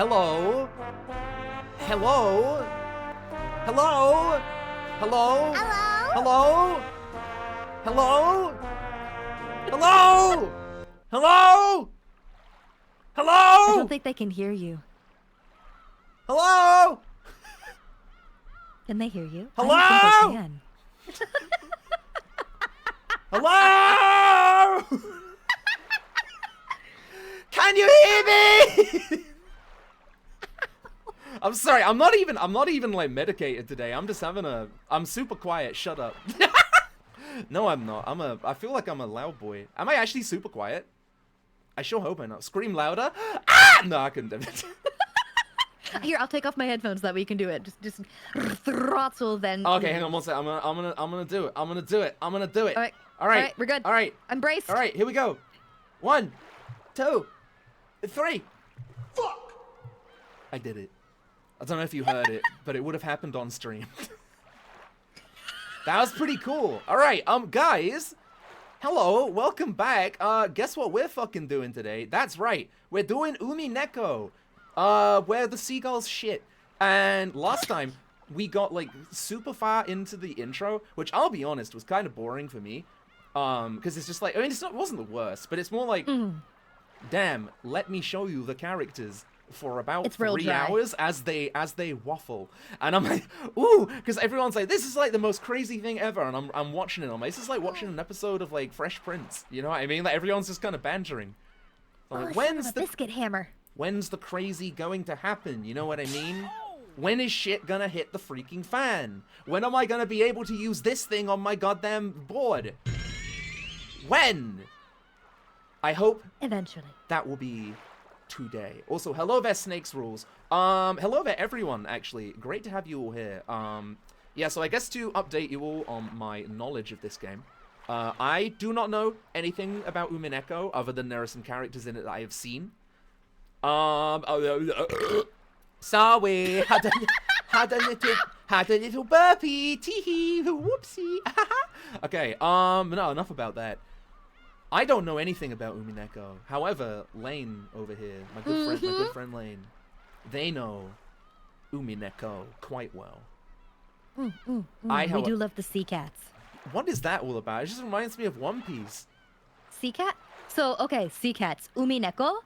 Hello? Hello? Hello? Hello? Hello? Hello? Hello? Hello? Hello? I don't think they can hear you. Hello? Can they hear you? Hello? I don't think they can. Hello? Can you hear me? I'm sorry, I'm not even like medicated today. I'm just I'm super quiet. Shut up. No, I'm not. I feel like I'm a loud boy. Am I actually super quiet? I sure hope I'm not. Scream louder. Ah! No, I couldn't do it. Here, I'll take off my headphones so that we can do it. Just throttle then. Okay, hang on one second. I'm gonna do it. I'm gonna do it. All right. All right. We're good. All right. I'm braced. All right, here we go. 1, 2, 3. Fuck! I did it. I don't know if you heard it, but it would have happened on stream. That was pretty cool. All right, guys. Hello, welcome back. Guess what we're fucking doing today? That's right. We're doing UMINEKO. Where the seagulls shit. And last time, we got, like, super far into the intro, which I'll be honest, was kind of boring for me. Because it's just like, I mean, it wasn't the worst, but it's more like, damn, let me show you the characters for about 3 hours as they waffle. And I'm like, ooh, because everyone's like, this is like the most crazy thing ever, and I'm watching it. I'm like, this is like watching an episode of like Fresh Prince. You know what I mean? Like everyone's just kind of bantering. Like, when's the biscuit hammer? When's the crazy going to happen? You know what I mean? When is shit gonna hit the freaking fan? When am I gonna be able to use this thing on my goddamn board? When? I hope Eventually. that will be today. Also, hello there, Snakes Rules. Hello there, everyone, actually. Great to have you all here. Yeah, so I guess to update you all on my knowledge of this game, I do not know anything about UMINEKO other than there are some characters in it that I have seen. Sorry, had a little burpee, teehee, whoopsie. Okay, no, enough about that. I don't know anything about UMINEKO. However, Lane over here, my good friend Lane, they know UMINEKO quite well. We do love the sea cats. What is that all about? It just reminds me of One Piece. Sea cat? So, okay, sea cats. UMINEKO.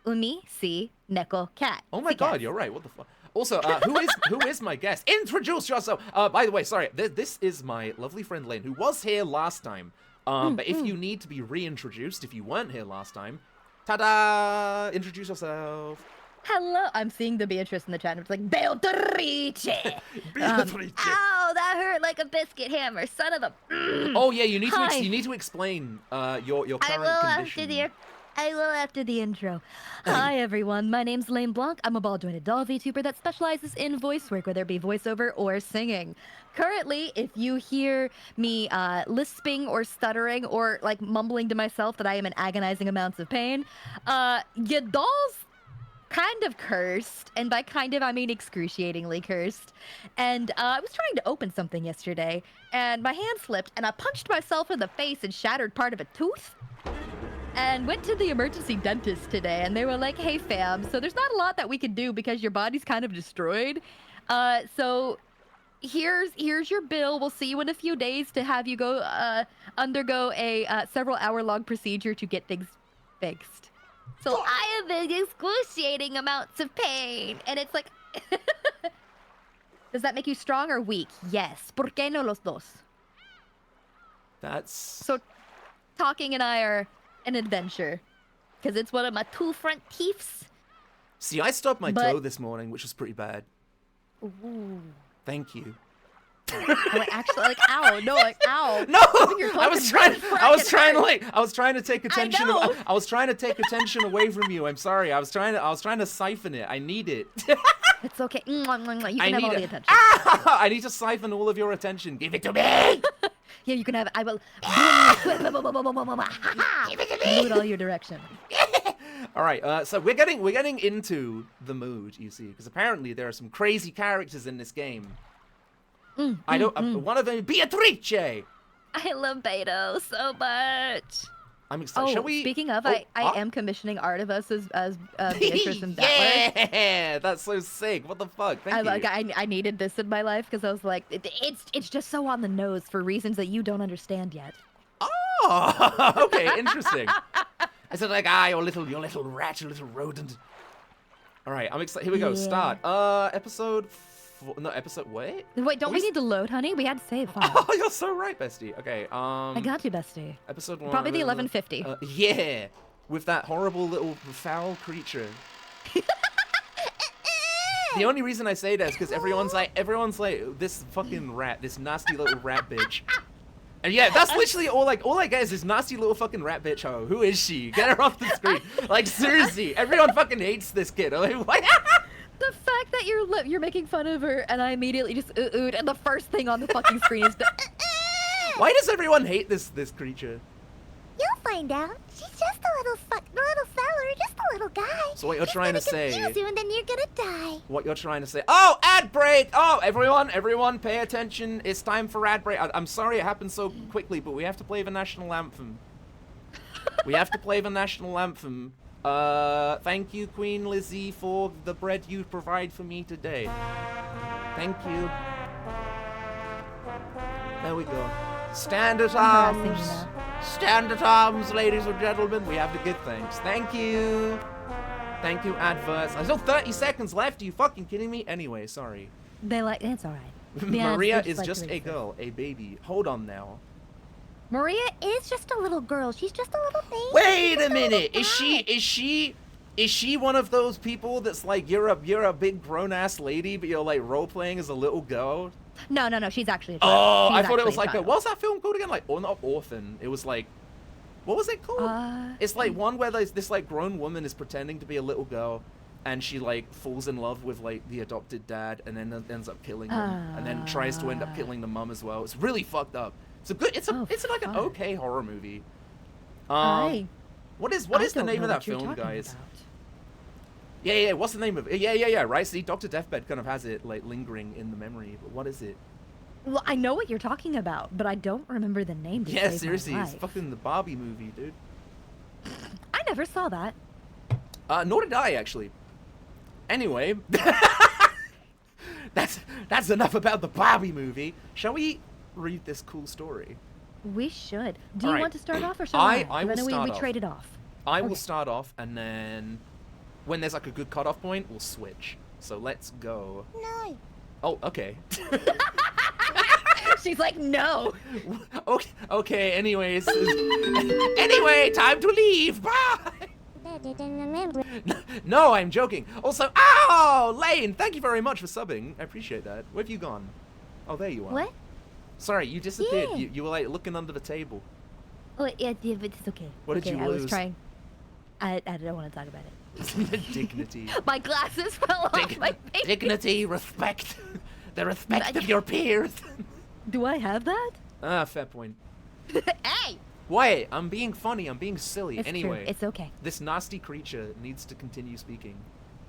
Umi, sea, neko, cat. Oh my god, you're right. What the fuck? Also, who is my guest? Introduce yourself. By the way, sorry. This is my lovely friend Lane, who was here last time. But if you need to be reintroduced, if you weren't here last time, ta-da! Introduce yourself. Hello. I'm seeing the Beatrice in the chat. It's like, Beatrice! Beatrice. Ow, that hurt like a biscuit hammer. Son of a... Oh, yeah, you need to explain your current condition. I will after the intro. Hi everyone, my name's Lane Blanc. I'm a ball-jointed doll VTuber that specializes in voice work, whether it be voiceover or singing. Currently, if you hear me lisping or stuttering or like mumbling to myself that I am in agonizing amounts of pain, your doll's kind of cursed, and by kind of I mean excruciatingly cursed. And I was trying to open something yesterday, and my hand slipped, and I punched myself in the face and shattered part of a tooth. And went to the emergency dentist today, and they were like, hey fam, so there's not a lot that we can do because your body's kind of destroyed. So here's your bill. We'll see you in a few days to have you go undergo a several hour-long procedure to get things fixed. So I am in excruciating amounts of pain. And it's like, does that make you strong or weak? Yes. ¿Por qué no los dos? That's... So talking and I are an adventure, because it's one of my 2 front teeths. See, I stubbed my toe this morning, which was pretty bad. Ooh. Thank you. Like actually, like ow, no, like ow. No, I was trying to take attention. I was trying to take attention away from you. I'm sorry. I was trying to siphon it. I need it. It's okay. You can have all the attention. I need to siphon all of your attention. Give it to me. Yeah, you can have it. I will blow it all your direction. All right, so we're getting into the mood, you see, because apparently there are some crazy characters in this game. One of them, Beatrice. I love Beto so much. I'm excited. Oh, Shall we? speaking of, Oh, I am commissioning art of us as Beatrice and Battler. Yeah, that's so sick. What the fuck? Thank you. Like, I needed this in my life because I was like, it's just so on the nose for reasons that you don't understand yet. Oh, okay, interesting. I said like, your little rat, your little rodent. All right, I'm excited. Here we go. Yeah. Start. Episode. Wait. Wait, don't we need to load, honey? We had to save file. Oh, you're so right, bestie. Okay. I got you, bestie. Episode 1. Probably the 1150. Yeah, with that horrible little foul creature. The only reason I say that is because everyone's like, this fucking rat, this nasty little rat bitch. And yeah, that's literally all I get is this nasty little fucking rat bitch hoe. Who is she? Get her off the screen. Like, seriously, everyone fucking hates this kid. I'm like, what? The fact that you're making fun of her and I immediately just oohed, and the first thing on the fucking screen is Why does everyone hate this creature? You'll find out. She's just a little feller, just a little guy. So what you're trying to say? Confuse you and then you're gonna die. What you're trying to say? Oh, ad break! Oh, everyone, pay attention. It's time for ad break. I'm sorry it happened so quickly, but we have to play the national anthem. We have to play the national anthem. Thank you, Queen Lizzie, for the bread you provide for me today. Thank you. There we go. Stand at arms. Stand at arms, ladies and gentlemen. We have to give thanks. Thank you. Thank you, adverts. There's still 30 seconds left. Are you fucking kidding me? Anyway, sorry. It's all right. Maria is just a girl, a baby. Hold on now. Maria is just a little girl. She's just a little baby. Wait a minute. Is she one of those people that's like you're a big grown ass lady, but you're like role playing as a little girl? No, she's actually a child. Oh, She's I thought it was like actually a what's that film called again? Like, or not Orphan. It was like, what was it called? It's like one where this like grown woman is pretending to be a little girl, and she like falls in love with like the adopted dad, and then ends up killing him, and then tries to end up killing the mum as well. It's really fucked up. It's a good. It's like an okay horror movie. What is the name of that film, guys? About. Yeah. What's the name of it? Yeah. Right. See, Dr. Deathbed kind of has it like lingering in the memory. But what is it? Well, I know what you're talking about, but I don't remember the name. Yeah, seriously, it's fucking the Barbie movie, dude. I never saw that. Nor did I actually. Anyway, that's enough about the Barbie movie. Shall we read this cool story? We should. Do you Right. want to start off or shall I? I will start we off. traded off. I will Okay. start off, and then when there's like a good cutoff point, we'll switch. So let's go. No. Oh, okay. She's like, no. Okay. Anyways. Anyway, time to leave. Bye. I didn't remember. No, I'm joking. Also, ow, Lane, thank you very much for subbing. I appreciate that. Where have you gone? Oh, there you are. What? Sorry, you disappeared. Yeah. You were like looking under the table. Oh, yeah, but it's okay. What did you I was lose? trying. I don't want to talk about it. Dignity. My glasses fell off my face. Dignity, respect. The respect of your peers. Do I have that? Fair point. Hey! Wait, I'm being funny. I'm being silly. It's anyway, true. It's okay. this nasty creature needs to continue speaking.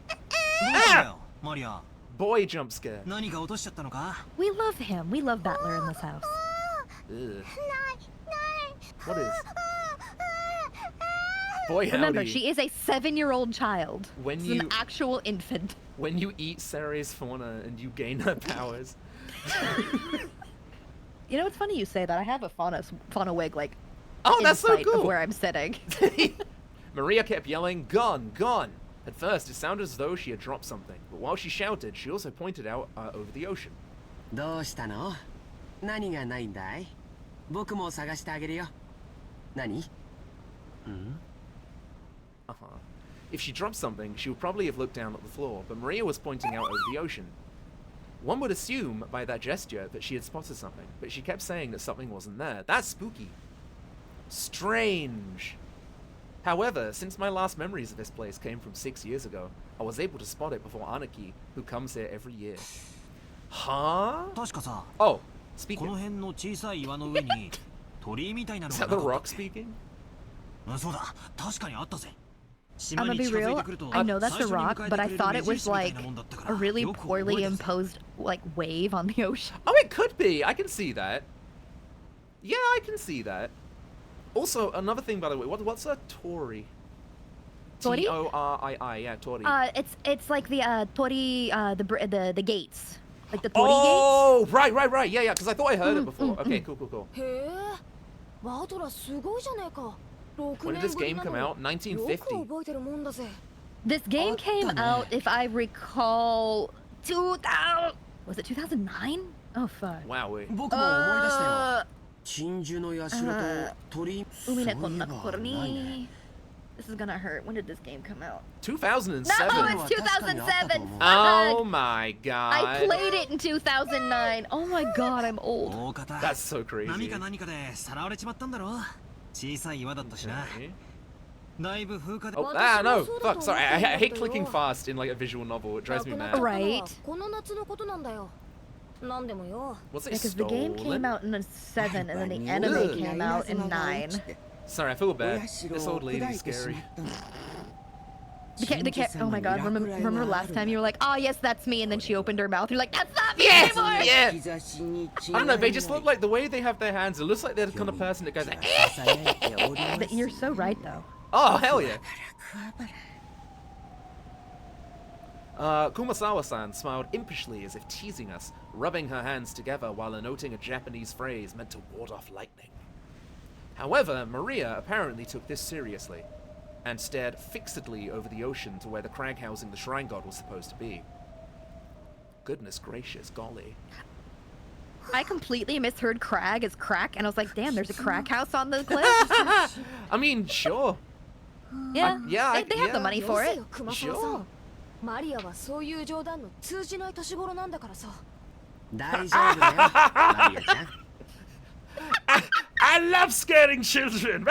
どうしたんだよ、マリア。 Boy jump scare. 何か落としちゃったのか？ We love him. We love Battler in this house. Ugh. No. What is? Boy, Remember, howdy. she is a 7-year-old child. When She's you- an actual infant. When you eat Ceres fauna and you gain her powers. You know, it's funny you say that. I have a fauna wig, like, Oh, in that's so sight of cool. where I'm sitting. Maria kept yelling, "Gone, gone!" At first, it sounded as though she had dropped something, but while she shouted, she also pointed out over the ocean. どうしたの？何がないんだい？僕も探してあげるよ。何？ Uh-huh. If she dropped something, she would probably have looked down at the floor, but Maria was pointing out over the ocean. One would assume by that gesture that she had spotted something, but she kept saying that something wasn't there. That's spooky. Strange. However, since my last memories of this place came from 6 years ago, I was able to spot it before Anarchy, who comes here every year. Huh? 確かさ、 Oh, こ speaking. の辺の小さい岩の上に鳥居みたいなの Is が that な the かっ rock たっけ？ speaking? そうだ、確かにあったぜ。 I'm 島 gonna に be 近づい real. てくると、 I know that's 最 a 初に迎 rock, えて but く I れる thought 目 it was 印みたい like なもんだったか a ら、 really よく覚え poorly てたぜ。 imposed like wave on the ocean. Oh, it could be. I can see that. Yeah, I can see that. Also, another thing, by the way, what's a Tori? Tori? T-O-R-I-I, yeah, Tori. It's like the tori, the gates, like the tori Oh, right, yeah, because I thought I heard it before. Okay, cool. へえバトラすごいじゃねえか When did this game come out? よく 1950. 覚えてるもんだぜ gates. This game came out, if I recall, 2000. Was it 2009? Oh fuck. Wow, wait. 僕も思い出したよ。真珠の社と鳥。海猫のそういえば心ないね。に This is gonna hurt. When did this game come out? 2007. No, it's 2007. Oh Fuck. my god. I played it in 2009. Oh my god, I'm old. 大方 That's so crazy. 波か何かでさらわれちまったんだろ小さい岩だったしな Okay. だいぶ風化で Oh, no. Fuck, sorry. I hate clicking fast in like a visual novel. It drives me なくなっ mad. たのは Right. この夏のことなんだよなんでもよ Was it Because the game came stolen? out in 7 and then the anime came out in 9. Sorry, I feel bad. This old lady is scary. Oh my god, remember last time you were like, oh yes, that's me, and then she opened her mouth, you're like, that's not me Yes! anymore! Yeah! I don't know, they just look like the way they have their hands. It looks like they're the kind of person that goes like, But you're so right though. oh, hell yeah. Kumasawa-san smiled impishly as if teasing us, rubbing her hands together while anoting a Japanese phrase meant to ward off lightning. However, Maria apparently took this seriously, and stared fixedly over the ocean to where the crag housing the shrine god was supposed to be. Goodness gracious, golly. I completely misheard crag as crack, and I was like, damn, there's a crack house on the cliff? I mean, sure. Yeah, yeah, they have the money よ for せ it. よ熊沢さんマリアはそういう冗談の通じない年頃なんだからさ大丈夫だよ。マリアちゃん。 I love scaring children!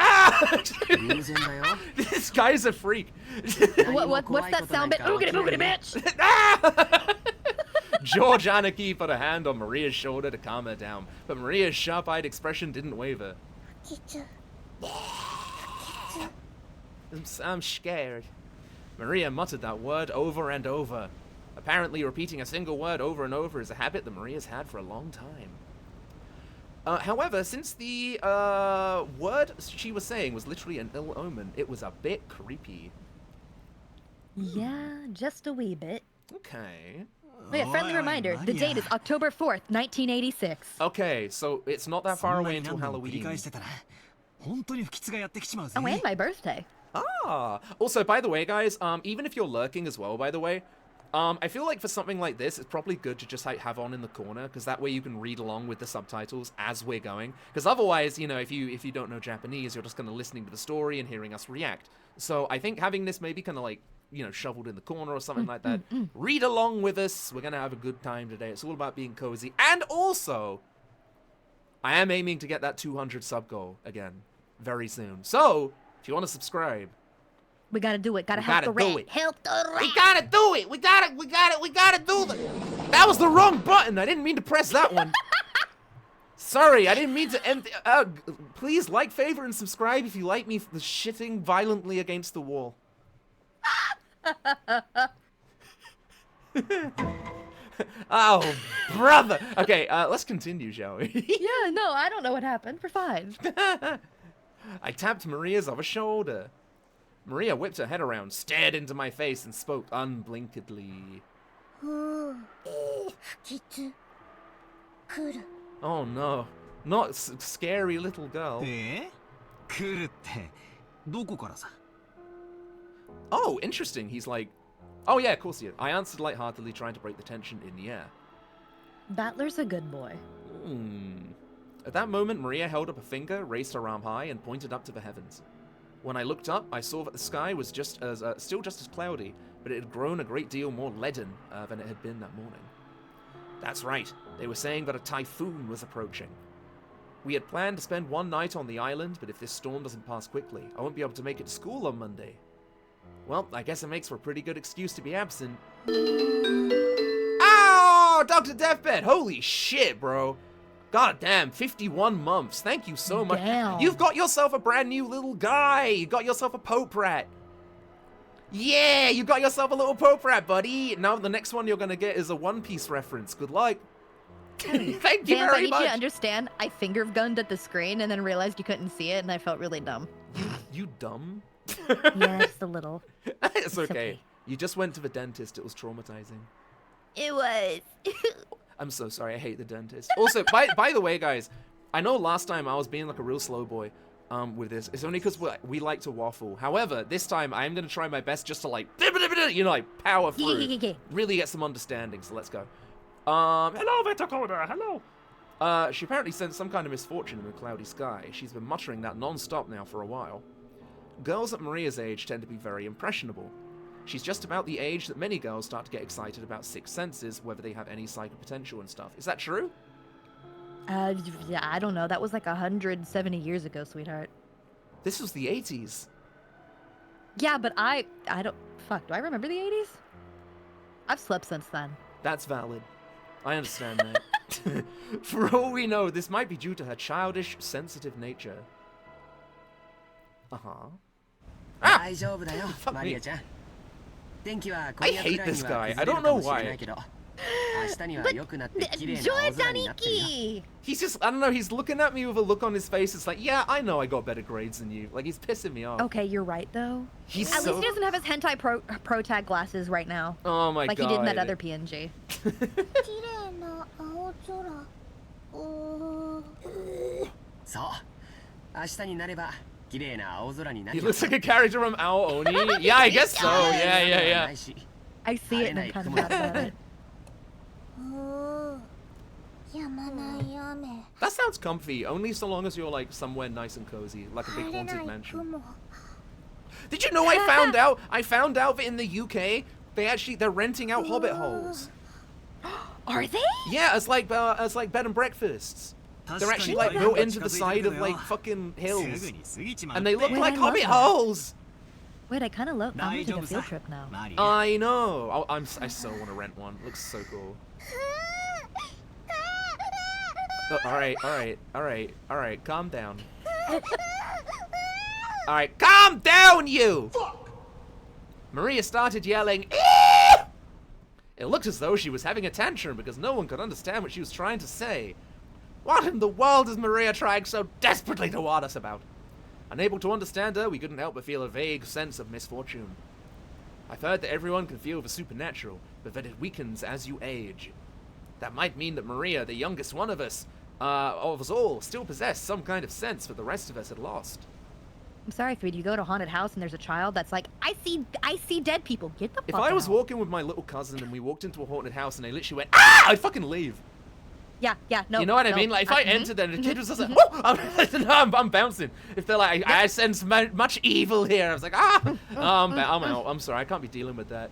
偶然だよ。 This guy's a freak. What's that sound bit? Oogity boogity bitch! George Anarchy put a hand on Maria's shoulder to calm her down, but Maria's sharp-eyed expression didn't waver. キツ I'm scared. Maria muttered that word over and over. Apparently, repeating a single word over and over is a habit that Maria's had for a long time. However, since the word she was saying was literally an ill omen, it was a bit creepy. Yeah, just a wee bit. Okay. Wait, a friendly reminder, the date is October 4th, 1986. Okay, so it's not that far away until 繰り Halloween. 返してたら本当に不吉がやってきちまうぜ Oh, and my birthday. Ah. Also, by the way, guys, even if you're lurking as well, by the way, I feel like for something like this, it's probably good to just like have on in the corner, because that way you can read along with the subtitles as we're going. Because otherwise, you know, if you don't know Japanese, you're just kind of listening to the story and hearing us react. So I think having this maybe kind of like, you know, shoveled in the corner or something like that. Read along with us. We're gonna have a good time today. It's all about being cozy. And also, I am aiming to get that 200 sub goal again very soon. So if you want to subscribe, We gotta do it. Gotta We help gotta the rat. do it. Help the rat. we gotta do it. We gotta do it. That was the wrong button. I didn't mean to press that one. Sorry, I didn't mean to end. Please like, favor, and subscribe if you like me shitting violently against the wall. Oh, brother. Okay, let's continue, shall we? Yeah, no, I don't know what happened. We're fine. I tapped Maria's other shoulder. Maria whipped her head around, stared into my face, and spoke unblinkedly. キツ来る Oh no, not scary little girl. 来るってどこからさ Oh, interesting. He's like, oh yeah, of course he is. I answered lightheartedly, trying to break the tension in the air. Battler's a good boy. At that moment, Maria held up a finger, raised her arm high, and pointed up to the heavens. When I looked up, I saw that the sky was still just as cloudy, but it had grown a great deal more leaden than it had been that morning. That's right. They were saying that a typhoon was approaching. We had planned to spend one night on the island, but if this storm doesn't pass quickly, I won't be able to make it to school on Monday. Well, I guess it makes for a pretty good excuse to be absent. Oh, Dr. Deathbed! Holy shit, bro. God damn, 51 months. Thank you so much. Damn. You've got yourself a brand new little guy. You got yourself a Pope Rat. Yeah, you got yourself a little Pope Rat, buddy. Now the next one you're gonna get is a One Piece reference. Good luck. Thank you Vamp, I very need you to much. understand, I finger gunned at the screen and then realized you couldn't see it, and I felt really dumb. You dumb. Yeah, just a little. It's okay. okay. You just went to the dentist. It was traumatizing. It was. I'm so sorry. I hate the dentist. Also, by the way, guys, I know last time I was being like a real slow boy with this. It's only because we like to waffle. However, this time I am going to try my best just to like, you know, like power through. Really get some understanding. So let's go. Hello, Vetakoda. Hello. She apparently sensed some kind of misfortune in the cloudy sky. She's been muttering that non-stop now for a while. Girls at Maria's age tend to be very impressionable. She's just about the age that many girls start to get excited about sixth senses, whether they have any psychic potential and stuff. Is that true? Yeah, I don't know. That was like 170 years ago, sweetheart. This was the 80s. Yeah, but I don't... Fuck, do I remember the 80s? I've slept since then. That's valid. I understand that. For all we know, this might be due to her childish, sensitive nature. Uh-huh. Ah! 大丈夫だよ Fuck マ me. リアちゃん天気は I 今夜 hate くらい this には guy. 崩 I れ don't るか know もしれな why. いけど明日には良くなって綺麗な Joy 青空になってるよ Daniki! He's just, I don't know, he's looking at me with a look on his face. It's like, yeah, I know I got better grades than you. Like, he's pissing me off. Okay, you're right, though. He's At so... least he doesn't have his hentai pro tag glasses right now. Oh my like god. he did in that other PNG. 綺麗な青空。そう明日になれば綺麗な青空にな He る looks like a character from Ao Oni. Yeah, I guess so. Yeah, yeah, yeah. ないし I see it and I'm kind of mad about it. やまない雨。 That sounds comfy, only so long as you're like somewhere nice and cozy, like a big 晴れな haunted い mansion. 雲。 Did you know I found out? I found out that in the UK, they're renting out hobbit holes. Are they? Yeah, as like bed and breakfasts. They're actually like built into the side of like fucking hills, and they look Wait, like I love hobbit that. holes. Wait, I kind of love. I want to take a 大丈夫 field さ trip now. マリア I know. I so want to rent one. It looks so cool. Oh, all right. Calm down. All right, calm down, you. Maria started yelling. "Ah!" It looked as though she was having a tantrum because no one could understand what she was trying to say. What in the world is Maria trying so desperately to warn us about? Unable to understand her, we couldn't help but feel a vague sense of misfortune. I've heard that everyone can feel the supernatural, but that it weakens as you age. That might mean that Maria, the youngest one of us all, still possessed some kind of sense that the rest of us had lost. I'm sorry, Threed. You go to a haunted house and there's a child that's like, I see dead people. Get the fuck If I was out. walking with my little cousin and we walked into a haunted house and they literally went, ah, I'd fucking leave. Yeah, no. You know what I no, mean? Like, if I entered there and the kid was just like, oh, I'm bouncing. If they're like, I sense much evil here. I was like, I'm out. I'm sorry. I can't be dealing with that.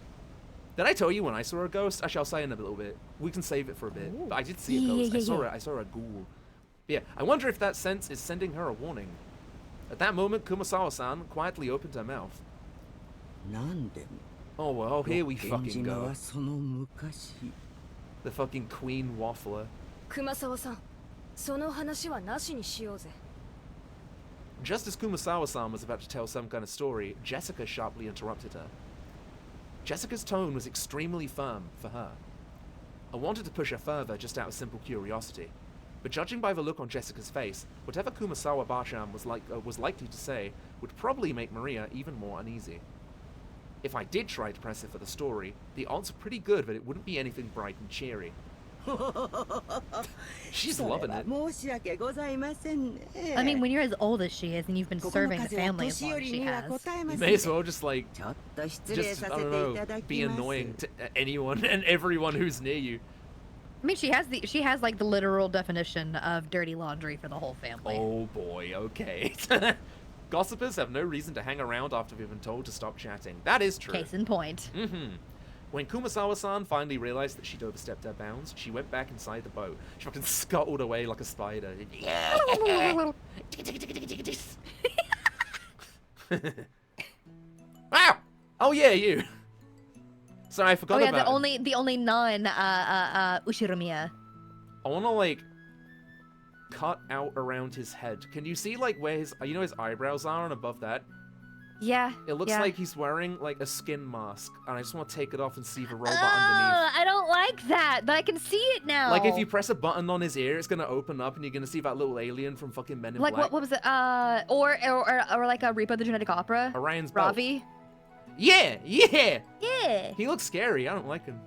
Did I tell you when I saw a ghost? Actually, I'll say in a little bit. We can save it for a bit. Ooh. But I did see a Yeah, ghost. yeah. I saw a ghoul. Yeah, I wonder if that sense is sending her a warning. At that moment, Kumasawa-san quietly opened her mouth. なんでも Oh, well, here we 源 fucking 氏名 go. はその昔 The fucking queen waffler. 熊沢さんその話はなしにしようぜ Just as Kumasawa-san was about to tell some kind of story, Jessica sharply interrupted her. Jessica's tone was extremely firm for her. I wanted to push her further just out of simple curiosity, but judging by the look on Jessica's face, whatever Kumasawa-Bachan was likely to say would probably make Maria even more uneasy. If I did try to press her for the story, the odds are pretty good that it wouldn't be anything bright and cheery. She's それ loving は it. 申し訳ございませんね I mean, when you're as old as she is and you've been ここの serving the 風は family as 年 long 寄 as り she には has. 答えま You せ may ん as well just like, ちょっと失礼 just, さ I せ don't てい know, ただき be ます annoying to anyone and everyone who's near you. I mean, she has like the literal definition of dirty laundry for the whole family. Oh boy, okay. Gossipers have no reason to hang around after we've been told to stop chatting. That is true. Case in point. When Kumasawa-san finally realized that she'd overstepped her bounds, she went back inside the boat. She fucking scuttled away like a spider. Wow! Oh yeah, you. Sorry, I forgot Oh yeah, about the only non Ushiromiya. I want to like cut out around his head. Can you see like where his his eyebrows are and above that? Yeah. It looks yeah. like he's wearing like a skin mask, and I just want to take it off and see the robot Oh, underneath. I don't like that, but I can see it now. Like if you press a button on his ear, it's gonna open up and you're gonna see that little alien from fucking Men in like Black. what was it? Or like a Reaper the Genetic Opera. Orion's belt. Ravi. Yeah, yeah. Yeah. He looks scary. I don't like him.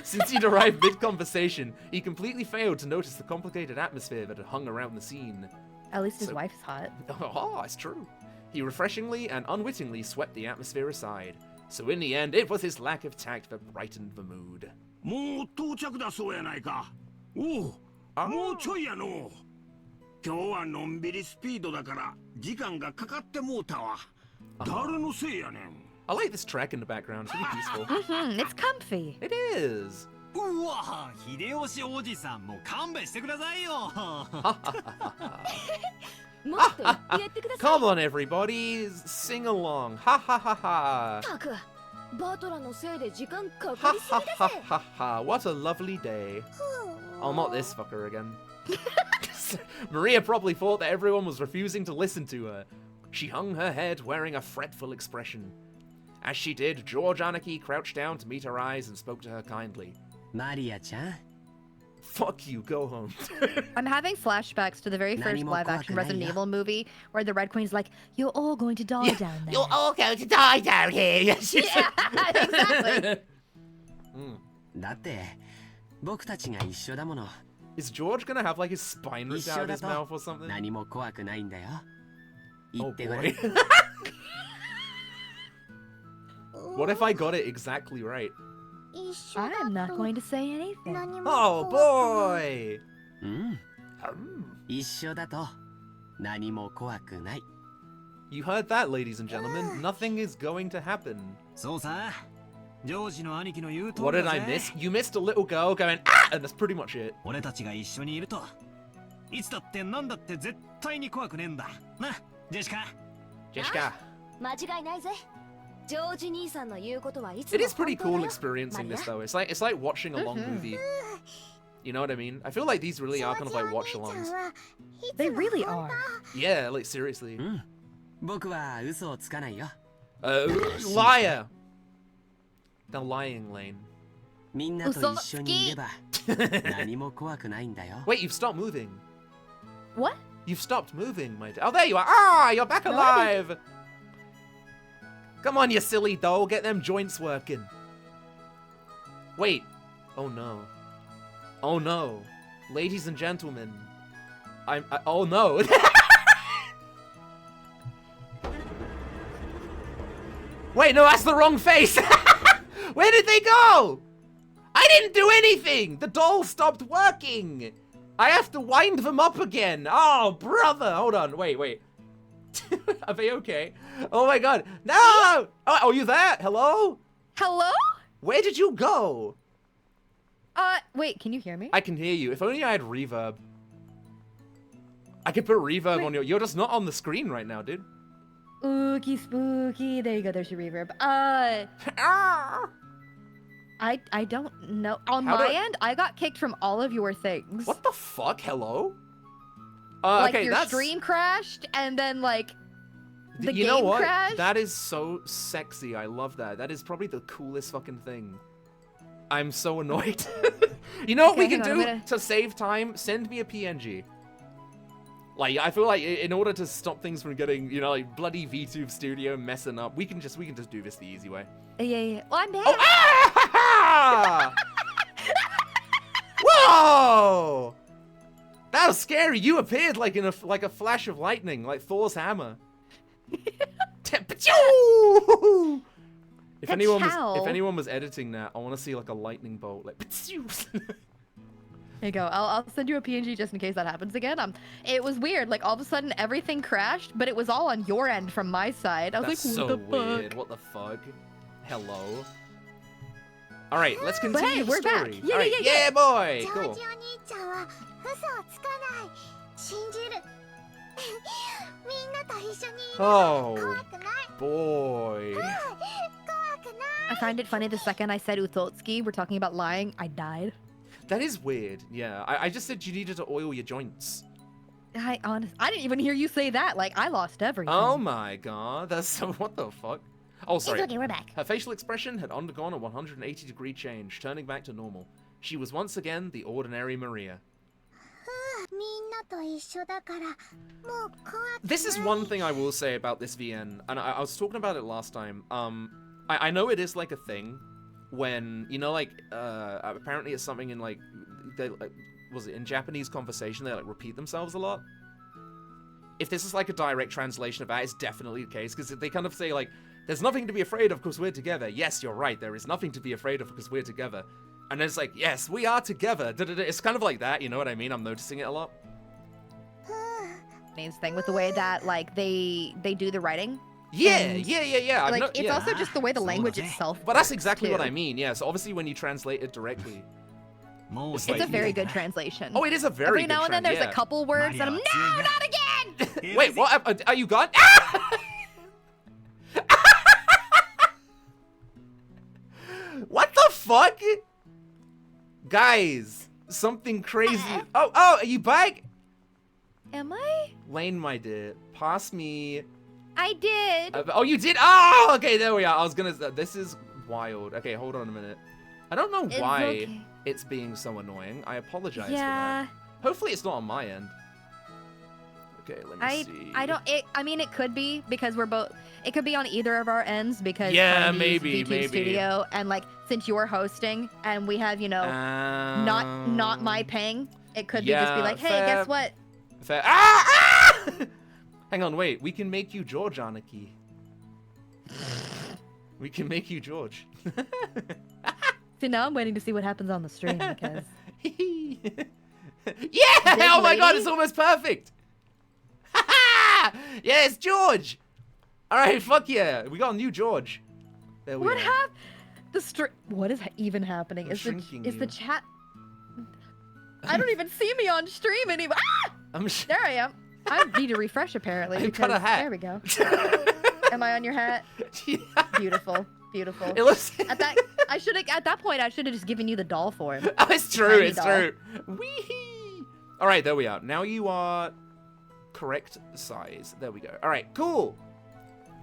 Since he'd arrived mid-conversation, he completely failed to notice the complicated atmosphere that had hung around the scene. At least his So- wife's hot. Oh, it's true. He refreshingly and unwittingly swept the atmosphere aside. So in the end, it was his lack of tact that brightened the mood. もう到着だそうやないか。おう、あーもうちょいやの。今日はのんびりスピードだから時間がかかってもうたわ。誰のせいやねん。 I like this track in the background. It's really peaceful. It's comfy. It is. うわ秀吉おじさんもう勘弁してくださいよ。もっと言ってやってください。 Come on, everybody. Sing along. Ha ha ha ha. たく、バートラのせいで時間か Ha かりす ha ぎだ ha ぜ。 ha ha. What a lovely day. Oh, not this fucker again. Maria probably thought that everyone was refusing to listen to her. She hung her head, wearing a fretful expression. As she did, George Anarchy crouched down to meet her eyes and spoke to her kindly. マリアちゃん Fuck you, go home. I'm having flashbacks to the very first Nanimo live-action kwaku Resident nai ya. Evil movie where the Red Queen's like, "You're all going to die down there." You're all going to die down here. Yeah, exactly. だって僕たちが一緒だもの Is George gonna have like his spine 一 ripped 緒 out of だ his と mouth or something? 何も怖くないんだよ言 Oh ってごらん boy. What if I got it exactly right? 一緒だと I'm not going to say anything. 何も Oh 怖くない boy. うん Hmm. 一緒だと何も怖くない You heard that, ladies and gentlemen. Nothing is going to happen. そうさ。ジョージの兄貴の言う通 What り did だ I ぜ。 miss? You missed a little girl going, ah! And that's pretty much it. 俺たちが一緒にいるといつだってなんだって絶対に怖くねえんだなジェシカ。 Jessica. 間違いないぜ。ジョージ兄さんの言うことはいつも It is pretty 本当だ cool よ experiencing this Maria. though. It's like watching a long movie. You know what I mean? I feel like these really are kind of like watch ジョージお兄 alongs. ちゃんはいつ They も really 本 are. Yeah, like seriously. うん僕は嘘をつかないよ Liar. The lying lane. みんなと一緒にいれば何も怖くないんだよ Wait, you've stopped moving. What? You've stopped moving, my dear. Oh, there you are. Ah, you're back No, I alive. Come on, you silly doll. Get them joints working. Wait. Oh, no. Oh, no. Ladies and gentlemen. Oh, no. Wait, no, that's the wrong face. Where did they go? I didn't do anything. The doll stopped working. I have to wind them up again. Oh, brother. Hold on. Wait. Are they okay? Oh my god. No! Oh, are you there? Hello? Hello? Where did you go? Wait, can you hear me? I can hear you. If only I had reverb. I could put reverb on your... You're just not on the screen right now, dude. Spooky, spooky. There you go. There's your reverb. I don't know. On How do my I- end, I got kicked from all of your things. What the fuck? Hello? Like okay, your that's... stream crashed, and then like the You know game what? crashed. That is so sexy. I love that. That is probably the coolest fucking thing. I'm so annoyed. You know what we Okay, can hang on, do I'm gonna- to save time? Send me a PNG. Like, I feel like in order to stop things from getting, you know, like bloody VTube Studio messing up, we can just do this the easy way. Yeah. Well, I'm back. Oh, ah! Whoa! That was scary. You appeared like in a flash of lightning, like Thor's hammer. If That's anyone how. was editing that, I want to see like a lightning bolt, like. There you go. I'll send you a PNG just in case that happens again. It was weird. Like all of a sudden everything crashed, but it was all on your end from my side. I was That's like, so what the fuck? weird. What the fuck? Hello. All right, let's But continue hey, the we're back. story. Yeah, All right, yeah, yeah. boy. ジョ Cool. ージお兄ちゃんは嘘をつかない信じるみんなと一緒にいる Oh 怖くない boy. 怖くない I find it funny the second I said Utotsuki, we're talking about lying, I died. That is weird. Yeah, I just said you needed to oil your joints. I didn't even hear you say that. Like I lost everything. Oh my god, that's so. What the fuck? Oh, sorry. It's okay, we're back. Her facial expression had undergone a 180-degree change, turning back to normal. She was once again the ordinary Maria. みんなと一緒だからもう怖くない。 This is one thing I will say about this VN, and I was talking about it last time. I know it is like a thing when, you know, like, apparently it's something in, like, they, was it in Japanese conversation, they, like, repeat themselves a lot? If this is, like, a direct translation of that, it's definitely the case, because they kind of say, like, there's nothing to be afraid of because we're together. Yes, you're right, there is nothing to be afraid of because we're together. And then it's like, yes, we are together. It's kind of like that, you know what I mean? I'm noticing it a lot. Main thing with the way that like they do the writing. Yeah, And, yeah. Like it's yeah. also just the way the language So do they. itself. But that's works, exactly what too. I mean, yeah. So obviously when you translate it directly. It's a very good translation. Oh, it is a very Every good now and then there's yeah. a couple words that I'm no, not again. Wait, what? Are you gone? What the fuck? Guys, something crazy. Oh, are you back? Am I? Lane, my dear, pass me. I did. Oh, you did? Oh, okay, there we are. I was gonna. This is wild. Okay, hold on a minute. I don't know It's why okay. it's being so annoying. I apologize for Yeah. that. Hopefully it's not on my end. Okay, let me see. I don't. I mean, it could be because we're both. It could be on either of our ends because Yeah, Cardi's maybe, VT maybe. Studio and like since you're hosting and we have not my ping. It could be just be yeah, like, hey, fair. guess what? Fair. Ah! Hang on, wait. We can make you George, Anarchy. We can make you George. See, now I'm waiting to see what happens on the stream because Yeah! Big Oh my god, lady? it's almost perfect! Yeah, it's George! Alright, fuck yeah. We got a new George. There we what are. happened? The stream. What is even happening? I'm Is the shrinking is the you. chat? I don't even see me on stream anymore. Ah! There I am. I need to refresh apparently. You Because, cut a hat. There we go. Am I on your hat? Yeah. Beautiful, beautiful. It looks... At that point I should have just given you the doll for him. Oh, it's true, Tiny it's doll. true. Wee-hee. Alright, there we are. Now you are correct size. There we go. Alright, cool.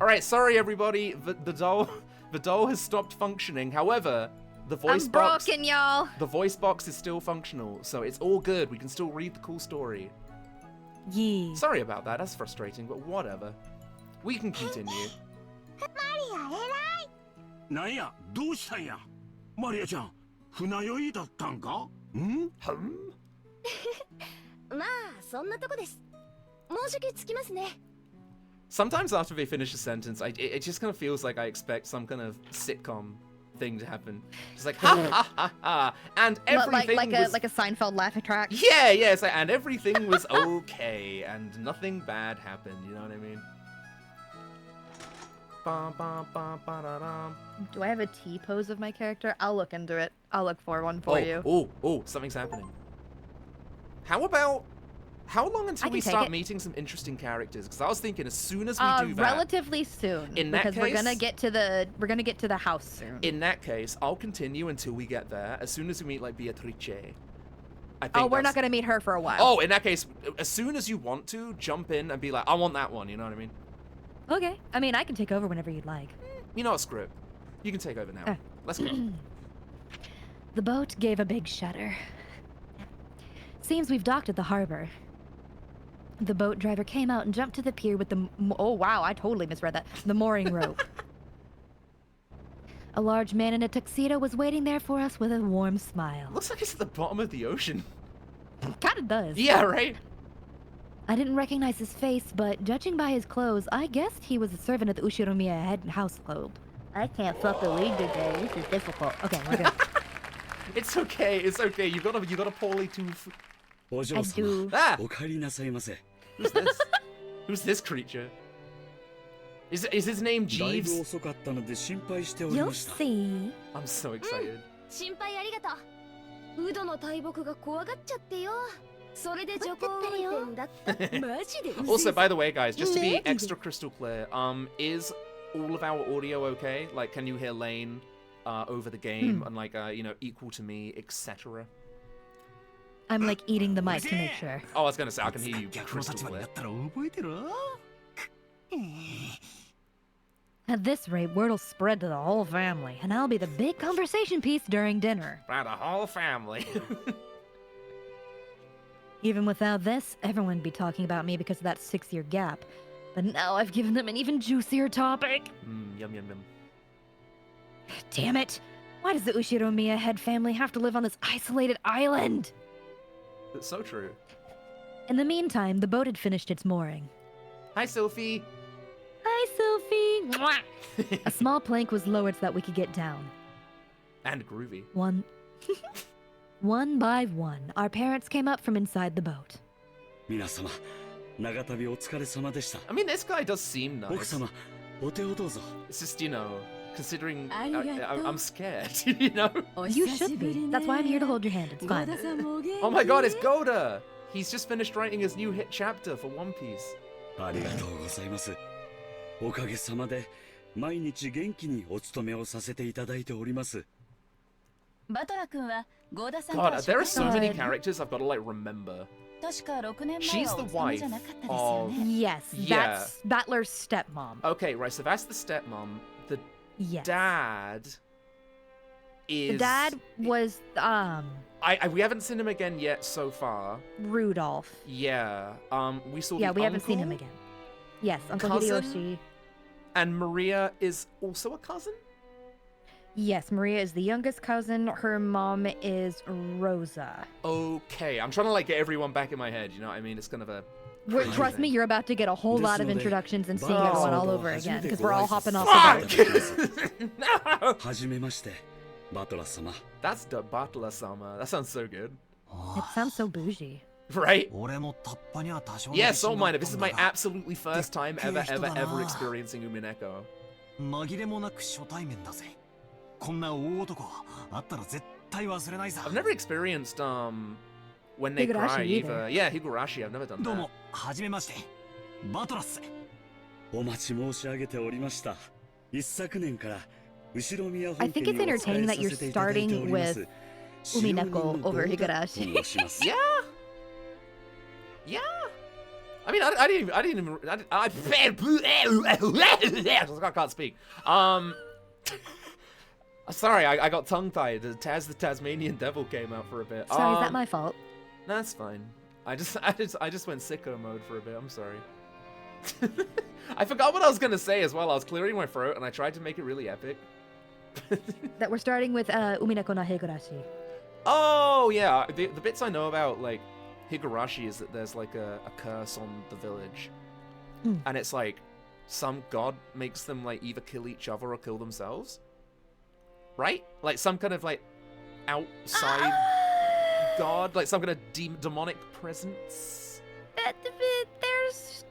Alright, sorry everybody. The doll has stopped functioning. However, the voice I'm box... broken, y'all. The voice box is still functional, so it's all good. We can still read the cool story. Yeah. Sorry about that. That's frustrating, but whatever. We can continue. マリア偉い。なんやどうしたんやマリアちゃん船酔いだったんかん まあそんなとこです。申し訳つきますね。 Sometimes after they finish a sentence, it just kind of feels like I expect some kind of sitcom thing to happen. Just like ha ha ha ha, and everything was... like a Seinfeld laughing track. Yeah, it's like, and everything was okay, and nothing bad happened. You know what I mean? Bum, bum, bum, ba-da-dum. Do I have a T pose of my character? I'll look into it. I'll look for one for you. Oh, something's happening. How long until I we can take start it. meeting some interesting characters? Because I was thinking as soon as we do that, Relatively soon. In that because we're gonna case- get to the house soon. in that case, I'll continue until we get there. As soon as we meet like Beatrice, I think Oh, we're that's- not gonna meet her for a while. Oh, in that case, as soon as you want to, jump in and be like, I want that one, you know what I mean? Okay. I mean, I can take over whenever you'd like. You know what, screw it. You can take over now. Let's go. The boat gave a big shudder. Seems we've docked at the harbor. The boat driver came out and jumped to the pier with the... Oh, wow, I totally misread that. The mooring rope. A large man in a tuxedo was waiting there for us with a warm smile. Looks like it's at the bottom of the ocean. Kinda does. Yeah, right? I didn't recognize his face, but judging by his clothes, I guessed he was a servant at the Ushiromiya head household. I can't fucking read today. This is difficult. Okay, we're good. It's okay, it's okay. You got a poorly tooth. I do. Ah! お帰りなさいませ Who's this? Who's this creature? Is his name だい Jeeves? ぶ遅かったので心配しており You'll ました see. I'm so excited. 心配ありがとう。ウドの大木が怖がっちゃってよ。それで徐行運転だった。マジでうぜえ Also, by the way, guys, just to be extra crystal clear, is all of our audio okay? Like, can you hear Lane over the game and like, equal to me, etc.? I'm like eating the mic to make sure. Oh, I was gonna say I can いつ hear か you 逆の crystal 立場に clear. なったら覚えてろ。 It's At this rate, word'll spread to the whole family, and I'll be the big conversation piece during dinner. By the whole family. Even without this, everyone would be talking about me because of that 6-year gap. But now I've given them an even juicier topic. Yum, yum, yum. Damn it! Why does the Ushiromiya head family have to live on this isolated island? It's so true. In the meantime, the boat had finished its mooring. Hi, Sophie. Hi, Sophie! Mwah! A small plank was lowered so that we could get down. And groovy. One by one, our parents came up from inside the boat. 皆様、長旅お疲れ様でした。 I mean, this guy does seem nice. 奥様、お手をどうぞ。 It's just, you know, considering Arigato. I'm scared, you know? You should be. That's why I'm here to hold your hand. It's fine. Oh my god, it's Goda! He's just finished writing his new hit chapter for One Piece. ありがとうございます。おかげさまで毎日元気にお勤めをさせていただいております。 バトラ君はゴーダさん God, there are so many God. characters I've got to, like, remember. 確か6年前 She's は the お勤め wife じゃなかったですよ of... ね。 Yes, Yeah. that's Battler's stepmom. Okay, right, so that's the stepmom. The Yes. dad is... The dad was, we haven't seen him again yet so far. Rudolph. Yeah. We saw Yeah, the we haven't seen him uncle, again. Yes, Uncle cousin? Hideyoshi. And Maria is also a cousin? Yes, Maria is the youngest cousin. Her mom is Rosa. Okay, I'm trying to, like, get everyone back in my head, you know what I mean? It's kind of a... crazy Trust me, thing. you're about to get a whole lot of Desu node, introductions and seeing Wow. everyone all over again, because we're all hopping off Fuck! the boat. No! はじめまして、バトラ様。 That's the Batla-sama. That sounds so good. It sounds so bougie. Right? 俺もタッパには多少の Yeah, 自信 so があ mine. った This is ん my だが absolutely first time ever, ever, ever experiencing Umineko. 紛れもなく初対面だぜ。こんな大男あったら絶対忘れないさ。 I've never experienced, when they Higurashi cry either. either. Yeah, Higurashi, I've never done どう that. も、はじめまして。バトラっす。お待ち申し上げておりました。一昨年から後ろ宮 I 本 think 家 it's にお仕 entertaining え that さ you're せていただいてお starting ります。 with Umineko over Higurashi. と申します。 Yeah? Yeah? I mean, I didn't even, I can't speak. Sorry, I got tongue-tied. The Tasmanian Devil came out for a bit. Sorry, is that my fault? No, that's fine. I just went sicko mode for a bit. I'm sorry. I forgot what I was gonna say as well. I was clearing my throat and I tried to make it really epic. That we're starting with Umineko no Higurashi. Oh yeah, the bits I know about like Higurashi is that there's like a curse on the village, and it's like some god makes them like either kill each other or kill themselves. Right? Like some kind of like outside god, like some kind of demonic presence. There's...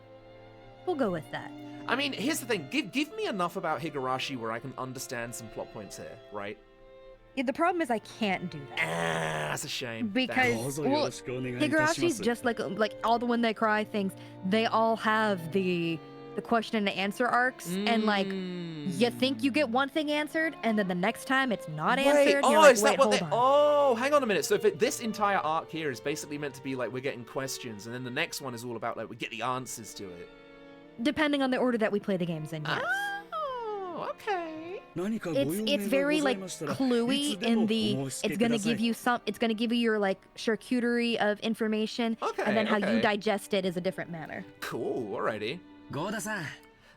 We'll go with that. I mean, here's the thing. Give me enough about Higurashi where I can understand some plot points here, right? Yeah, the problem is I can't do that. Ah, that's a shame. Because, どうぞよ well, ろしくお願いいたしま Higurashi's す。 just like all the When They Cry things. They all have the question and answer arcs, and like you think you get one thing answered, and then the next time it's not answered. And you're like, is wait, that what hold they... on. Oh, hang on a minute. So if this entire arc here is basically meant to be like we're getting questions, and then the next one is all about like we get the answers to it. Depending on the order that we play the games in, yes. Oh, okay. 何かご用命 It's が very ござい like ましたら、い cluey つでも in the お申し付 it's けく gonna ださ give い。 you it's gonna give you your like charcuterie of information, Okay, and then how okay. you digest it is a different manner. Cool, alrighty. ゴーダさん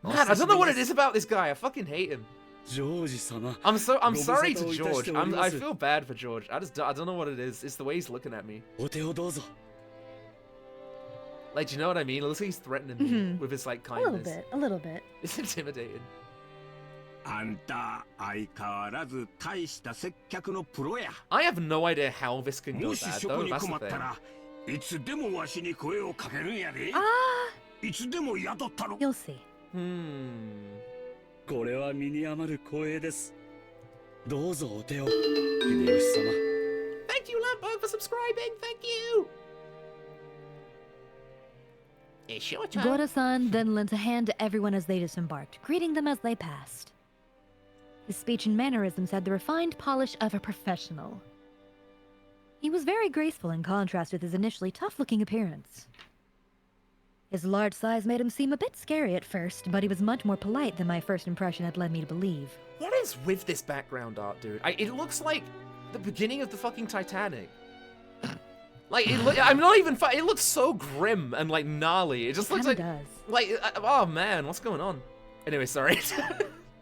Man, I don't know what it is about this guy. I fucking hate him. ジョージ様。 I'm sorry to ご無沙汰をいたして George. おります。 I feel bad for George. I don't know what it is. It's the way he's looking at me. お手をどうぞ。 Like, do you know what I mean? It looks like he's threatening me with his like A little kindness. bit, a little bit. It's intimidating. あんた相変わらず大した接客のプロや。 I have no idea how this can go もし bad そ though. こに That's 困 the った thing. らいつでもわしに声をかけるんやで。 Ah, いつでも雇ったろ。 you'll see. これは身に余る光栄です。どうぞお手を。秀吉様。 Thank you, Lambo, for subscribing. Thank you. It's your turn. Gora-san then lent a hand to everyone as they disembarked, greeting them as they passed. His speech and mannerisms had the refined polish of a professional. He was very graceful in contrast with his initially tough-looking appearance. His large size made him seem a bit scary at first, but he was much more polite than my first impression had led me to believe. What is with this background art, dude? It looks like the beginning of the fucking Titanic. Like, I'm not even it looks so grim and, like, gnarly. It just looks like... does. Like, oh, man, what's going on? Anyway, sorry.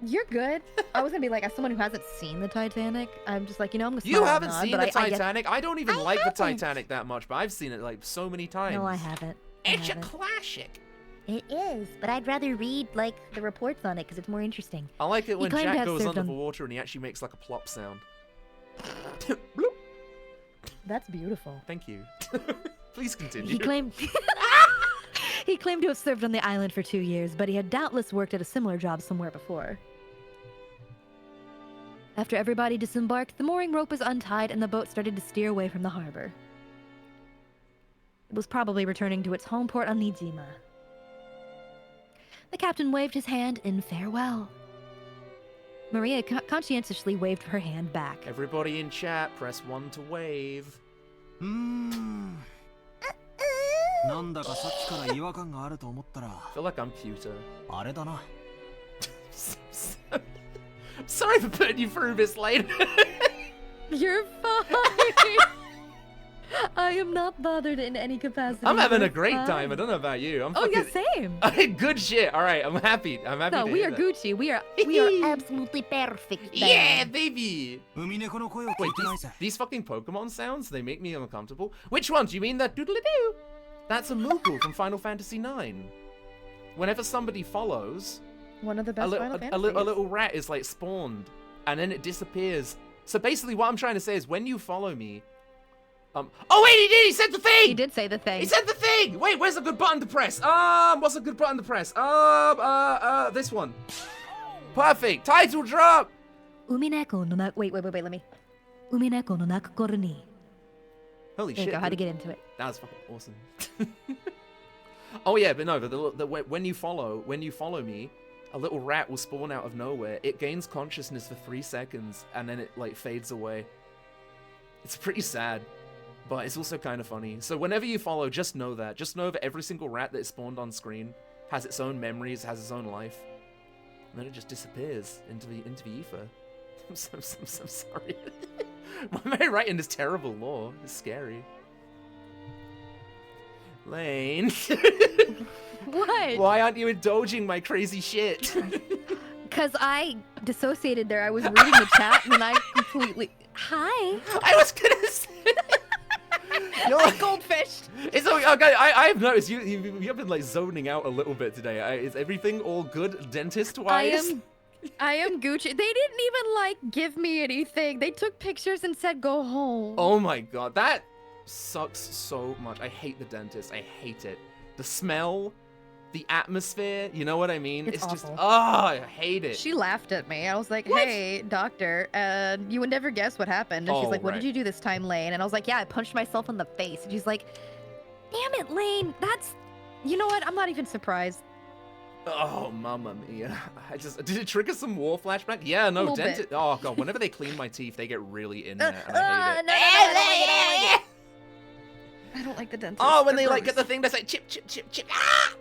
You're good. I was gonna be like, as someone who hasn't seen the Titanic, I'm just like, you know, I'm gonna You smile and haven't nod, seen but the I get- Titanic? I don't even like the haven't. Titanic that much, but I've seen it, like, so many times. No, I haven't. I It's a haven't. classic. It is, but I'd rather read, like, the reports on it because it's more interesting. I like it when claimed to Jack have goes served under the on- water and he actually makes, like, a plop sound. Bloop. That's beautiful. Thank you. Please continue. He claimed he claimed to have served on the island for 2 years, but he had doubtless worked at a similar job somewhere before. After everybody disembarked, the mooring rope was untied and the boat started to steer away from the harbor. It was probably returning to its home port on Nijima. The captain waved his hand in farewell. Maria conscientiously waved her hand back. Everybody in chat, press 1 to wave. なんだかさっきから違和感があると思ったら I feel like I'm cuter. あれだな。 Sorry for putting you through this, Lane. You're fine. I am not bothered in any capacity. I'm having a You're great fine. time. I don't know about you. I'm Oh yeah, fucking... same. Good shit. All right, I'm happy. I'm happy No, to we hear are that. Gucci. We are absolutely perfect. Yeah, then. baby. 海猫の声を聞 Wait, いてないぜ。 these fucking Pokemon sounds, they make me uncomfortable. Which one? Do you mean that doodly-doo? That's a Moogle from Final Fantasy IX. Whenever somebody follows, One of the best Final a Fantasies. little rat is like spawned, and then it disappears. So basically what I'm trying to say is when you follow me... Oh wait, he did! He said the thing! He did say the thing. He said the thing! Wait, where's a good button to press? What's a good button to press? This one. Perfect! Title drop! Umineko no wait, let me. Umineko no nakukoro ni. Holy There you shit. go, how to dude. get into it. That was fucking awesome. Oh yeah, but no, but when you follow me, a little rat will spawn out of nowhere. It gains consciousness for 3 seconds, and then it like fades away. It's pretty sad, but it's also kind of funny. So whenever you follow, just know that. Just know that every single rat that is spawned on screen has its own memories, has its own life, and then it just disappears into the ether. I'm so sorry. Why am I writing this terrible lore? It's scary. Lane. What? Why aren't you indulging my crazy shit? Because I dissociated there. I was reading the chat and then I completely. Hi. I was gonna say. You're like Goldfish. It's okay. I have noticed you've been like zoning out a little bit today. Is everything all good dentist wise? I am Gucci. They didn't even like give me anything. They took pictures and said go home. Oh my god, that sucks so much. I hate the dentist. I hate it. The smell, the atmosphere. You know what I mean? It's just awful. I hate it. She laughed at me. I was like, What? hey, doctor, you would never guess what happened. And she's Oh, like, what right. did you do this time, Lane? And I was like, yeah, I punched myself in the face. And she's like, damn it, Lane. That's, you know what? I'm not even surprised. Oh, mamma mia. Did it trigger some war flashback? Yeah, no, Little dentist. bit. Oh god, whenever they clean my teeth, they get really in there, and I hate it. No, I don't like it. I don't like the dentist. Oh, when They're they like gross. get the thing that's like chip, chip, chip, chip. Ah!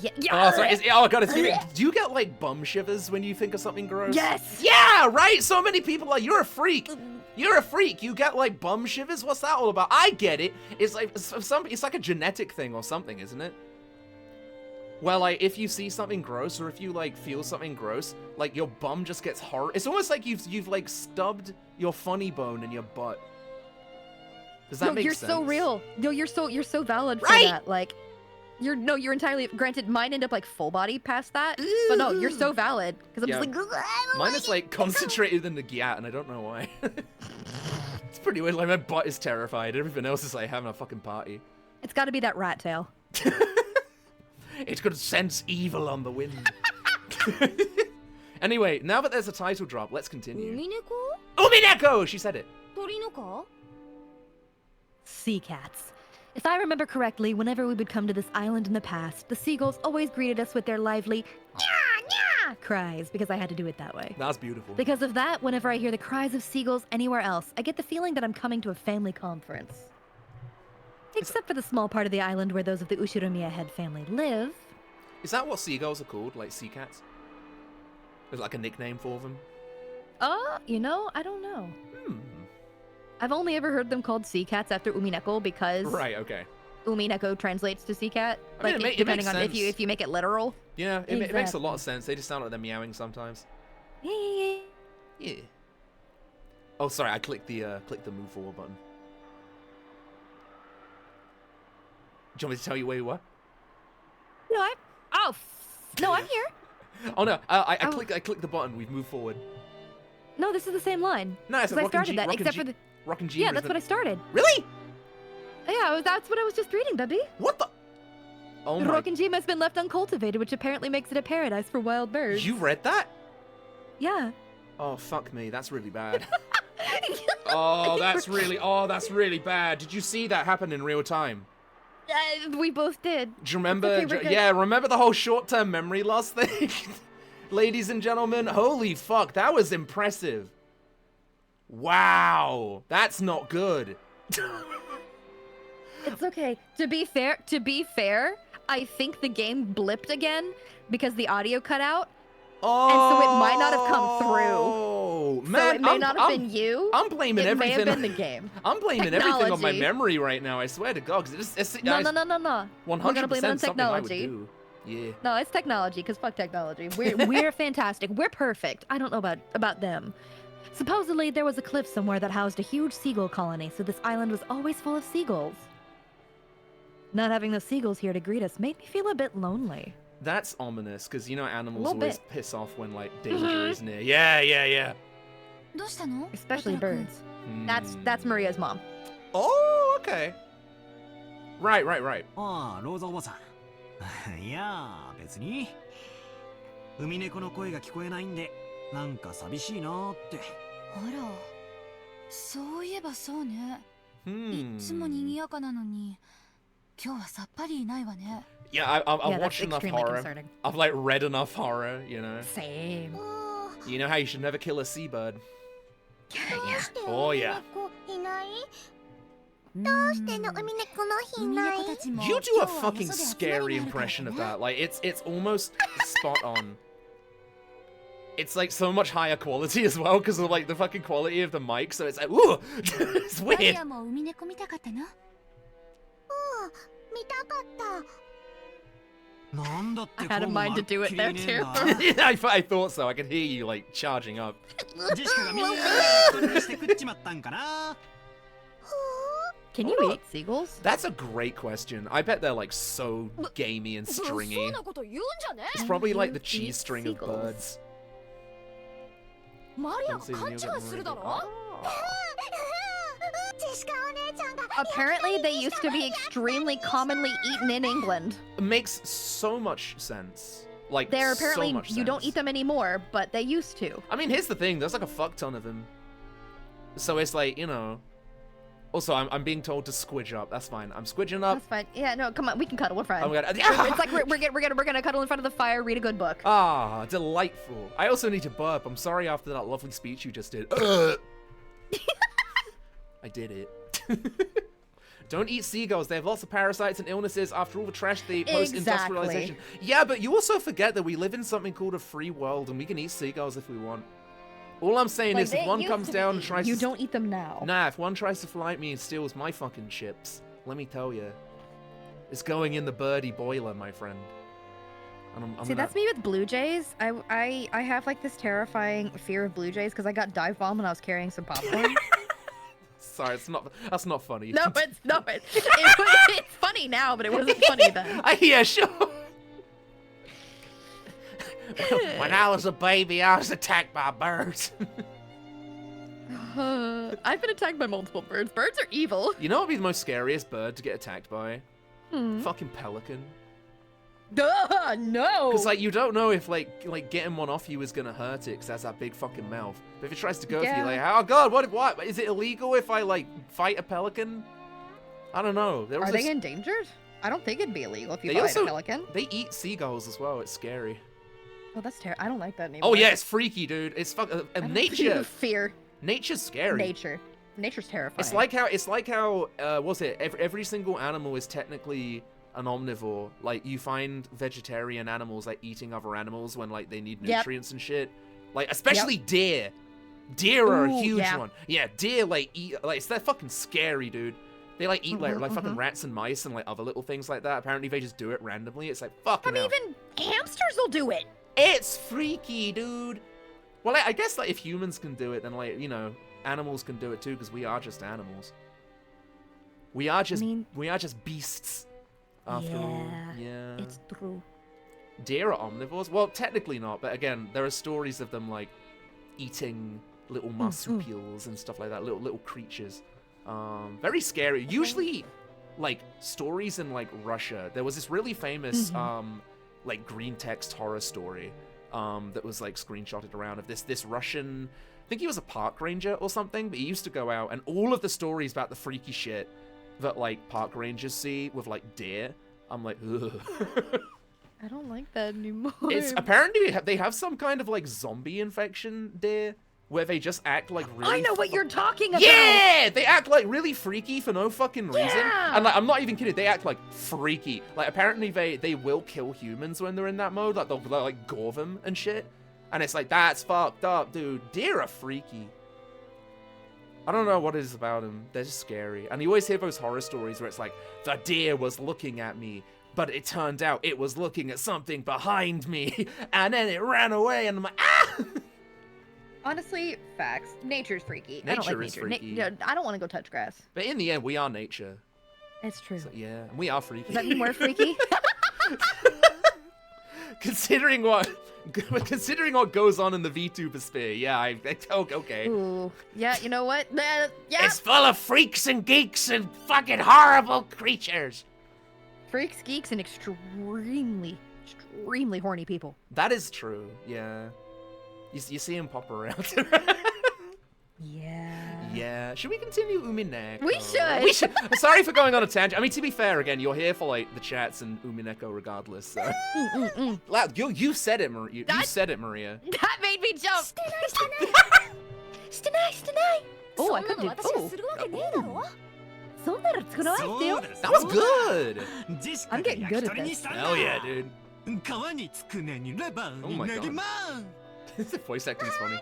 Yeah. Oh, sorry. Oh god, it's giving. Do you get like bum shivers when you think of something gross? Yes. Yeah, right. So many people are. You're a freak. You're a freak. You get like bum shivers. What's that all about? I get it. It's like It's like a genetic thing or something, isn't it? Well, like if you see something gross or if you like feel something gross, like your bum just gets horror. It's almost like you've like stubbed your funny bone in your butt. Does that No, make you're sense? so real. No, you're so valid for Right? that. Like, you're entirely. Granted, mine end up like full body past that, but no, you're so valid because I'm Yeah. just like. Mine is like concentrated in the gyat, and I don't know why. It's pretty weird. Like my butt is terrified. Everything else is like having a fucking party. It's got to be that rat tail. It could sense evil on the wind. Anyway, now that there's a title drop, let's continue. 海猫 Umineko! She said it. 鳥のか Sea cats. If I remember correctly, whenever we would come to this island in the past, the seagulls always greeted us with their lively "nya, nya" cries because I had to do it that way. That's beautiful. Because of that, whenever I hear the cries of seagulls anywhere else, I get the feeling that I'm coming to a family conference. Except for the small part of the island where those of the Ushiromiya head family live. Is that what seagulls are called? Like sea cats? Is like a nickname for them? You know, I don't know. Hmm. I've only ever heard them called sea cats after Umineko because Right, okay. Umineko translates to sea cat. I mean, Like, it depending makes on sense. if you make it literal. Yeah, it makes a lot Exactly. of sense. They just sound like they're meowing sometimes. Yeah. Yeah. Oh, sorry, I clicked the move forward button. Do you want me to tell you where you were? No, no, I'm here. Oh no, I clicked the button. We've moved forward. No, this is the same line. No, it's 'Cause I started that, except for the. Rock and G. Yeah, that's what I started. Really? Yeah, that's what I was just reading, baby. What the? Oh my! Rokkenjima has been left uncultivated, which apparently makes it a paradise for wild birds. You read that? Yeah. Oh fuck me, that's really bad. Oh, that's really bad. Did you see that happen in real time? We both did. Do you remember? Okay, we're good. Yeah, remember the whole short-term memory loss thing? Ladies and gentlemen, holy fuck, that was impressive. Wow, that's not good. It's okay. To be fair, I think the game blipped again because the audio cut out. Oh, and so it might not have come through. Oh, man, So it may not have been you. I'm blaming it everything. It may have been the game. I'm blaming everything on my Technology. memory right now. I swear to God, because No. 100% We're gonna blame it on something I would technology. do. Yeah. No, it's technology, because fuck technology. We're fantastic. We're perfect. I don't know about them. Supposedly, there was a cliff somewhere that housed a huge seagull colony, so this island was always full of seagulls. Not having those seagulls here to greet us made me feel a bit lonely. That's ominous, because you know animals Little always bit. piss off when like danger is near. Yeah. どうしたの Especially 渡辺君 birds. Hmm. That's Maria's mom. Oh, okay. Right. ああローザおばさんいや別に海猫の声が聞こえないんでなんか寂しいなーってあらそういえばそうね Hmm. いつも賑やかなのに今日はさっぱりいないわね Yeah, I've Yeah, that's watched enough extremely horror. concerning. I've like read enough horror, you know. Same. あ You know how you should never kill a seabird. ーどうしておーや海猫いないどうしての海猫の日いない You do a fucking scary impression of that. Like it's almost spot on. It's like so much higher quality as well because of like the fucking quality of the mic. So it's like, ooh, it's マリ weird. アも海猫見たかったのうん見たかったなんだって I had a mind to do it there, こうまるっきりねえんだ I thought so. I could hear you like charging up. ジェシカがみんな人にして食っちまったんかな Can you Oh. eat seagulls? That's a great question. I bet they're like so gamey and そ stringy. んなこと言うんじゃね It's probably like the You cheese eat string of seagulls. birds. マリア Don't も see the 勘 new 違い getting する really だ good. ろ ジェシカお姉ちゃんが Apparently, they used to be extremely commonly eaten in England. It makes so much sense. Like They're so apparently much you don't sense. eat them anymore, but they used to. I mean, here's the thing. There's like a fuck ton of them. So it's like, you know. Also, I'm being told to squidge up. That's fine. I'm squidging up. That's fine. Yeah, no, come on, we can cuddle. We're fine. Oh my god. It's like we're gonna cuddle in front of the fire, read a good book. Ah, delightful. I also need to burp. I'm sorry after that lovely speech you just did. I did it. Don't eat seagulls. They have lots of parasites and illnesses. After all the trash they post-industrialization. Yeah, but you also forget that we live in something called a free world and we can eat seagulls if we want. All I'm saying Like, is if they one used comes to down be. and tries You to... don't eat them now. Nah, if one tries to fly at me and steals my fucking chips, let me tell you, it's going in the birdie boiler, my friend. And I'm See, gonna... that's me with blue jays. I have like this terrifying fear of blue jays because I got dive bombed when I was carrying some popcorn. Sorry, that's not funny. It's funny now, but it wasn't funny then. Yeah, sure. When I was a baby, I was attacked by birds. I've been attacked by multiple birds. Birds are evil. You know what would be the most scariest bird to get attacked by? Hmm. Fucking pelican. Duh, no. Because, like, you don't know if, like getting one off you is gonna hurt it, because it has that big fucking mouth. But if it tries to go for you, Yeah. like, oh god, what? Is it illegal if I, like, fight a pelican? I don't know. There was Are this- they endangered? I don't think it'd be illegal if you They fight also- a pelican. They eat seagulls as well. It's scary. Oh, that's terrible. I don't like that anymore. Oh yeah, it's freaky, dude. It's I don't nature. fear Nature's scary. nature. nature's terrifying. It's like how what's it? Every single animal is technically an omnivore. Like you find vegetarian animals like eating other animals when like they need nutrients and shit. Like especially deer. Deer are a huge one. Yeah, deer like eat like they're fucking scary, dude. They like eat like fucking rats and mice and like other little things like that. Apparently they just do it randomly. It's like fucking hell. Even hamsters will do it. It's freaky, dude. Well, I guess like if humans can do it, then like, you know, animals can do it too, because we are just animals. We are just beasts. After all. Yeah. It's true. Deer are omnivores? Well, technically not, but again, there are stories of them like eating little marsupials and stuff like that, little creatures. Very scary. Usually, like stories in like Russia. There was this really famous like green text horror story that was like screenshotted around of this Russian. I think he was a park ranger or something, but he used to go out and all of the stories about the freaky shit that like park rangers see with like deer. I'm like, ugh. I don't like that anymore. It's apparently they have some kind of like zombie infection deer where they just act like really. I know what you're talking about. Yeah, they act like really freaky for no fucking reason. Yeah. And like, I'm not even kidding. They act like freaky. Like apparently they will kill humans when they're in that mode. Like they'll like gore them and shit. And it's like that's fucked up, dude. Deer are freaky. I don't know what it is about them. They're just scary. And you always hear those horror stories where it's like, the deer was looking at me, but it turned out it was looking at something behind me, and then it ran away, and I'm like, ah! Honestly, facts. Nature's freaky. Nature I don't like is nature. freaky. I don't want to go touch grass. But in the end, we are nature. It's true. So, yeah, and we are freaky. Does that mean we're freaky? Considering what goes on in the VTuber sphere, yeah, okay. Ooh, yeah, you know what? Yeah. It's full of freaks and geeks and fucking horrible creatures. Freaks, geeks, and extremely horny people. That is true, yeah. You see him pop around. Yeah. Yeah. Should we continue UMINEKO? We should. Sorry for going on a tangent. I mean, to be fair, again, you're here for like the chats and UMINEKO regardless. So. You said it, Maria. You said it, Maria. That made me jump. Oh, I couldn't do. That was good. I'm getting good at this. Hell yeah, dude. Oh my god. The voice acting is funny.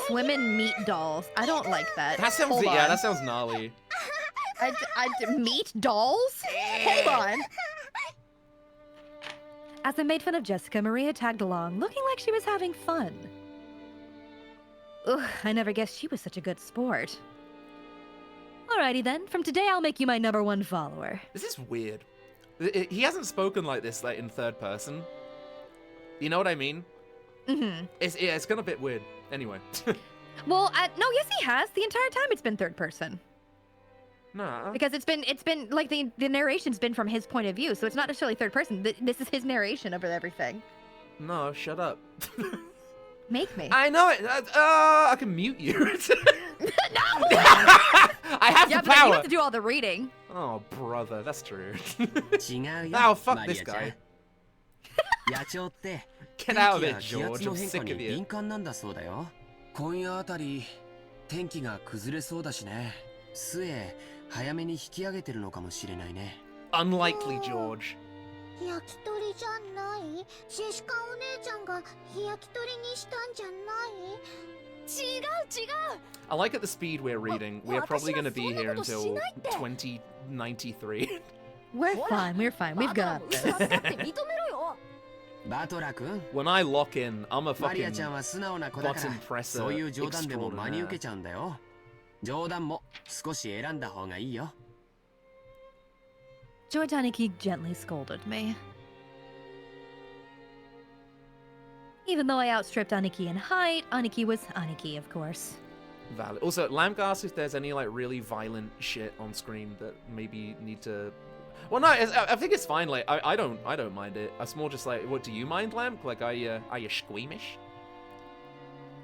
Swimming meat dolls. I don't like that. That sounds Hold on. that sounds gnarly. Meat dolls? Hold on. As I made fun of Jessica, Maria tagged along, looking like she was having fun. Ugh, I never guessed she was such a good sport. Alrighty then, from today I'll make you my #1 follower. This is weird. He hasn't spoken like this like in third person. You know what I mean? Mm-hmm. It's kind of a bit weird. Anyway. Well, no, yes he has. The entire time it's been third person. Nah. Because it's been like the narration's been from his point of view, so it's not necessarily third person. This is his narration over everything. No, shut up. Make me. I know it. I can mute you. No! I have the but power. You have to do all the reading. Oh, brother, that's true. 違うよ Oh, fuck マ this リアちゃん guy. 野鳥って Get out of 天 it, 気や気 George. 圧の I'm 変化 sick に of you. 敏感なんだそうだよ今夜あたり天気が崩れそうだしね末早めに引き上げてるのかもしれないね Unlikely, George. 焼き鳥じゃないジェシカお姉ちゃんが焼き鳥にしたんじゃない違う I like at the speed we're reading. We're probably going to be here until 2093. We're fine. We've got this. バトラ君 When I lock in, I'm a マリア fucking ちゃんは素直な子だから button presser そういう冗談でも真に受け extraordinaire. ちゃうんだよ冗談も少し選んだ方がいいよ Joy Taniki gently scolded me. Even though I outstripped Aniki in height, Aniki was Aniki, of course. Valid. Also, Lamp asks if there's any like really violent shit on screen that maybe need to. Well, no, I think it's fine. Like, I don't mind it. It's more just like, what do you mind, Lamp? Like, are you squeamish?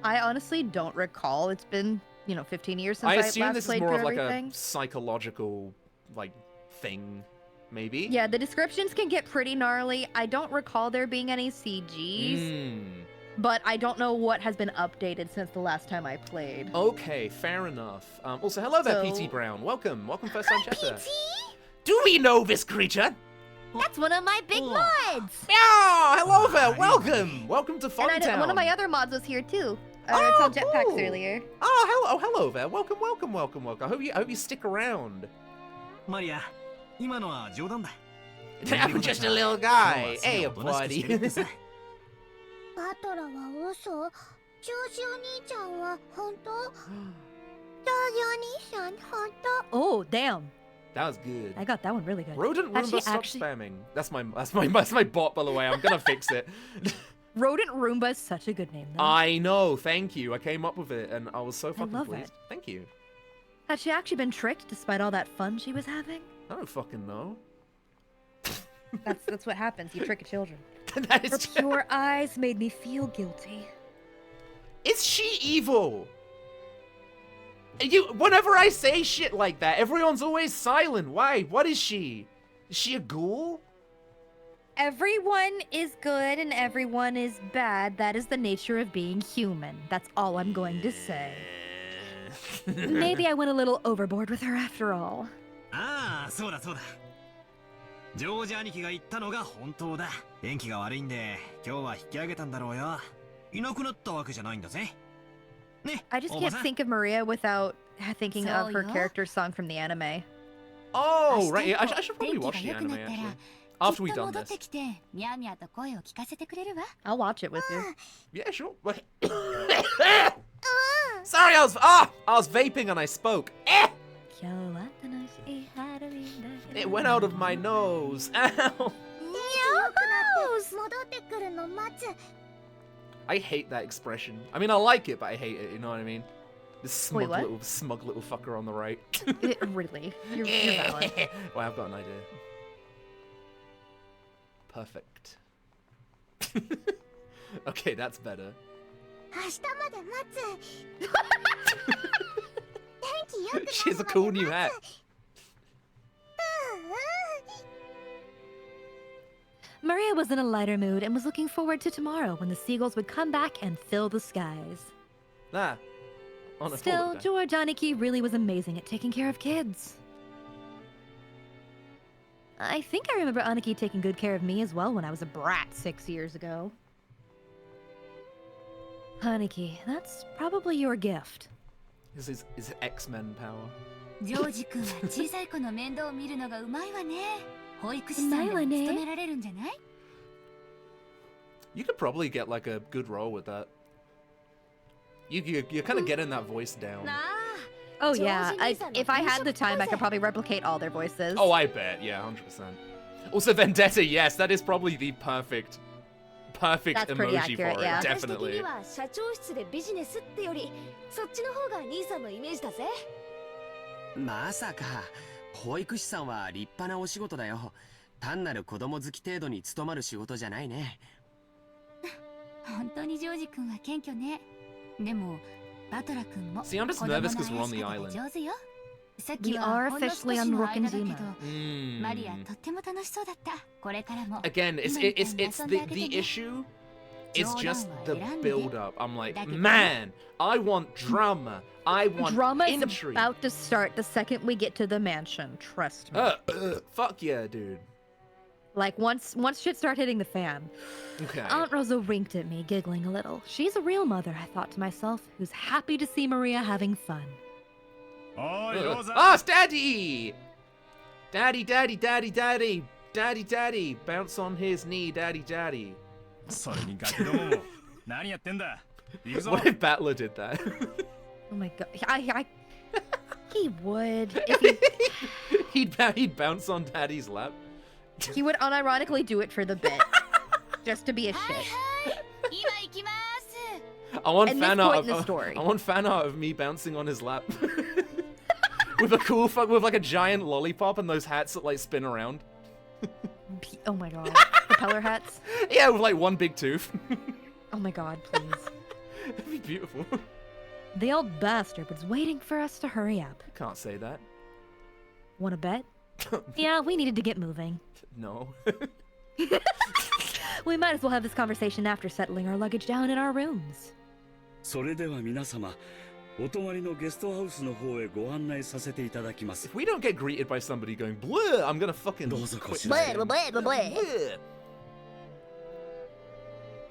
I honestly don't recall. It's been 15 years since I I assume last this is played more through of like everything. a psychological like thing, maybe. Yeah, the descriptions can get pretty gnarly. I don't recall there being any CGs. but I don't know what has been updated since the last time I played. Okay, fair enough. Also, hello there, So- PT Brown. Welcome first time chatter. PT? Do we know this creature? That's one of my big mods! Yeah, hello there, welcome to Funtown. And one of my other mods was here too. I Oh, saw Jetpacks cool. earlier. Hello there, welcome. I hope you stick around. マリア、今のは冗談だ。 I'm just a little guy. Hey, おとなしくしてるって buddy. さ。バトラは嘘？ジョージお兄ちゃんは本当？ジョージお兄さん本当？ Oh, damn. That was good. I got that one really good. Rodent Actually- Roomba, stop spamming. That's my bot, by the way. I'm gonna fix it. Rodent Roomba is such a good name, though. I know. Thank you. I came up with it, and I was so fucking love pleased. it. Thank you. Had she actually been tricked despite all that fun she was having? I don't fucking know. That's what happens. You trick children. That Her is. pure eyes made me feel guilty. Is she evil? Whenever I say shit like that, everyone's always silent. Why? What is she? Is she a ghoul? Everyone is good and everyone is bad. That is the nature of being human. That's all I'm going to say. Maybe I went a little overboard with her after all. ああ、そうだそうだ。ジョージ兄貴が言ったのが本当だ。天気が悪いんで、今日は引き上げたんだろうよ。いなくなったわけじゃないんだぜ。ね、 I just おば can't さん。 think of Maria without thinking of her So, yeah? character's song from the anime. Oh, right. I should probably watch the anime actually. After we've done this. きてミャーミャーと声を聞かせてくれるわ。 I'll watch it with you. Yeah, sure. Sorry, I was vaping and I spoke. It went out of my nose. Ow. 戻ってくるの待つ。 I hate that expression. I mean, I like it, but I hate it. You know what I mean? This Wait, what? smug little fucker on the right. Really? You're valid. Well, I've got an idea. Perfect. Okay, that's better. 明日まで待つ。天気良くなるまで She's a cool new hat. 待つ。 Maria was in a lighter mood and was looking forward to tomorrow when the seagulls would come back and fill the skies. Nah. On a Still, forward George Aniki really was amazing at taking care of kids. I think I remember Aniki taking good care of me as well when I was a brat 6 years ago. Aniki, that's probably your gift. This is his X-Men power. ジョージ君は小さい子の面倒を見るのがうまいわね。保育士さんでも務められるんじゃない？ You could probably get like a good role with that. You're kind of getting that voice down. Oh yeah, if I had the time, I could probably replicate all their voices. Oh, I bet. Yeah, 100%. Also, Vendetta, yes, that is probably the perfect That's pretty emoji accurate, for it. yeah. 私的 Definitely. には社長室でビジネスってよりそっちの方が兄さんのイメージだぜ。まさか保育士さんは立派なお仕事だよ。単なる子供好き程度に務まる仕事じゃないね。本当にジョージ君は謙虚ね。でもバトラ君も See, I'm just nervous because we're on the island. 上手よ。さっ We き are はほんの少 officially し on の間だけど Mm. マリアとっても楽しそうだった。これからも Again, it's the issue is just the build up. I'm like, man, I want drama. I want Drama is intrigue. about to start the second we get to the mansion. Trust me. Fuck yeah, dude. Like once shit start hitting the fan. Okay. Aunt Rosa winked at me, giggling a little. She's a real mother, I thought to myself, who's happy to see Maria having fun. Oh, it's Daddy! Daddy, Daddy, Daddy, Daddy. Daddy, Daddy. Bounce on his knee, Daddy, Daddy. それにガキどもも何やってんだ。行くぞ。 What if Battler did that? Oh my god. He would. If he'd bounce on Daddy's lap. he would unironically do it for the bit. Just to be a shit. 今行きます。 I want At this fan point art in the of story. I want fan art of me bouncing on his lap. With a cool fuck with like a giant lollipop and those hats that like spin around. Oh my god. Propeller hats? Yeah, with like one big tooth. Oh my god, please. That'd be beautiful. The old bastard was waiting for us to hurry up. Can't say that. Wanna bet? Yeah, we needed to get moving. No. We might as well have this conversation after settling our luggage down in our rooms. それでは皆様、お泊まりのゲストハウスの方へご案内させていただきます。 If we don't get greeted by somebody going bleh, I'm gonna fucking どうぞこ quit ちら this へ。 game. Bleh.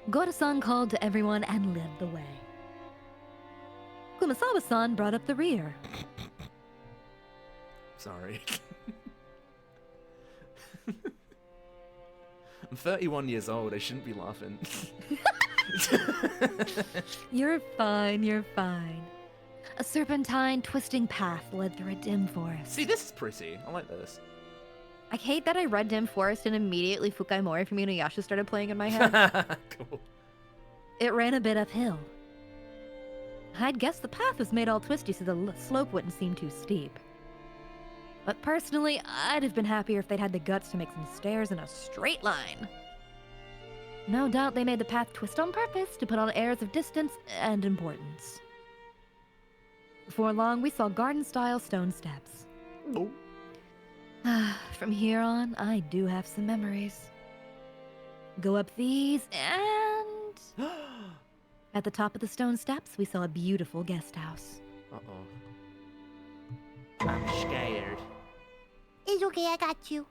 Goro-san called to everyone and led the way. Kumasawa-san brought up the rear. Sorry. I'm 31 years old. I shouldn't be laughing. You're fine, you're fine. A serpentine, twisting path led through a dim forest. See, this is pretty. I like this. I hate that I read Dim Forest and immediately Fukai Mori from Inuyasha started playing in my head. Cool. It ran a bit uphill. I'd guess the path was made all twisty so the slope wouldn't seem too steep. But personally, I'd have been happier if they'd had the guts to make some stairs in a straight line. No doubt they made the path twist on purpose to put on airs of distance and importance. Before long, we saw garden-style stone steps. Oh. From here on, I do have some memories. Go up these and... At the top of the stone steps, we saw a beautiful guest house. Uh-oh. I'm scared. It's okay, I got you.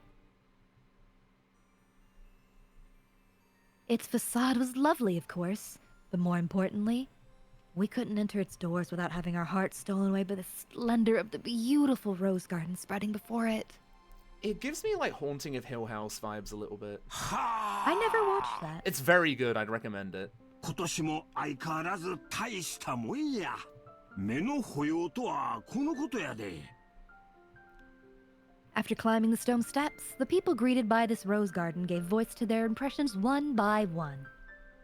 Its facade was lovely, of course, but more importantly, we couldn't enter its doors without having our hearts stolen away by the splendor of the beautiful rose garden spreading before it. It gives me like Haunting of Hill House vibes a little bit. I never watched that. It's very good. I'd recommend it. 今年も相変わらず大したもんや。目の保養とはこのことやで。 After climbing the stone steps, the people greeted by this rose garden gave voice to their impressions one by one.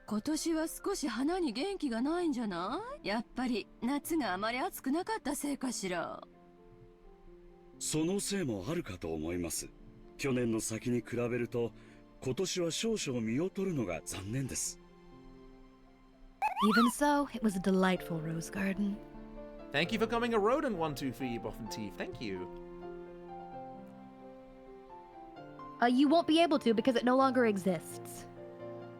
今年は少し花に元気がないんじゃない？やっぱり夏があまり暑くなかったせいかしら。そのせいもあるかと思います。去年の先に比べると、今年は少々見劣るのが残念です。 Even so, it was a delightful rose garden. Thank you for coming a rodent 1-2 for you, Boffin Teeth. Thank you. You won't be able to because it no longer exists.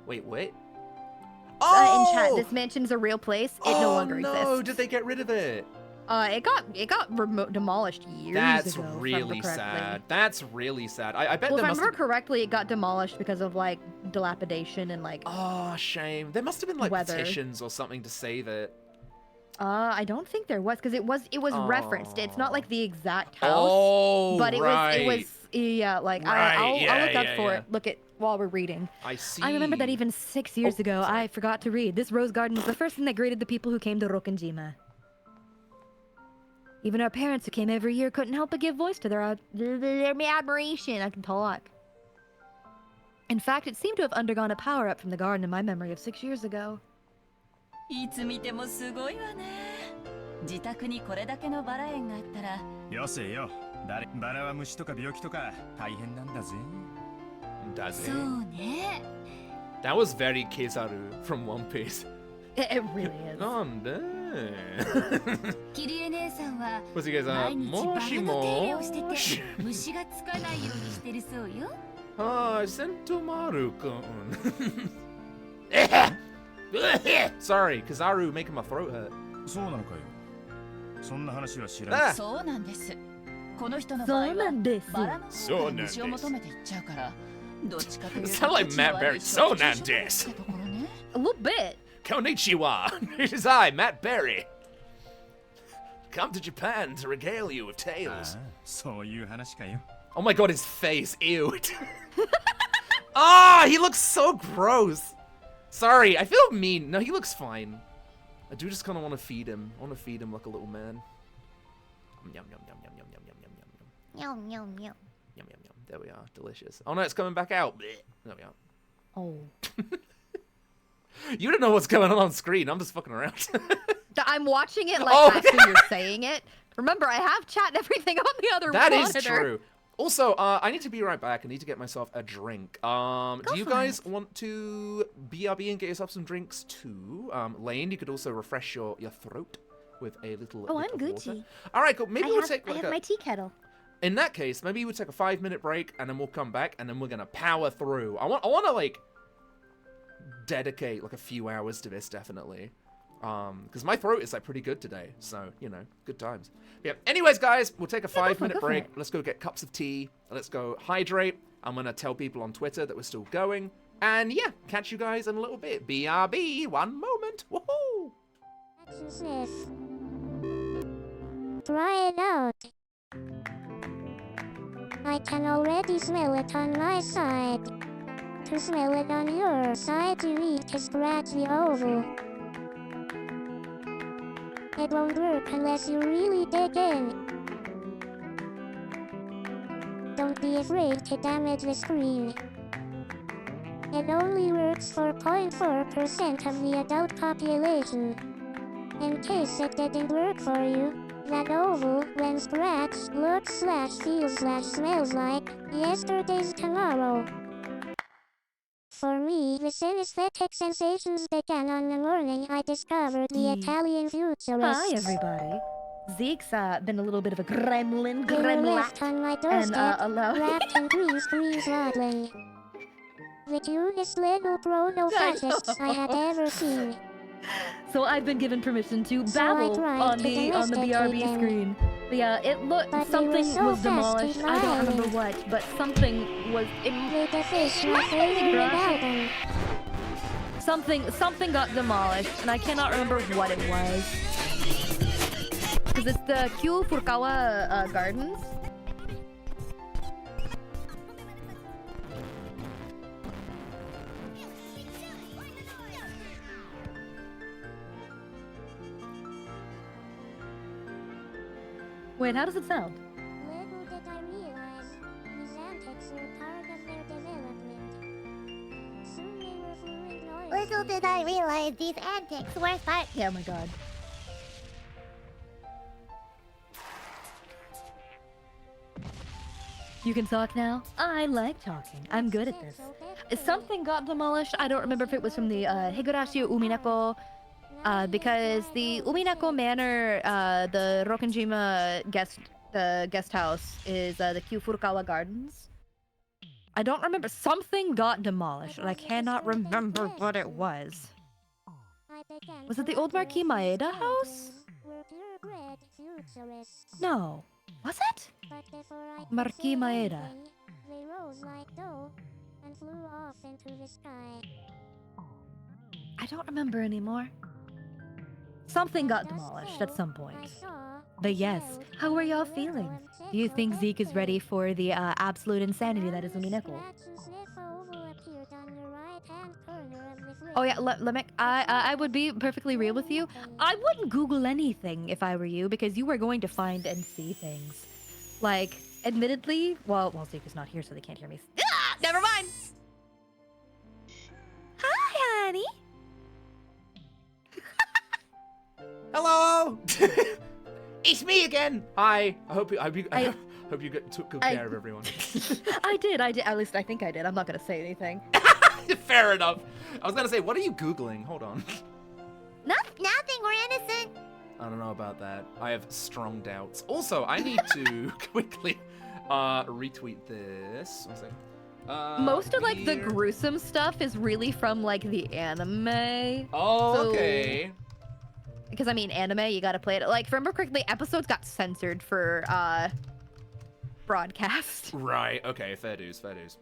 Wait, what? In chat, this mansion's a real place. It no longer no, exists. did they get rid of it? It got demolished years That's ago. really sad. That's really sad. I bet well, there if I must remember have... correctly, it got demolished because of like dilapidation and like. Oh, shame. There must have been like weather. petitions or something to save it. I don't think there was because it was referenced. It's not like the exact house. Oh, but it right. was yeah. Like Right, I'll yeah, look up yeah, for yeah. it. Look at while we're reading. I see. I remember that even 6 years ago, sorry. I forgot to read. This rose garden was the first thing that greeted the people who came to Rokkenjima. Even our parents who came every year couldn't help but give voice to their admiration. I can talk. In fact, it seemed to have undergone a power-up from the garden in my memory of 6 years ago. いつ見てもすごいわね。自宅にこれだけのバラ園があったら。よせよ。バラは虫とか病気とか大変なんだぜ。Does it? そうね。 That was very Kizaru from One Piece. It really is.キリエ姉さんは What's he guys 毎日バラの手入れをしてもして虫がつかないようにしてるそうよ。Ah, Sentomaru-kun. Sorry, Kizaru making my throat hurt. そうなのかよ。そんな話は知らない。そうなんです。この人の場合はバラの中から虫を求めていっちゃうから。どっちかというと Sound like Matt Berry. そうなんです。 A little bit. Konnichiwa. It is I, Matt Berry. Come to Japan to regale you with tales. そういう話かよ。 Oh my god, his face. Ew. Ah, he looks so gross. Sorry, I feel mean. No, he looks fine. I do just kind of want to feed him. I want to feed him like a little man. Yum, yum, yum, yum, yum, yum, yum, yum, yum. Yum, yum, yum. Yum, yum, yum. There we are. Delicious. Oh no, it's coming back out. There we are. Oh. You don't know what's going on screen. I'm just fucking around. I'm watching it like Oh, after you're saying it. Remember, I have chat and everything on the other That monitor. is true. Also, I need to be right back. I need to get myself a drink. Do you guys want to BRB and get yourself some drinks too? Lane, you could also refresh your throat with a little Oh, bit I'm of Gucci. water. All right, cool. Maybe we'll take I like have my tea kettle. In that case, maybe we'll take a 5-minute break and then we'll come back and then we're gonna power through. I want to like dedicate like a few hours to this definitely. Because my throat is like pretty good today, so you know, good times. Yeah. Anyways, guys, we'll take a 5-minute break. Let's go get cups of tea. Let's go hydrate. I'm gonna tell people on Twitter that we're still going, and yeah, catch you guys in a little bit. BRB, one moment. Woohoo! Sniff. Try it out. I can already smell it on my side. To smell it on your side, you need to scratch the oval. It won't work unless you really dig in. Don't be afraid to damage the screen. It only works for 0.4% of the adult population. In case it didn't work for you, that oval, when scratched, looks / feels / smells like yesterday's tomorrow. For me, the synesthetic sensations began on the morning I discovered the Italian futurists. Hi, everybody. Zeke's been a little bit of a gremlin, They were left on my doorstep, wrapped in green screen swaddling. The cutest little proto-fascists I had ever seen. So I've been given permission to So I babble tried on to the domesticate BRB them. screen. But yeah, it looked But they were something so was fast demolished. and I don't remember violent. what, but something was. They defaced my favorite album. Something got demolished, and I cannot remember what it was. Because it's the Q Furukawa Gardens. Wait, how does it sound? Little did I realize, these antics were part of their development. Soon they were fluent noises. Little did I realize these antics were part. Yeah, oh my god. You can talk now? I like talking. I'm good at this. Something got demolished. I don't remember if it was from the Higurashi Umineko. Because the Umineko Manor, the Rokenjima guest house is the Q Furukawa Gardens. I don't remember. Something got demolished, and I cannot remember what it was. Was it the old Marquis Maeda house? No. Was it? Marquis Maeda. They rose like dough and flew off into the sky. I don't remember anymore. Something got demolished at some point. But yes, how are y'all feeling? Do you think Zeke is ready for the absolute insanity that is UMINEKO? Oh yeah, Lemek, I would be perfectly real with you. I wouldn't Google anything if I were you, because you are going to find and see things. Like, admittedly, well, Zeke is not here, so they can't hear me. Ah, never mind! Hi, honey! Hello! It's me again! Hi! I hope you took good care of everyone. I did. At least I think I did. I'm not gonna say anything. Fair enough. I was gonna say, what are you Googling? Hold on. Nothing, we're innocent. I don't know about that. I have strong doubts. Also, I need to quickly retweet this. One second. Most of like the gruesome stuff is really from like the anime. Oh, So- okay. Because I mean, anime, you gotta play it. Like, if I remember correctly, episodes got censored for broadcast. Right, okay, fair dues, fair dues.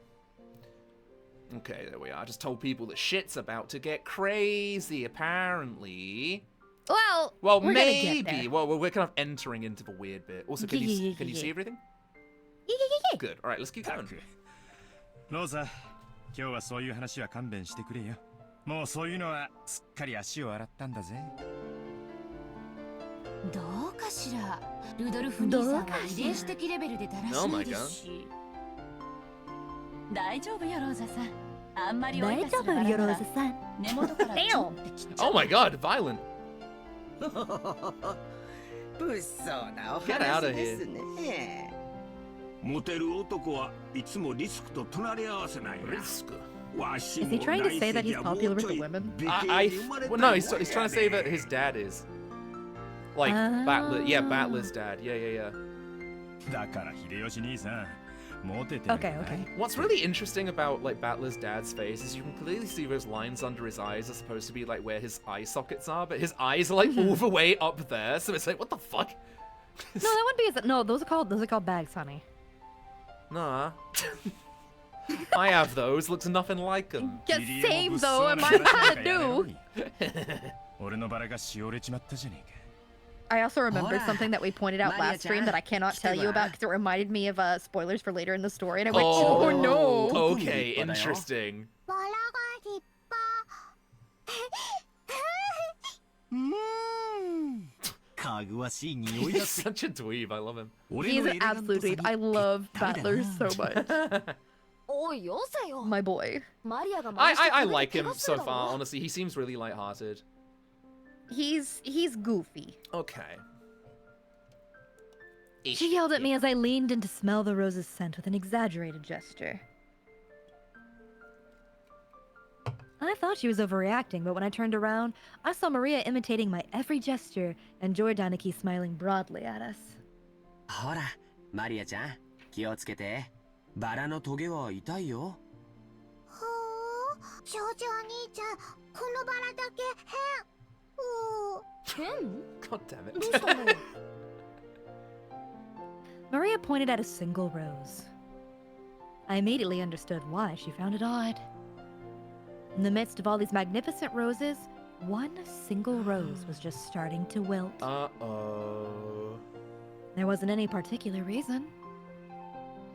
Okay, there we are. I just told people that shit's about to get crazy, apparently. Well, Well, we're gonna get maybe. there. Well, we're kind of entering into the weird bit. Also, can you see everything? Yeah. Good. All right, let's keep going. ローザ、今日はそういう話は勘弁してくれよ。もうそういうのはすっかり足を洗ったんだぜ。どうかしら。ルドルフ兄さんは遺伝子的レベルでだらしないですし。大丈夫よローザさん。あんまり追い出すから根元からちょんって切っちゃう。Oh my god, violent. 物騒なお Get out of 話ですね。モテる男はいつもリスクと隣り合わせないな。 Risk. わし Is も he trying to say that 来世 he's じゃもう popular with ちょ the い women? 美形に生まれた Well, no, he's もんや trying to say で that his dad is. Like, Battler's dad. Yeah. だから秀吉兄さん、Okay, okay. What's really interesting about like Battler's dad's face is you can clearly see those lines under his eyes are supposed to be like where his eye sockets are, but his eyes are like all the way up there, so it's like, what the fuck? No, that wouldn't be his. No, those are called bags, honey. Nah. I have those. Looks nothing like them. Yeah, same though. Am I gonna do? I also remembered something that we pointed out last stream that I cannot tell you about because it reminded me of spoilers for later in the story, and I went, oh no. Okay, interesting. He's such a dweeb. I love him. He's an absolute dweeb. I love Battler so much. My boy. I like him so far, honestly. He seems really lighthearted. He's goofy. Okay. She yelled at me as I leaned in to smell the rose's scent with an exaggerated gesture. I thought she was overreacting, but when I turned around, I saw Maria imitating my every gesture and Jordaniki smiling broadly at us. ほら、マリアちゃん、気をつけて。バラのトゲは痛いよ。ほう、少女お兄ちゃん、このバラだけ変。God damn it. Maria pointed at a single rose. I immediately understood why she found it odd. In the midst of all these magnificent roses, one single rose was just starting to wilt. Uh-oh. There wasn't any particular reason.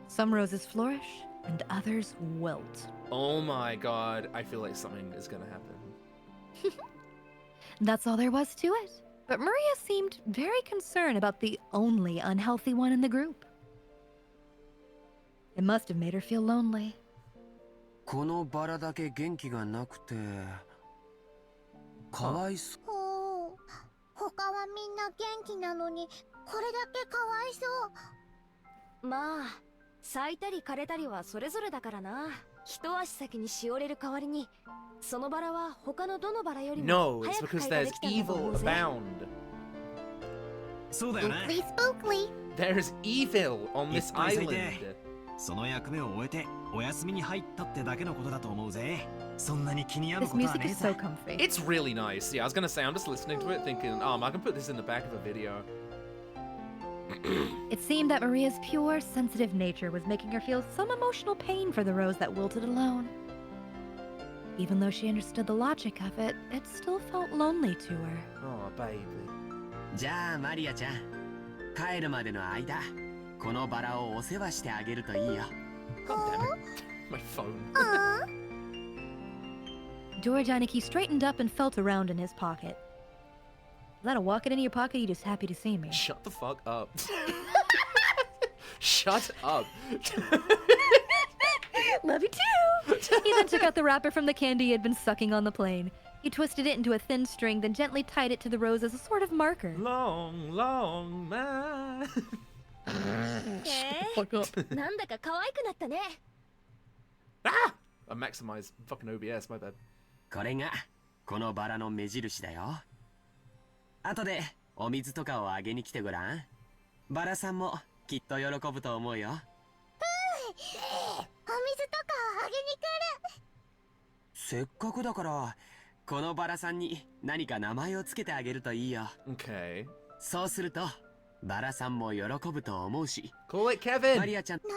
Some roses flourish, and others wilt. Oh my god, I feel like something is gonna happen. That's all there was to it. But Maria seemed very concerned about the only unhealthy one in the group. It must have made her feel lonely. このバラだけ元気がなくてかわいそう。ほう、他はみんな元気なのに、これだけかわいそう。まあ、咲いたり枯れたりはそれぞれだからな。一足先にしおれる代わりに、そのバラは他のどのバラよりも No, it's 早く because 開花 there's できたんだと evil 思うぜ。 abound. そうだよね。 Spookly. There's evil on this いっぱい咲いて island. その役目を終えてお休みに入ったってだけのことだと思うぜ。そんなに気に病む This ことは music ねえ is さ。 so comfy. It's really nice. Yeah, I was gonna say, I'm just listening to it thinking, I can put this in the back of a video. It seemed that Maria's pure, sensitive nature was making her feel some emotional pain for the rose that wilted alone. Even though she understood the logic of it, it still felt lonely to her. Oh, baby. じゃあマリアちゃん、帰るまでの間、このバラをお世話してあげるといいよ。God damn it. My phone. Jordaniki straightened up and felt around in his pocket. Is that a walk it into your pocket? Or you just happy to see me? Shut the fuck up. Shut up. Love you too! He then took out the wrapper from the candy he had been sucking on the plane. He twisted it into a thin string, then gently tied it to the rose as a sort of marker. Long, long man. Fuck up. なんだか可愛くなったね。Ah! I maximized fucking OBS, my bad. これがこのバラの目印だよ。後でお水とかをあげに来てごらん。バラさんもきっと喜ぶと思うよ。お水とかをあげに来る。せっかくだからこのバラさんに何か名前をつけてあげるといいよ。Okay. そうするとバラさんも喜ぶと思うし。 Call it Kevin. マリアちゃん。名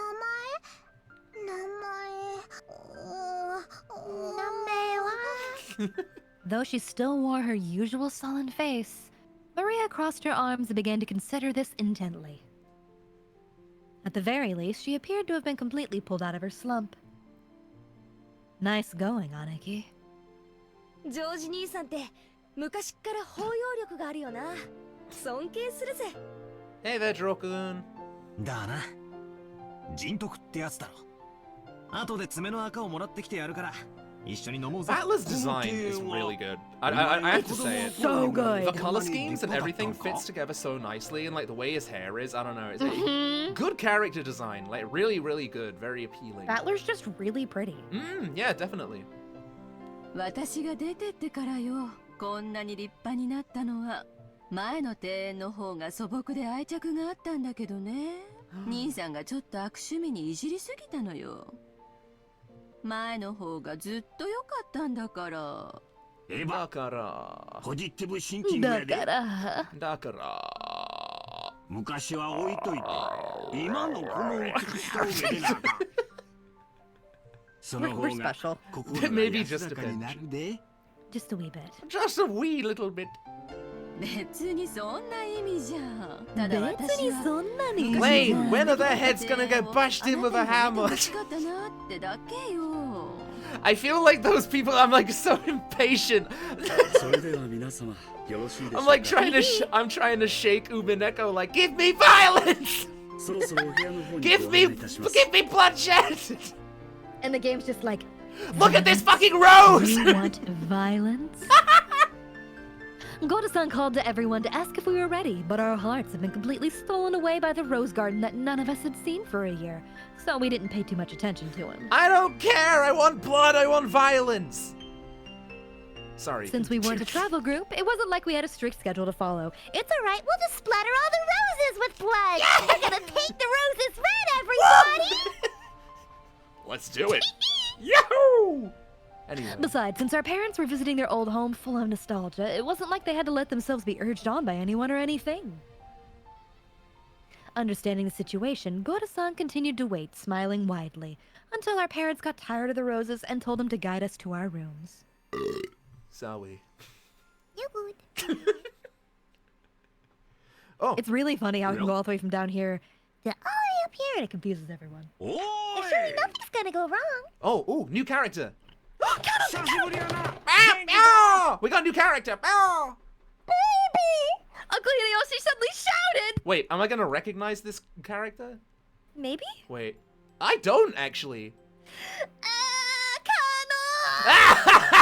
前は Though she still wore her usual sullen face, Maria crossed her arms and began to consider this intently. At the very least, she appeared to have been completely pulled out of her slump. Nice going, Aniki. ジョージ兄さんって昔っから包容力があるよな。尊敬するぜ。Hey there, Drokun. だな。人徳ってやつだろ。後で爪の赤をもらってきてやるから。一緒に飲もうぜ。 Battler's design is really good. I have to say it. So good. The color schemes and everything fits together so nicely, and like the way his hair is, I don't know. It's good character design, like really, really good, very appealing. Battler's just really pretty. Yeah, definitely. 私が出てってからよ、こんなに立派になったのは前の庭園の方が素朴で愛着があったんだけどね。兄さんがちょっと悪趣味にいじりすぎたのよ。前の方がずっと良かったんだから。エヴァだからポジティブシンキングやで。だから昔は置いといて今のこの美しさをめでなあかん。その方 We're が special. 心が Maybe 安 just a らかになるで。 Just a wee bit. just a wee little bit. 別にそんな意味じゃ。ただ別私はにそんなに。 Lane, when are their heads gonna get bashed in with a hammer? 欲しかったなってだけよ。I feel like those people. I'm like so impatient. それでは皆様よろしいでしょう I'm か。 like I'm trying to shake UMINEKO like, give me violence! そろそろお部屋の方に Give ご me 案内いたします。 give me bloodshed! And the game's just like, Look at this fucking rose! you want violence? Goda-san called to everyone to ask if we were ready, but our hearts have been completely stolen away by the rose garden that none of us had seen for a year, so we didn't pay too much attention to him. I don't care. I want blood. I want violence. Sorry. Since we weren't a travel group, it wasn't like we had a strict schedule to follow. It's alright, we'll just splatter all the roses with blood! We're gonna paint the roses red, everybody! Let's do it. Yahoo! Anyway. Besides, since our parents were visiting their old home full of nostalgia, it wasn't like they had to let themselves be urged on by anyone or anything. Understanding the situation, Goda-san continued to wait, smiling widely, until our parents got tired of the roses and told them to guide us to our rooms. Sorry. You good. Oh. It's really funny how it can go all the way from down here to all the way up here, and it confuses everyone. Oh! Surely nothing's gonna go wrong. Oh, ooh, new character. Ah, we got a new character. Ah. Baby! Uncle Hideyoshi suddenly shouted! Wait, am I gonna recognize this character? Maybe? Wait, I don't actually.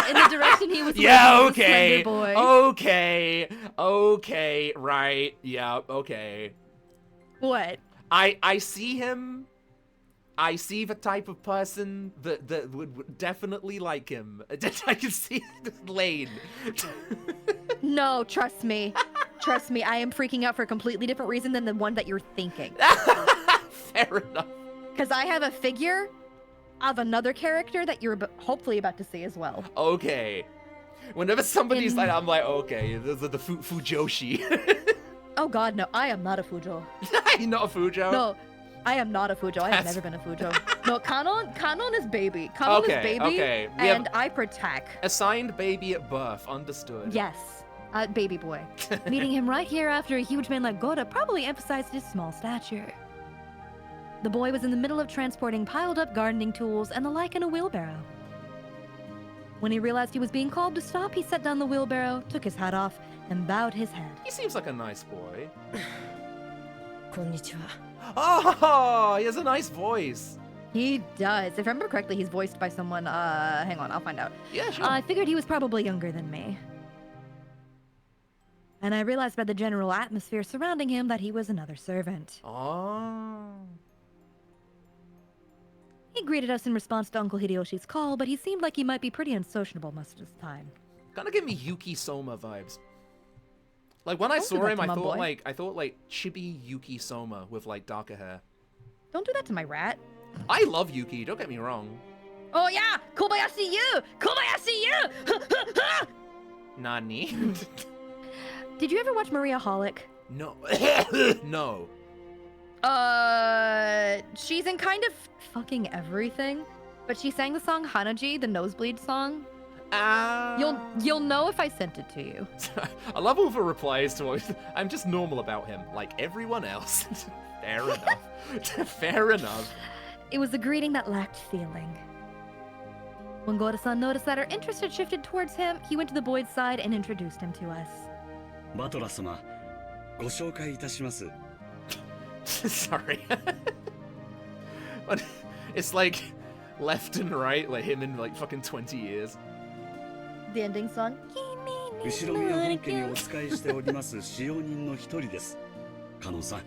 In the direction he was Yeah, looking, okay. the slender boy. Okay, right. Yeah, okay. What? I see him. I see the type of person that would definitely like him. I can see Lane. No, trust me. Trust me, I am freaking out for a completely different reason than the one that you're thinking. Fair enough. Because I have a figure of another character that you're hopefully about to see as well. Okay. Whenever somebody's like, I'm like, okay, the Fujoshi. Oh god, no, I am not a Fujo. You're not a Fujo? No, I am not a Fujo. I have never been a Fujo. No, Kanon is baby. Kanon is baby, okay. We and have I protect. assigned baby at birth, understood. Yes, baby boy. Meeting him right here after a huge man like Goda probably emphasized his small stature. The boy was in the middle of transporting piled up gardening tools and the like in a wheelbarrow. When he realized he was being called to stop, he set down the wheelbarrow, took his hat off, and bowed his head. He seems like a nice boy. こんにちは。 Oh, he has a nice voice. He does. If I remember correctly, he's voiced by someone, hang on, I'll find out. Yeah, sure. I figured he was probably younger than me. And I realized by the general atmosphere surrounding him that he was another servant. Oh. He greeted us in response to Uncle Hideyoshi's call, but he seemed like he might be pretty unsociable most of his time. Kinda give me Yuki Soma vibes. Like when I Don't do saw that him, to I my thought boy. like chibi Yuki Soma with like darker hair. Don't do that to my rat. I love Yuki, don't get me wrong. Oh yeah! Kobayashi you! Kobayashi you! Nani? Did you ever watch Maria Holic? No. No. She's in kind of fucking everything, but she sang the song Hanaji, the nosebleed song. You'll know if I sent it to you. I love all the replies to what I'm just normal about him, like everyone else. Fair enough. Fair enough. It was a greeting that lacked feeling. When Goda-san noticed that our interest had shifted towards him, he went to the boy's side and introduced him to us. バトラ様、ご紹介いたします。 Sorry. But it's like left and right, like him in like fucking 20 years. The ending song. 後ろ宮本家にお仕えしております使用人の一人です。カノンさん、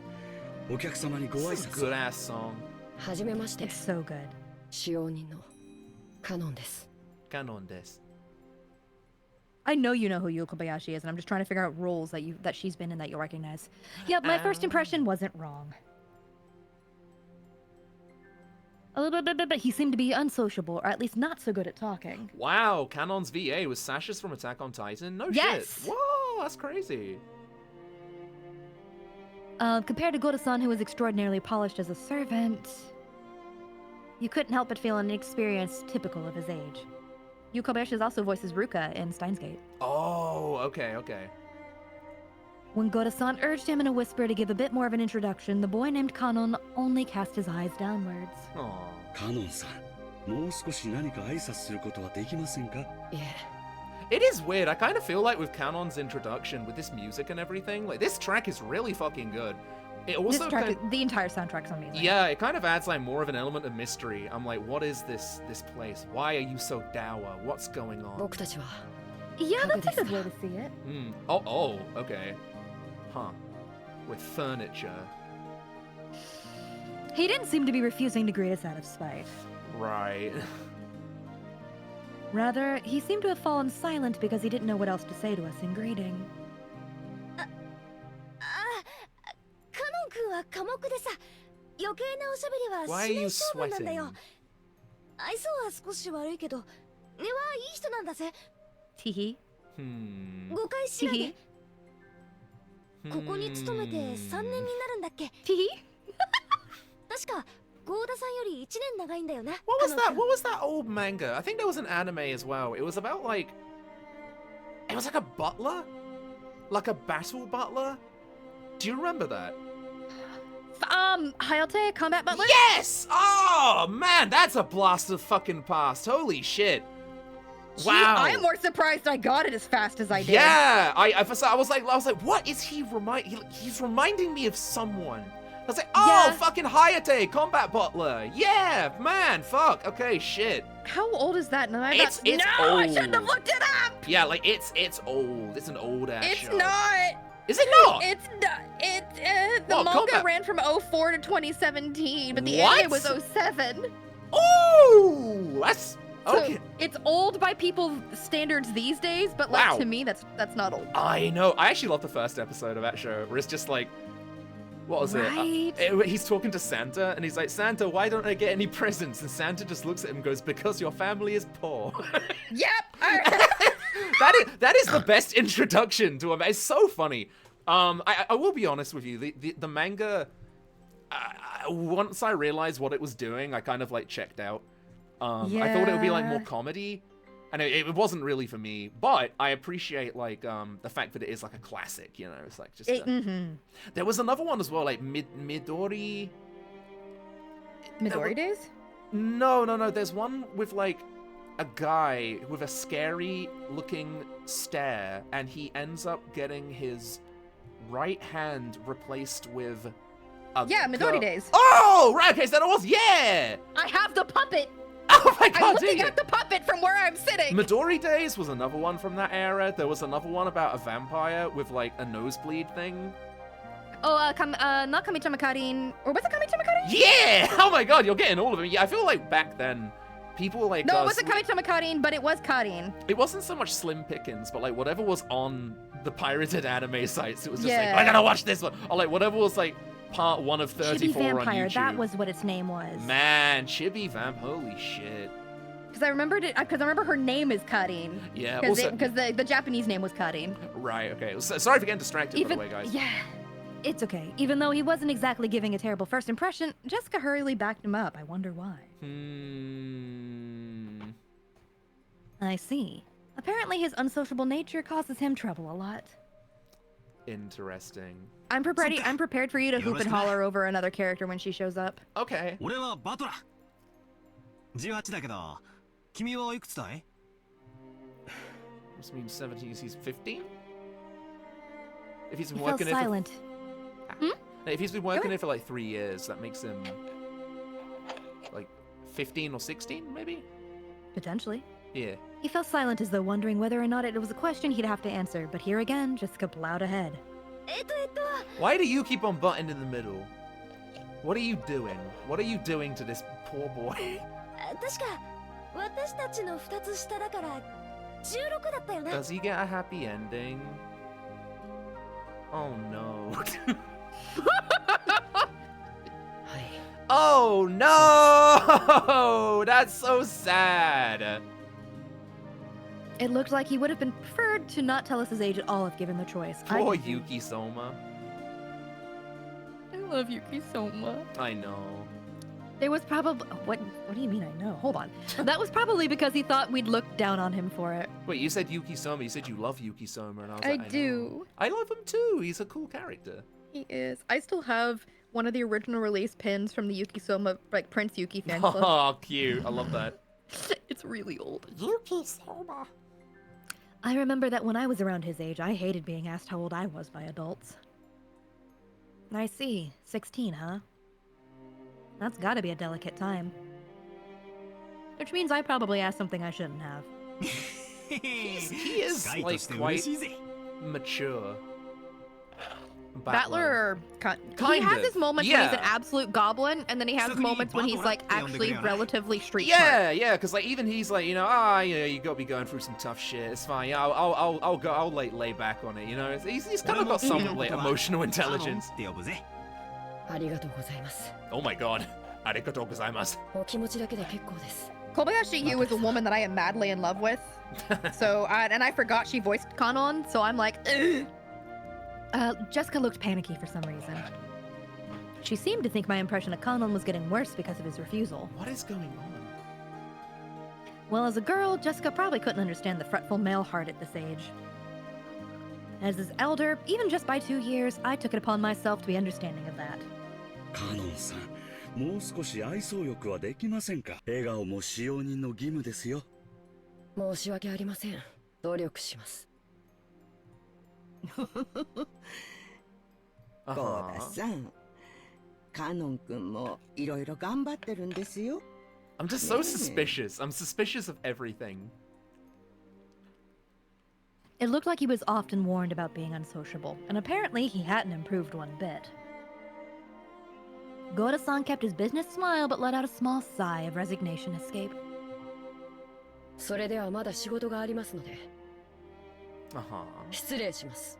お客様にご挨 This is a 拶 good ass song. はじめまして。 It's so good. 使用人のカノンです。 Canon des. I know you know who Yu Kobayashi is, and I'm just trying to figure out roles that she's been in that you'll recognize. Yep, my first impression wasn't wrong. A little bit, but he seemed to be unsociable, or at least not so good at talking. Wow, Kanon's VA was Sasha's from Attack on Titan? No Yes! shit. Whoa, that's crazy. Compared to Goda-san, who was extraordinarily polished as a servant, you couldn't help but feel an inexperience typical of his age. Yu Kobayashi also voices Ruka in Steins Gate. Oh, okay, okay. When Goda-san urged him in a whisper to give a bit more of an introduction, the boy named Kanon only cast his eyes downwards. Aww. カノンさん、もう少し何か挨拶することはできませんか? Yeah. It is weird. I kind of feel like with Kanon's introduction, with this music and everything, like this track is really fucking good. It also The entire soundtrack's amazing. Yeah, it kind of adds like more of an element of mystery. I'm like, what is this place? Why are you so dour? What's going on? Yeah, that's a good way to see it. Oh, okay. Huh. With furniture. He didn't seem to be refusing to greet us out of spite. Right. Rather, he seemed to have fallen silent because he didn't know what else to say to us in greeting. カノン君は寡黙でさ、余計なおしゃべりは Why し are な you い性分なんだよ。 sweating? 愛想は少し悪いけど、根はいい人なんだぜ。Teehee. 誤解しないで。ここに勤めて3年になるんだっけ。Teehee. 確かゴーダさんより1年長いんだよな。 What was that old manga? I think there was an anime as well. It was about like... It was like a butler? Like a battle butler? Do you remember that? Hayate, Combat Butler? Yes! Oh, man, that's a blast of fucking past. Holy shit. Wow. I am more surprised I got it as fast as I did. Yeah, I was like, what is he he's reminding me of someone. I was like, oh, Yeah. fucking Hayate, Combat Butler. Yeah, man, fuck. Okay, shit. How old is that? No, It's no, old. I shouldn't have looked it up. Yeah, like it's old. It's an old ass It's show. not. Is it not? It's not. The What, manga Combat- ran from 04 to 2017, but the What? anime was 07. Oh, that's okay. So it's old by people's standards these days, but like Wow. to me, that's not old. I know. I actually love the first episode of that show, where it's just like, what was Right. He's talking to Santa, and he's like, Santa, why don't I get any presents? And Santa just looks at him and goes, because your family is poor. Yep. That is the best introduction to him. It's so funny. I will be honest with you. The manga, once I realized what it was doing, I kind of like checked out. I thought it would be like more Yeah. comedy, and it wasn't really for me. But I appreciate like the fact that it is like a classic. You know, it's like just. There was another one as well, like Midori. Midori Days? No. There's one with like a guy with a scary-looking stare, and he ends up getting his right hand replaced with a Yeah, Midori girl. Days. Oh, right. Okay, so that was yeah. I have the puppet. Oh my I'm god, do looking you? at the puppet from where I'm sitting. Midori Days was another one from that era. There was another one about a vampire with like a nosebleed thing. Oh, not Kamichama Karin. Or was it Kamichama Karin? Yeah! Oh my god, you're getting all of them. Yeah, I feel like back then, people like... No, it wasn't Kamichama Karin, but it was Karin. It wasn't so much Slim Pickings, but like whatever was on the pirated anime sites, it was just like, Yeah. I gotta watch this one. Or like whatever was like part 1 of 34 Chibi on Vampire, YouTube. that was what its name was. Man, Chibi Vamp, holy shit. Because I remembered it, because I remember her name is Karin. Yeah, Because also... the Japanese name was Karin. Right, okay. Sorry for getting distracted, by the way, guys. Yeah, it's okay. Even though he wasn't exactly giving a terrible first impression, Jessica hurriedly backed him up. I wonder why. I see. Apparently his unsociable nature causes him trouble a lot. Interesting. I'm prepared for you to hoop and holler over another character when she shows up. Okay. 俺はバトラ18だけど君はいくつだい Must mean 17, he's 15? If he's been He fell working silent. If he's been working here for like 3 years, that makes him like 15 or 16, maybe? Potentially. Yeah. He fell silent as though wondering whether or not it was a question he'd have to answer, but here again, Jessica plowed ahead. Why do you keep on butting in the middle? What are you doing? What are you doing to this poor boy? 確か私たちの2つ下だから16だったよな。 Does he get a happy ending? Oh no. Oh no! That's so sad. It looked like he would have been preferred to not tell us his age at all if given the choice. Poor Yuki Soma. I love Yuki Soma. I know. There was probably what do you mean I know? Hold on. That was probably because he thought we'd look down on him for it. Wait, you said Yuki Soma. You said you love Yuki Soma, and I was I like, do. know. I love him too. He's a cool character. He is. I still have one of the original release pins from the Yuki Soma, like Prince Yuki fan club. Oh, cute. I love that. It's really old. Yuki Soma. I remember that when I was around his age, I hated being asked how old I was by adults. I see. 16, huh? That's gotta be a delicate time. Which means I probably asked something I shouldn't have. He is, like, quite mature. Battler or he has his moments when he's an absolute goblin, and then he has moments when he's like actually relatively street smart. Yeah, because like even he's like, you know, you gotta be going through some tough shit. It's fine. Yeah, I'll lay back on it. You know, he's kind of got some like emotional intelligence. Oh my god. Arigatou gozaimasu. Kobayashi Yu is a woman that I am madly in love with. So, and I forgot she voiced Kanon, so I'm like, ugh. Jessica looked panicky for some reason. She seemed to think my impression of Kanon was getting worse because of his refusal. What is going on? Well, as a girl, Jessica probably couldn't understand the fretful male heart at this age. As his elder, even just by 2 years, I took it upon myself to be understanding of that. Kanon-san, もう少し愛想よくはできませんか。笑顔も使用人の義務ですよ。申し訳ありません。努力します。コーダさん、カノン君もいろいろ頑張ってるんですよ。I'm just so suspicious. I'm suspicious of everything. It looked like he was often warned about being unsociable, and apparently he hadn't improved one bit. Goda-san kept his business smile but let out a small sigh of resignation escape. それではまだ仕事がありますので。失礼します。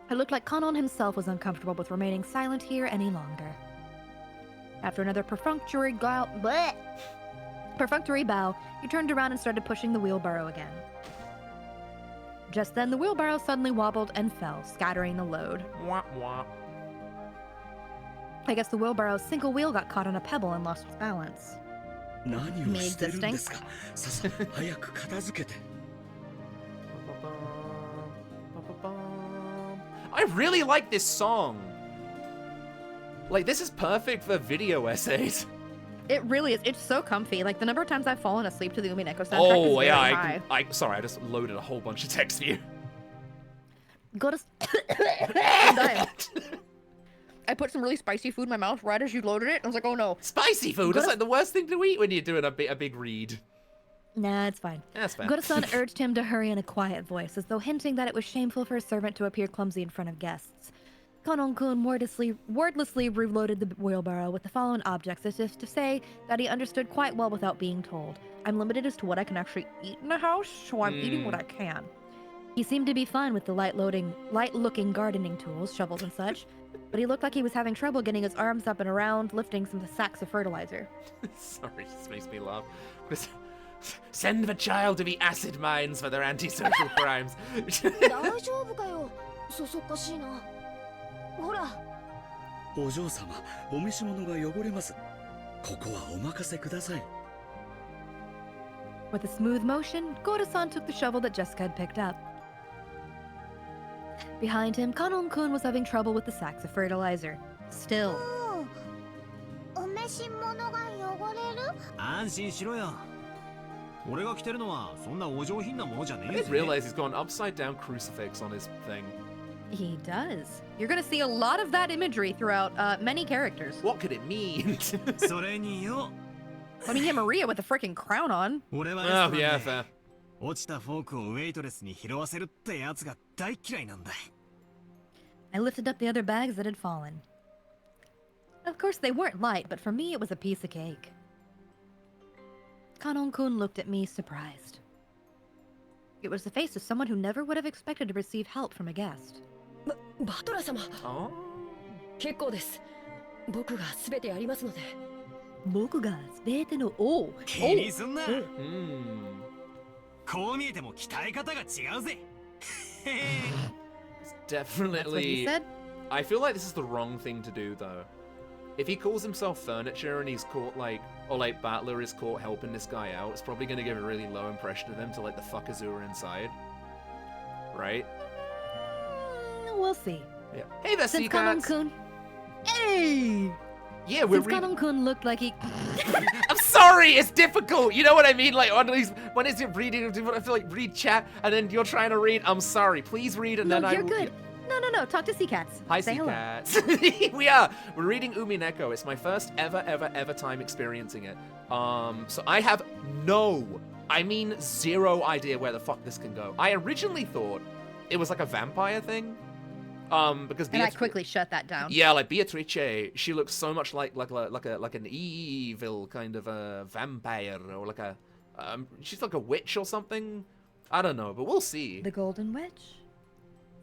It looked like Kanon himself was uncomfortable with remaining silent here any longer. After another perfunctory bow, he turned around and started pushing the wheelbarrow again. Just then, the wheelbarrow suddenly wobbled and fell, scattering the load. Wah, wah. I guess the wheelbarrow's single wheel got caught on a pebble and lost its balance. 何をしてるんですか。ささ、早く片付けて。I really like this song. Like, this is perfect for video essays. It really is. It's so comfy. Like, the number of times I've fallen asleep to the UMINEKO soundtrack Oh, is very yeah, high. Sorry, I just loaded a whole bunch of text for you. Go to... I'm dying. I put some really spicy food in my mouth right as you loaded it. I was like, oh no. Spicy food? That's like the worst thing to eat when you're doing a big read. Nah, it's fine. That's fine. Goda-san urged him to hurry in a quiet voice, as though hinting that it was shameful for a servant to appear clumsy in front of guests. Kanon-kun wordlessly reloaded the wheelbarrow with the following objects, as if to say that he understood quite well without being told. I'm limited as to what I can actually eat in the house, so I'm eating what I can. He seemed to be fine with the light-looking gardening tools, shovels and such, but he looked like he was having trouble getting his arms up and around, lifting some sacks of fertilizer. Sorry, this makes me laugh. Send the child to the acid mines for their antisocial crimes. 大丈夫かよ。そそっかしいな。ほら。お嬢様、お召し物が汚れます。ここはお任せください。With a smooth motion, Goda-san took the shovel that Jessica had picked up. Behind him, Kanon-kun was having trouble with the sacks of fertilizer. Still. お召し物が汚れる？安心しろよ。俺が着てるのはそんなお上品なものじゃねえ I ぜ。 didn't realize he's got an upside down crucifix on his thing. He does. You're gonna see a lot of that imagery throughout many characters. What could it mean? それによ。I mean, yeah, Maria with a freaking crown on. 俺は Oh, yeah, fair. 落ちたフォークをウェイトレスに拾わせるってやつが大嫌いなんだ。I lifted up the other bags that had fallen. Of course, they weren't light, but for me, it was a piece of cake. Kanon-kun looked at me, surprised. It was the face of someone who never would have expected to receive help from a guest. バトラ様。Oh. 結構です。僕が全てやりますので。僕が全ての王。気にすんな。Hmm. こう見えても鍛え方が違うぜ。 That's what he Definitely. said. I feel like this is the wrong thing to do, though. If he calls himself Furniture and he's caught, like, or like Battler is caught helping this guy out, it's probably gonna give a really low impression of him to, like, the fuckers who are inside. Right? We'll see. Yeah. Hey there, Since Seacats! Kanon-kun. Hey! Yeah, we're Since Kanon-kun looked like he. I'm sorry, it's difficult. You know what I mean? Like on these, when it's reading, I feel like read chat, and then you're trying to read. I'm sorry. Please read, and No, then you're good. No. Talk to Seacats. Hi, Say hello. Seacats. We're reading UMINEKO. It's my first ever time experiencing it. So I have zero idea where the fuck this can go. I originally thought it was like a vampire thing. Because And I quickly shut that down. yeah, like Beatrice, she looks so much like an evil kind of a vampire, or like a she's like a witch or something. I don't know, but we'll see. The Golden Witch.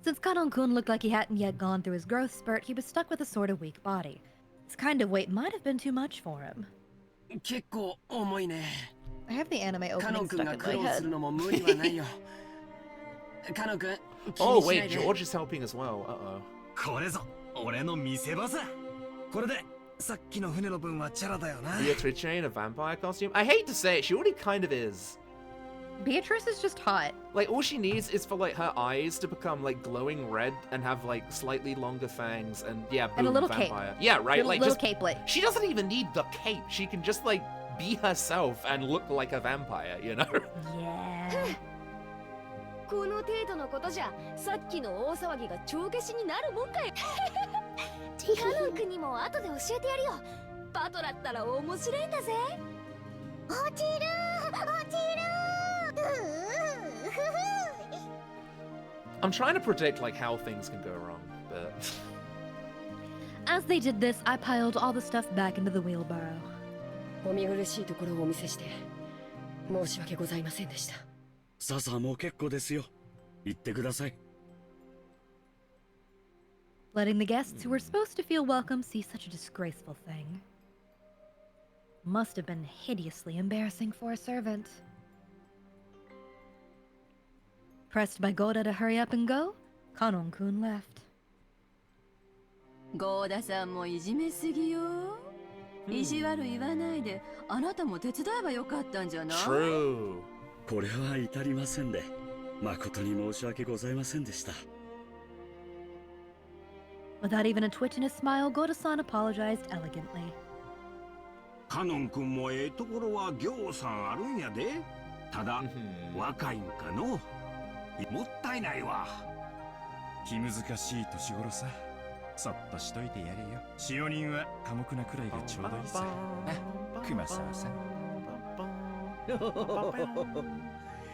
Since Kanon-kun looked like he hadn't yet gone through his growth spurt, he was stuck with a sort of weak body. This kind of weight might have been too much for him. 結構重いね。 I have the anime カノン opening 君 stuck が in 苦 my 労す head. るのも無理はないよ。カノン君、気 Oh にしない wait, で。 George is helping as well. Uh-oh. これぞ俺の見せ場さ。これでさっきの船の分はチャラだよな。 Beatrice in a vampire costume. I hate to say it, she already kind of is. Beatrice is just hot. Like all she needs is for like her eyes to become like glowing red and have like slightly longer fangs and yeah, boom, And a little cape. vampire. Yeah, right. Little, like little just capelet. she doesn't even need the cape. She can just like be herself and look like a vampire, you know? Yeah. この程度のことじゃさっきの大騒ぎが帳消しになるもんかい。カノン君にも後で教えてやるよ。バトラったら面白いんだぜ。落ちる落ちる I'm trying to predict like how things can go wrong, but As they did this, I piled all the stuff back into the wheelbarrow. お見苦しいところをお見せして申し訳ございませんでした。さあさあもう結構ですよ。言ってください。Letting the guests who were supposed to feel welcome see such a disgraceful thing. Must have been hideously embarrassing for a servant. Pressed by Goda to hurry up and go, Kanon-kun left. ゴーダさんもいじめすぎよ。意地悪言わないで、あなたも手伝えばよかったんじゃない？ true. これは至りませんで、誠に申し訳ございませんでした。 Without even a twitch in his smile, Goda-san apologized elegantly. カノン君もええところはぎょうさんあるんやで。ただ若いんかの。もったいないわ。気難しい年頃さ。そっとしといてやれよ。使用人は寡黙なくらいがちょうどいいさ。あ、熊沢さん。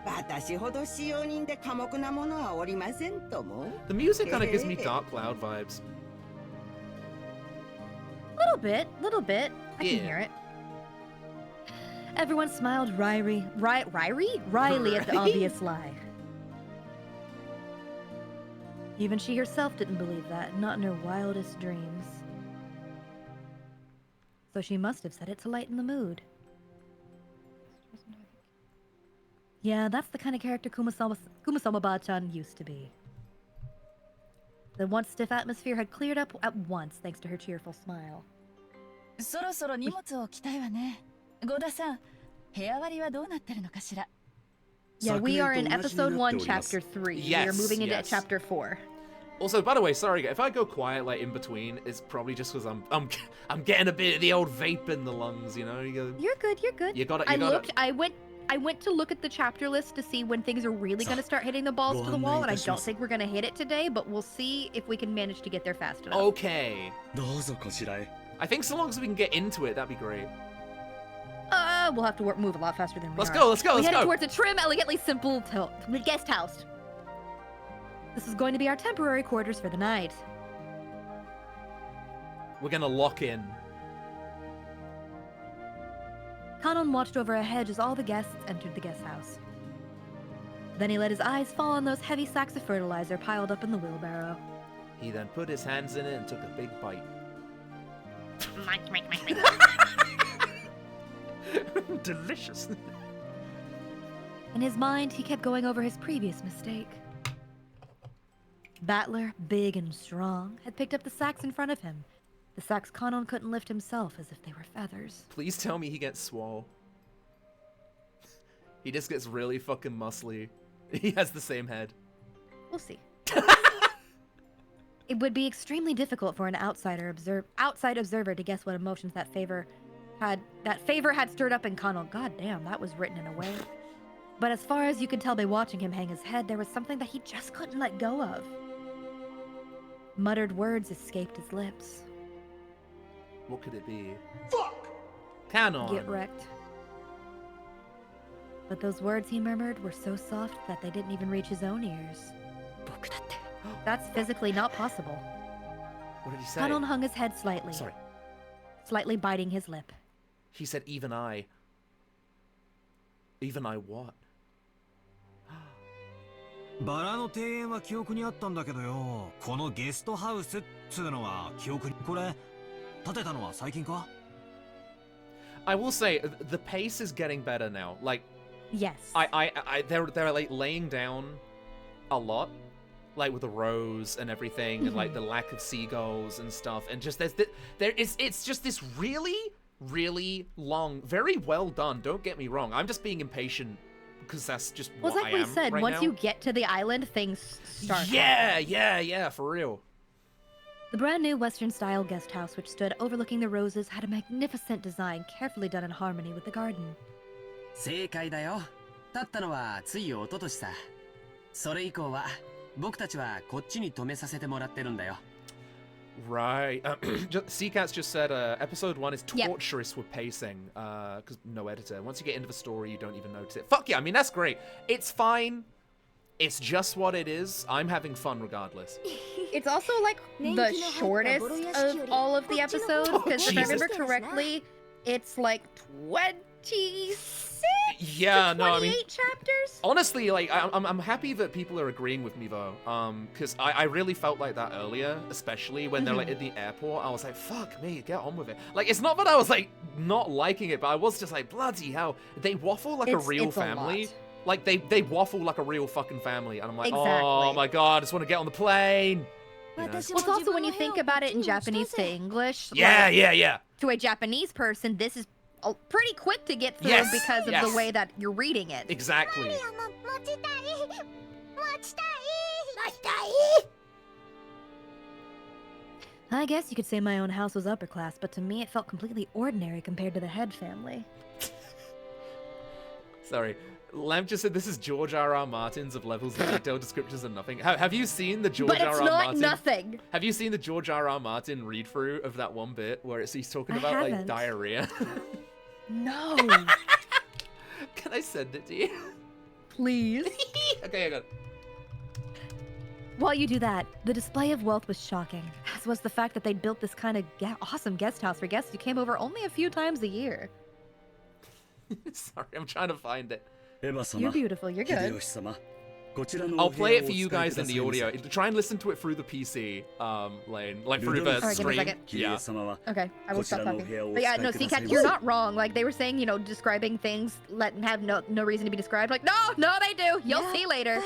私ほど使用人で寡黙なものはおりませんとも。 The music kind of gives me Dark Cloud vibes. Little bit. I can Yeah. hear it. Everyone smiled wryly at the obvious lie. Even she herself didn't believe that, not in her wildest dreams. So she must have said it to lighten the mood. Yeah, that's the kind of character Kumasama-ba-chan used to be. The once stiff atmosphere had cleared up at once thanks to her cheerful smile. そろそろ荷物を置きたいわね。ゴダさん、部屋割りはどうなってるのかしら。 Yeah, we are in episode 1, chapter 3. We are Yes, moving into yes. chapter 4. Also, by the way, sorry, if I go quiet like in between, it's probably just because I'm getting a bit of the old vape in the lungs, you know. You're good. You gotta. I went to look at the chapter list to see when things are really going to start hitting the balls to the wall, and I don't think we're going to hit it today, but we'll see if we can manage to get there fast enough. Okay. どうぞこちらへ。 I think so long as we can get into it, that'd be great. We'll have to move a lot faster than we Let's are. go, let's go, We let's headed go. towards a trim, elegantly simple guest house. This is going to be our temporary quarters for the night. We're gonna lock in. Kanon watched over a hedge as all the guests entered the guest house. Then he let his eyes fall on those heavy sacks of fertilizer piled up in the wheelbarrow. He then put his hands in it and took a big bite. Delicious. In his mind, he kept going over his previous mistake. Battler, big and strong, had picked up the sacks in front of him. The sacks Kanon couldn't lift himself as if they were feathers. Please tell me he gets swole. He just gets really fucking muscly. He has the same head. We'll see. It would be extremely difficult for an outside observer to guess what emotions that favor had stirred up in Kanon. God damn, that was written in a way. But as far as you could tell by watching him hang his head, there was something that he just couldn't let go of. Muttered words escaped his lips. What could it be? Fuck! Kanon! Get wrecked. But those words he murmured were so soft that they didn't even reach his own ears. That's physically not possible. What did he say? Kanon hung his head slightly. Sorry. Slightly biting his lip. He said, even I. Even I what? バラの庭園は記憶にあったんだけどよ。このゲストハウスっつうのは記憶に。これ建てたのは最近か? I will say the pace is getting better now. Like, yes, they're like laying down a lot, like with the rows and everything, and like the lack of seagulls and stuff, and just it's just this really long, very well done. Don't get me wrong. I'm just being impatient because that's just what I am. Well, like we said, right once now. you get to the island, things start. Yeah, for real. The brand new Western-style guest house, which stood overlooking the roses, had a magnificent design, carefully done in harmony with the garden. 正解だよ。建ったのはつい一昨年さ。それ以降は僕たちはこっちに泊めさせてもらってるんだよ。Right. Seacats just said episode 1 is torturous with pacing, because no editor. Once you get into the story, you don't even notice it. Fuck yeah, I mean, that's great. It's fine. It's just what it is. I'm having fun regardless. It's also like the shortest of all of the episodes, because if I remember correctly, it's like 26 yeah, to 28 no, I mean, chapters. Honestly, like I'm happy that people are agreeing with me though, because I really felt like that earlier, especially when they're like at the airport. I was like, fuck me, get on with it. Like, it's not that I was like not liking it, but I was just like, bloody hell, they waffle like a real family. Like they waffle like a real fucking family, and I'm like, oh my god, I just want to get on the plane. You know? Well, it's also when you think about it in Japanese to English. Yeah, like, yeah. To a Japanese person, this is pretty quick to get through because of the way that you're reading it. Exactly. I guess you could say my own house was upper class, but to me it felt completely ordinary compared to the head family. Sorry. Lamp just said this is George R.R. Martin's of levels of detailed descriptions and nothing. Have you seen the George R.R. Martin? But it's not nothing. Have you seen the George R.R. Martin read through of that one bit where he's talking about like diarrhea? No. Can I send it to you? Please. Okay, I got it. While you do that, the display of wealth was shocking, as was the fact that they'd built this kind of awesome guest house for guests who came over only a few times a year. Sorry, I'm trying to find it. You're beautiful, you're good. I'll play it for you guys in the audio. Try and listen to it through the PC, Lane. Like through the stream. Yeah. Okay, I will stop talking. But yeah, no, Seacat, you're not wrong. Like, they were saying, you know, describing things have no reason to be described. Like, no, they do. You'll see later.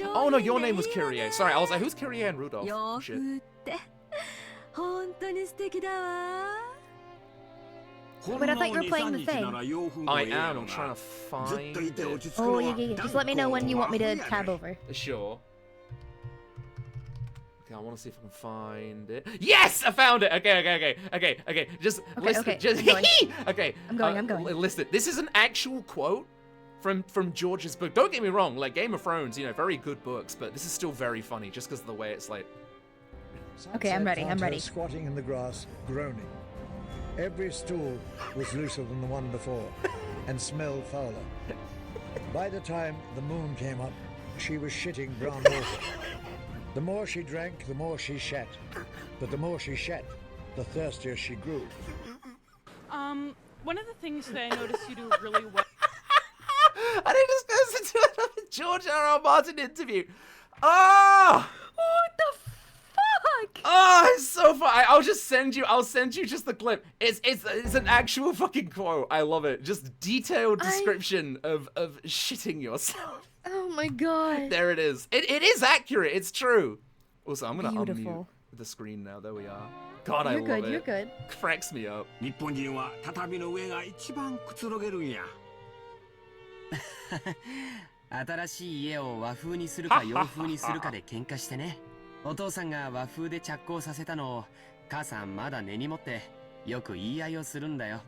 Oh no, your name was Kyrie. Sorry, I was like, who's Kyrie and Rudolph? Shit. Wait, I thought you were playing the thing. I am. I'm trying to find it. Oh, yeah. Just let me know when you want me to tab over. Sure. Okay, I want to see if I can find it. Yes, I found it. Okay. Just listen. Okay. Just okay. I'm going. Listen, this is an actual quote from George's book. Don't get me wrong. Like Game of Thrones, you know, very good books, but this is still very funny just because of the way it's like. Okay, I'm ready. Squatting in the grass, groaning. Every stool was looser than the one before, and smelled fouler. By the time the moon came up, she was shitting brown water. The more she drank, the more she shat. But the more she shat, the thirstier she grew. One of the things that I noticed you do really well. I didn't just listen to another George R.R. Martin interview. Oh! What the fuck? Oh, it's so fun. I'll send you just the clip. It's an actual fucking quote. I love it. Just detailed description of shitting yourself. Oh my god. There it is. It is accurate. It's true. Also, I'm gonna unmute Beautiful. the screen now. There we are. God, I You're love good, it. you're good. Cracks me up. 日本人は畳の上が一番くつろげるんや。新しい家を和風にするか洋風にするかで喧嘩してね。お父さんが和風で着工させたのを母さんまだ根に持ってよく言い合いをするんだよ。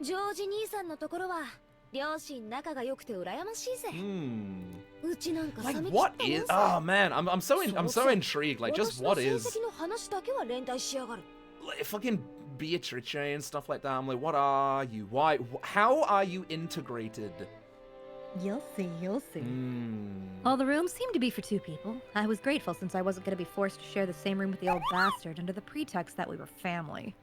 ジョージ兄さんのところは両親仲が良くて羨ましいぜ。うちなんか Like 寂し what is? Oh man, I'm so intrigued. Like just what is? 私の親戚の話だけは連帯しやがる。 Like, fucking Beatrice and stuff like that. I'm like, what are you? Why? How are you integrated? You'll see, you'll see. All the rooms seemed to be for two people. I was grateful since I wasn't going to be forced to share the same room with the old bastard under the pretext that we were family.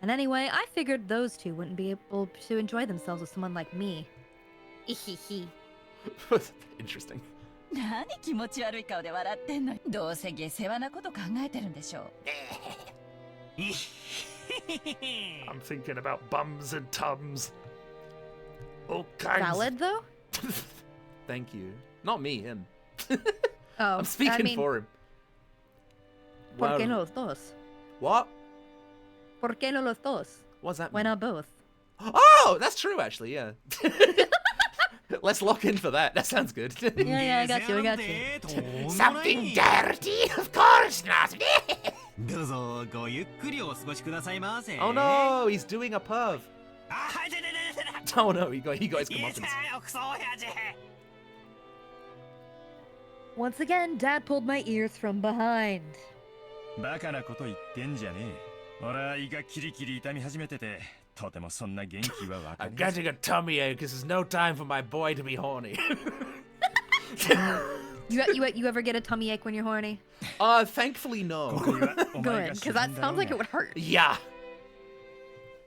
And anyway, I figured those two wouldn't be able to enjoy themselves with someone like me. Interesting. 何気持ち悪い顔で笑ってんの。どうせ下世話なこと考えてるんでしょう。I'm thinking about bums and tums. All kinds. Valid though? Thank you. Not me, him. Oh, I'm speaking I mean, for him. ¿Por Well, qué no los dos? What? ¿Por qué no los dos? What's that Why mean? not both? Oh, that's true, actually, yeah. Let's lock in for that. That sounds good. Yeah, I got you, I got you. Something dirty? Of course not. どうぞごゆっくりお過ごしくださいませ。 Oh no, he's doing a perv. Oh no, he got his comeuppance. Once again, Dad pulled my ears from behind. バカなこと言ってんじゃねえ。俺は胃がキリキリ痛み始めてて、とてもそんな元気はわか I'm んない。 getting a tummy ache because there's no time for my boy to be horny. You ever get a tummy ache when you're horny? Thankfully no. Good, because that sounds like it would hurt. Yeah.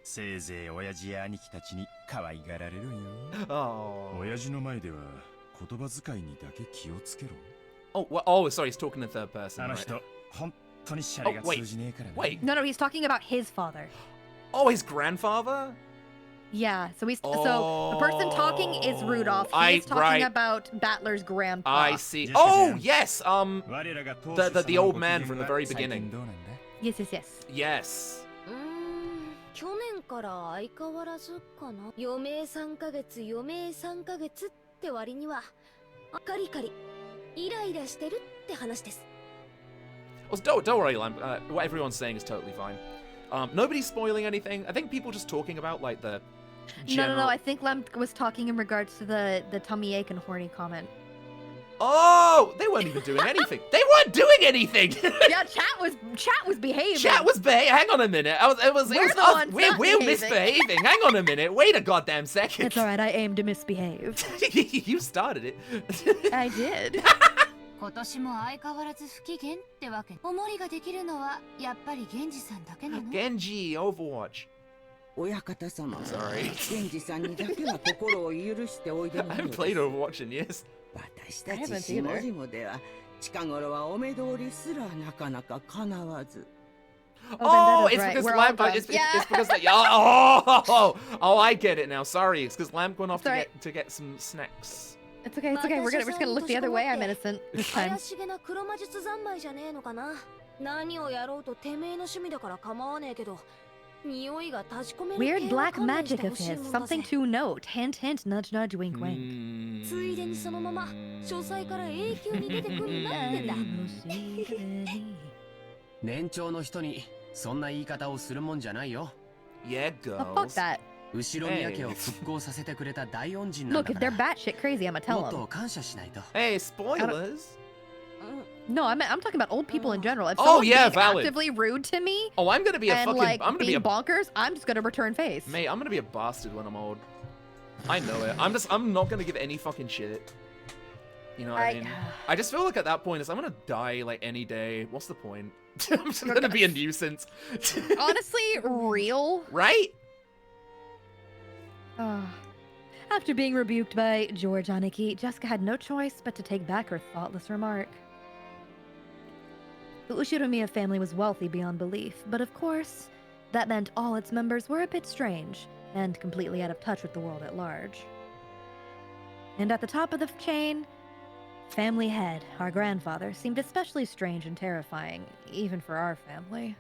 せいぜい親父や兄貴たちに可愛がられるよ。 Oh. 親父の前では言葉遣いにだけ気をつけろ。 Oh, sorry, he's talking in third person. あの Right? 人、本当にシャレが通じねえからね。Wait. No, he's talking about his father. Oh, his grandfather? Yeah, so the person talking is Rudolph. He's talking about Battler's grandpa. I see. Oh, yes. The old man from the very beginning. Yes. Yes. 去年から相変わらずかな。余命3ヶ月、余命3ヶ月って割には、カリカリ、イライラしてるって話です。Also, don't worry, Lamp. What everyone's saying is totally fine. Nobody's spoiling anything. I think people just talking about like the general... No. I think Lem was talking in regards to the tummy ache and horny comment. Oh, they weren't even doing anything. They weren't doing anything. Yeah, chat was behaving. Chat was behaving. Hang on a minute. We're misbehaving. Hang on a minute. Wait a goddamn second. It's alright. I aim to misbehave. You started it. I did. 今年も相変わらず不機嫌ってわけ。おもりができるのはやっぱり源氏さんだけなの。 Genji, Overwatch. 親方様、 Sorry. 源氏さんにだけは心を許しておいで I なの haven't です。 played Overwatch in years. 私たち下々では近頃はお目通りすらなかなか叶わず。 Oh, it's because Lamp. It's because that. Oh, I get it now. Sorry, it's because Lamp went off to get some snacks. It's okay. We're just gonna look the other way. I'm innocent this time. 怪しげな黒魔術三昧じゃねえのかな。何をやろうとてめえの趣味だから構わねえけど。Weird black magic of his. Something to note. Hint, hint, nudge, nudge, wink, wink. ついでにそのまま書斎から永久に出てくるなってんだ。年長の人にそんな言い方をするもんじゃないよ。Yeah, girls. Oh, fuck that. 後ろ宮家を復興させてくれた大恩人なん Look, だ if か they're ら。 batshit crazy, I'm gonna tell もっ them. と感謝しないと。Hey, spoilers. No, I'm talking about old people in general. If Oh, someone's yeah, being valid. actively rude to me, Oh, I'm gonna be a and fucking. like I'm gonna be being a bonkers, I'm just gonna return face. mate. I'm gonna be a bastard when I'm old. I know it. I'm not gonna give any fucking shit. You know what I mean? I just feel like at that point, I'm gonna die like any day. What's the point? I'm just gonna be a nuisance. Honestly, real. Right? After being rebuked by George Aniki, Jessica had no choice but to take back her thoughtless remark. The Ushiromiya family was wealthy beyond belief, but of course, that meant all its members were a bit strange and completely out of touch with the world at large. And at the top of the chain, family head, our grandfather, seemed especially strange and terrifying, even for our family.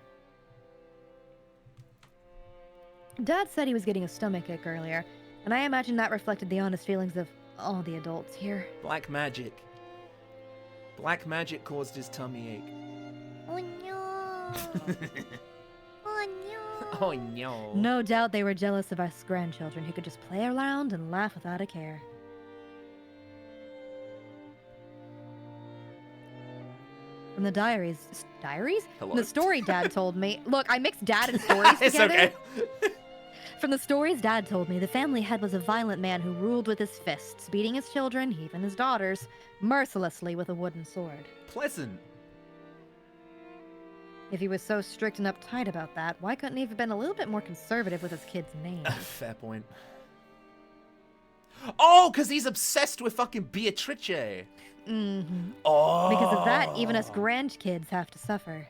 Dad said he was getting a stomachache earlier, and I imagine that reflected the honest feelings of all the adults here. Black magic. Black magic caused his tummy ache. Oh no. Oh no. Oh no. No doubt they were jealous of us grandchildren who could just play around and laugh without a care. From the diaries? Hello? From the story Dad told me. Look, I mixed Dad and stories It's together. okay. From the stories Dad told me, the family head was a violent man who ruled with his fists, beating his children, even his daughters, mercilessly with a wooden sword. Pleasant. If he was so strict and uptight about that, why couldn't he have been a little bit more conservative with his kids' names? Fair point. Oh, because he's obsessed with fucking Beatrice. Mm-hmm. Oh. Because of that, even us grandkids have to suffer.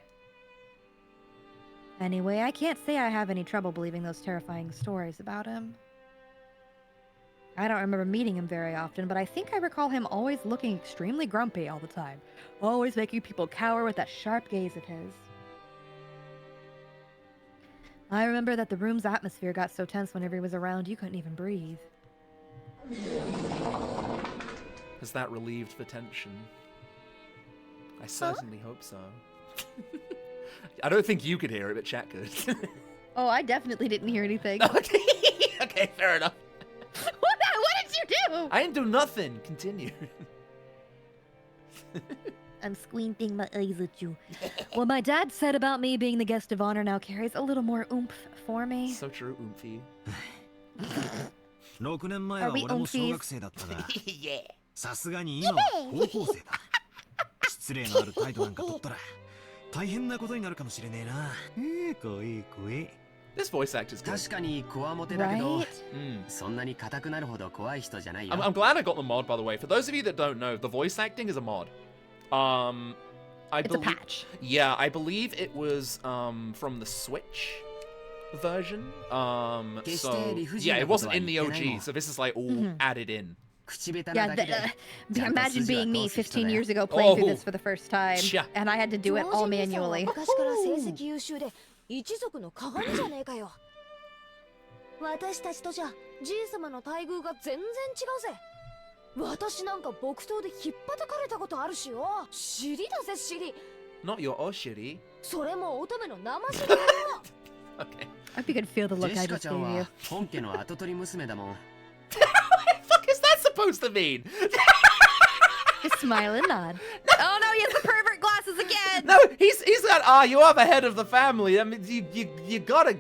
Anyway, I can't say I have any trouble believing those terrifying stories about him. I don't remember meeting him very often, but I think I recall him always looking extremely grumpy all the time. Always making people cower with that sharp gaze of his. I remember that the room's atmosphere got so tense whenever he was around, you couldn't even breathe. Has that relieved the tension? I certainly hope so. I don't think you could hear it, but chat could. Oh, I definitely didn't hear anything. Okay, okay, fair enough. What did you do? I didn't do nothing. Continue. I'm squinting my eyes at you. What my dad said about me being the guest of honor now carries a little more oomph for me. So true, oomphy. 6年前は俺も小学生だったが、さすがに今は高校生だ。失礼のある態度なんか取ったら大変なことになるかもしれねえな。怖い怖い。This voice actor's good. 確かにこわもてだけど、そんなに硬くなるほど怖い人じゃないよ。I'm glad I got the mod, by the way. For those of you that don't know, the voice acting is a mod. It's a patch. Yeah, I believe it was from the Switch version. So yeah, it wasn't in the OG, so this is like all added in. Yeah, imagine being me 15 years ago playing through this for the first time, and I had to do it all manually. 昔から成績優秀で一族の鏡じゃねえかよ。私たちとじゃじい様の待遇が全然違うぜ。私なんか木刀で引っ叩かれたことあるしよ。尻だぜ尻。 Not your oshiri. それも乙女の生尻だよ。 Okay. I hope you could feel the look I just gave you. 本家の跡取り娘だもん。What the fuck is that supposed to mean? Just smile and nod. Oh no, he has the pervert glasses again. No, he's got you are the head of the family. I mean, you gotta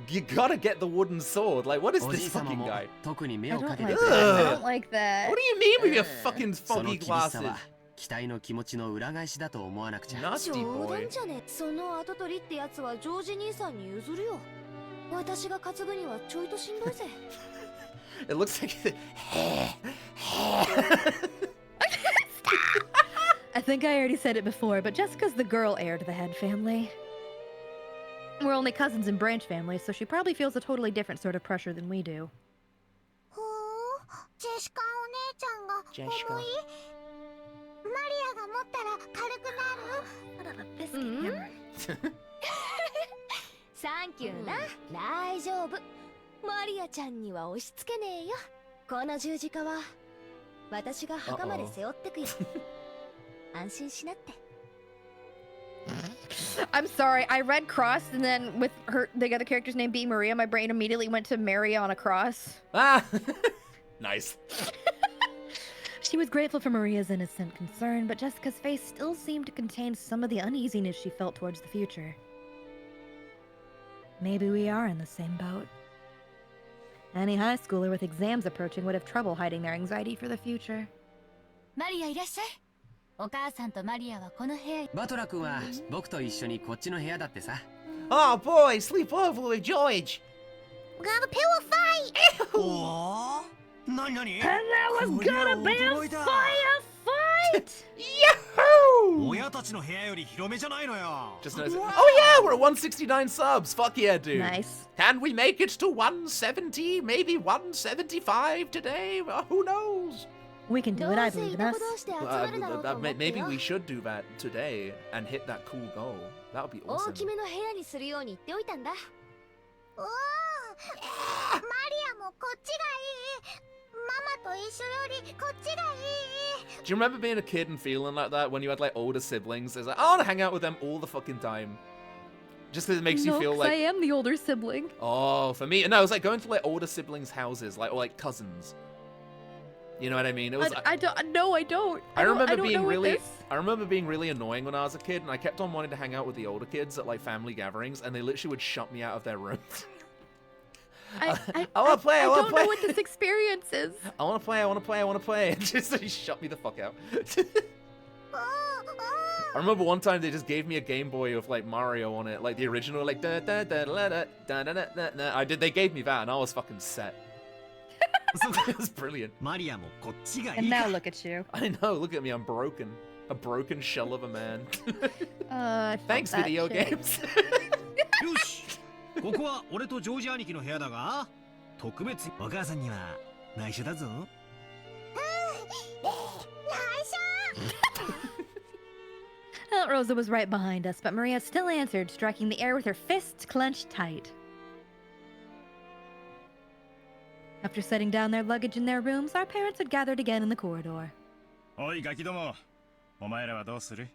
get the wooden sword. Like, what is this fucking guy? I don't like that. What do you mean with your fucking foggy glasses? 期待の気持ちの裏返しだと思わなくちゃ。Nasty 冗 boy. 談じゃね。その跡取りってやつはジョージ兄さんに譲るよ。私が担ぐにはちょいとしんどいぜ。It looks like. I think I already said it before, but Jessica's the girl heir to the head family. We're only cousins in branch families, so she probably feels a totally different sort of pressure than we do. ほう、ジェシカお姉ちゃんが重い？マリアが持ったら軽くなる？サンキューな。大丈夫。マリアちゃんには押し付けねえよ。この十字架は私が墓まで背負ってくよ。安心しなって。I'm sorry, I read cross, and then with the other character's name being Maria, my brain immediately went to Mary on a cross. Ah, nice. She was grateful for Maria's innocent concern, but Jessica's face still seemed to contain some of the uneasiness she felt towards the future. Maybe we are in the same boat. Any high schooler with exams approaching would have trouble hiding their anxiety for the future. マリアいらっしゃい。お母さんとマリアはこの部屋。バトラ君は僕と一緒にこっちの部屋だってさ。Oh boy, sleep over with George. We have a pillow fight. おお、なになに？ And there was gonna be a fire fight. Yahoo! Just notice. Oh yeah, we're at 169 subs. Fuck yeah, dude. Nice. Can we make it to 170? Maybe 175 today? Who knows? We can do it, I believe in us. Maybe we should do that today and hit that cool goal. That would be awesome. 大きめの部屋にするように言っておいたんだ。おお、マリアもこっちがいい。ママと一緒よりこっちがいい。 Do you remember being a kid and feeling like that when you had like older siblings? It's like, I want to hang out with them all the fucking time. Just because it makes you feel like... I am the older sibling. Oh, for me, no, it was like going to like older siblings' houses, like or like cousins. You know what I mean? It was. I don't. No, I don't. I remember being really. I remember being really annoying when I was a kid, and I kept on wanting to hang out with the older kids at like family gatherings, and they literally would shut me out of their rooms. I want to play. I want to play. I don't know what this experience is. I want to play. I want to play. I want to play. And just they shut me the fuck out. I remember one time they just gave me a Game Boy with like Mario on it, like the original, like da da da da da da da da da. They gave me that, and I was fucking set. It was brilliant. And now look at you. I know, look at me, I'm broken. A broken shell of a man. Thanks, that video shit. games. よし、ここは俺とジョージ兄貴の部屋だが、特別お母さんには内緒だぞ。Aunt Rosa was right behind us, but Maria still answered, striking the air with her fists clenched tight. After setting down their luggage in their rooms, our parents had gathered again in the corridor. おいガキども、お前らはどうする？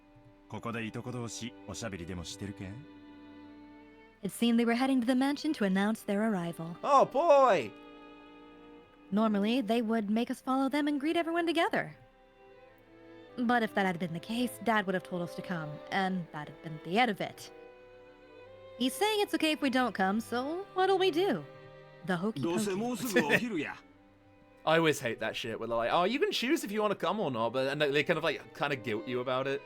ここでいとこ同士おしゃべりでもしてるか？ It seemed they were heading to the mansion to announce their arrival. Oh boy! Normally, they would make us follow them and greet everyone together. But if that had been the case, Dad would have told us to come, and that had been the end of it. He's saying it's okay if we don't come, so what'll we do? The hokey pokey. I always hate that shit where they're like, oh, you can choose if you want to come or not, but and they kind of guilt you about it.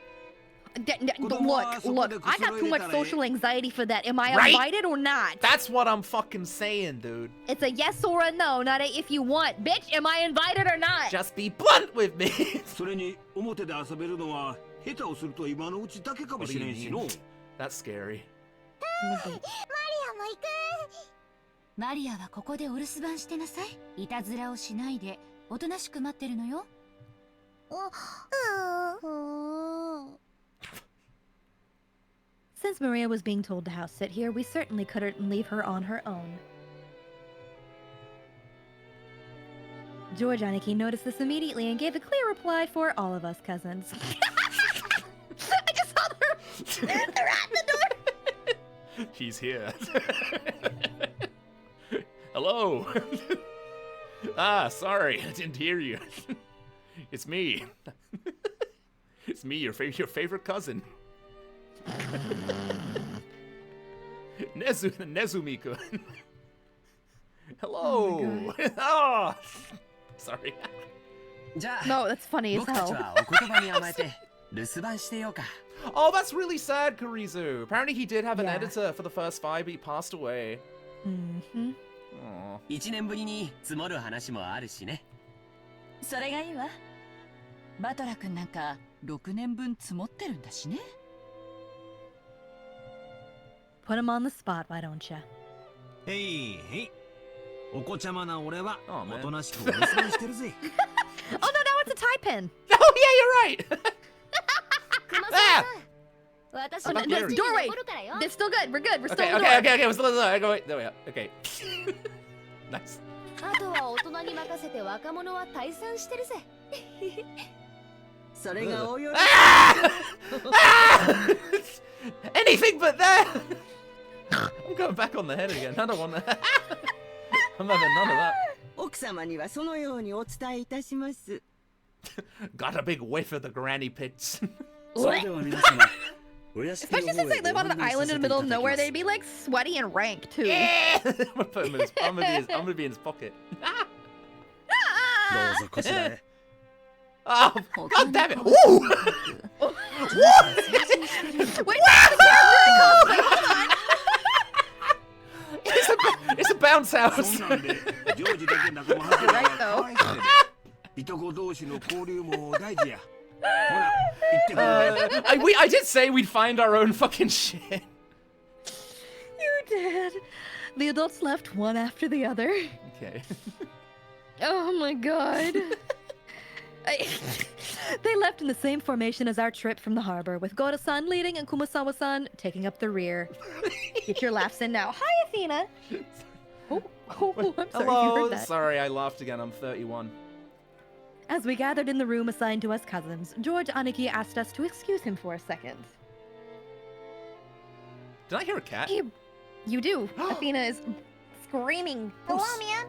Look, I got too much social anxiety for that. Am I Right? invited or not? That's what I'm fucking saying, dude. It's a yes or a no, not a if you want. Bitch, am I invited or not? Just be blunt with me. それに表で遊べるのは下手をすると今のうちだけかも What し do れ you んし mean? の。 That's scary. マリアも行く。マリアはここでお留守番してなさい。いたずらをしないでおとなしく待ってるのよ。Since Maria was being told to house sit here, we certainly couldn't leave her on her own. George Aniki noticed this immediately and gave a clear reply for all of us cousins. I just saw they're at the door. He's here. Hello. Sorry, I didn't hear you. It's me. It's me, your favorite cousin. Nezumi-kun. Hello. Oh, sorry. No, that's funny as hell. Oh, that's really sad, Kurizu. Apparently he did have an editor for the first 5, but he passed away. Mm-hmm. 1年ぶりに積もる話もあるしね。それがいいわ。バトラ君なんか6年分積もってるんだしね。Put him on the spot, why don't ya? へいへい。お子ちゃまな俺は Oh, man. おとなしくお留守番してるぜ。Oh no, now it's a tie pin. Oh yeah, you're right. Ah! Doorway. They're still good. We're good. We're still Okay, in the okay, door. okay. We're still in the door. Go wait. There we go. Okay. Nice. あとは大人に任せて若者は退散してるぜ。それがおより。Anything but that. I'm going back on the head again. I don't want that. I'm having none of that. 奥様にはそのようにお伝えいたします。Got a big whiff of the granny pits. Especially since they live on an island in the middle of nowhere, they'd be like sweaty and rank too. Yeah! I'm gonna be in his pocket. Oh, god damn it! Ooh! Wait, it's a bounce house. いとこ同士の交流も大事や。I did say we'd find our own fucking shit. You did. The adults left one after the other. Okay. Oh my god. They left in the same formation as our trip from the harbor, with Goro-san leading and Kumasawa-san taking up the rear. Get your laughs in now. Hi, Athena. Oh, I'm sorry Hello. if you heard that. Sorry, I laughed again. I'm 31. As we gathered in the room assigned to us cousins, George Aniki asked us to excuse him for a second. Did I hear a cat? You do. Athena is screaming. Hello, man.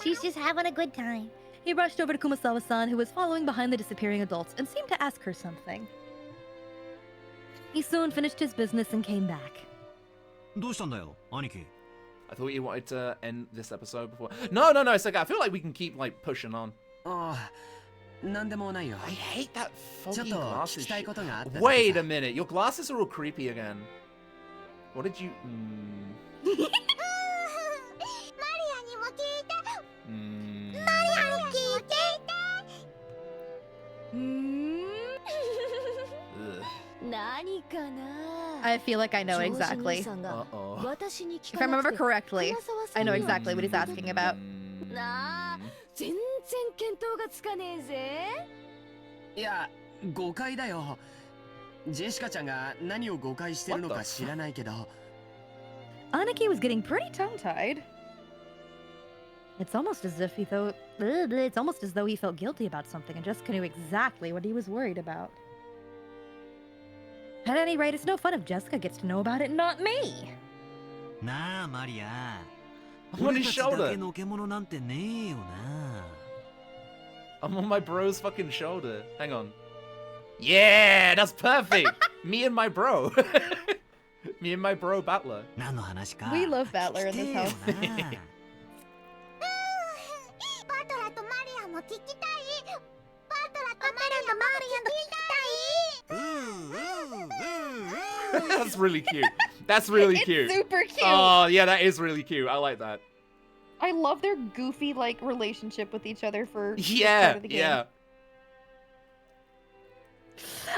She's just having a good time. He rushed over to Kumasawa-san, who was following behind the disappearing adults, and seemed to ask her something. He soon finished his business and came back. どうしたんだよ、兄貴。 I thought you wanted to end this episode before. No, it's like I feel like we can keep like pushing on. Oh, I hate that foggy ちょっと glasses 聞きたいことがあった shit. Wait a minute, your glasses are all creepy again. What did you? マリアにも聞いて。マリアに聞いて。何かな I feel like I know exactly. If I remember correctly, I know exactly what he's asking about. なあ、全然見当がつかねえぜ。いや、誤解だよ。ジェシカちゃんが何を誤解してるのか知らないけど。Aniki was getting pretty tongue-tied. It's almost as if he thought. It's almost as though he felt guilty about something, and Jessica knew exactly what he was worried about. At any rate, it's no fun if Jessica gets to know about it, not me. なあ、マリア。 I'm on his 俺たちだ shoulder. けのけ者なんてねえよな。 I'm on my bro's fucking shoulder. Hang on. Yeah, that's perfect. Me and my bro. Me and my bro Battler. 何の話か。 We love Battler in this house. バトラとマリアも聞きたい。バトラとマリアも聞きたい。 That's really cute. That's really It's cute. super cute. Oh, yeah, that is really cute. I like that. I love their goofy like relationship with each other for this part Yeah, of the game. yeah.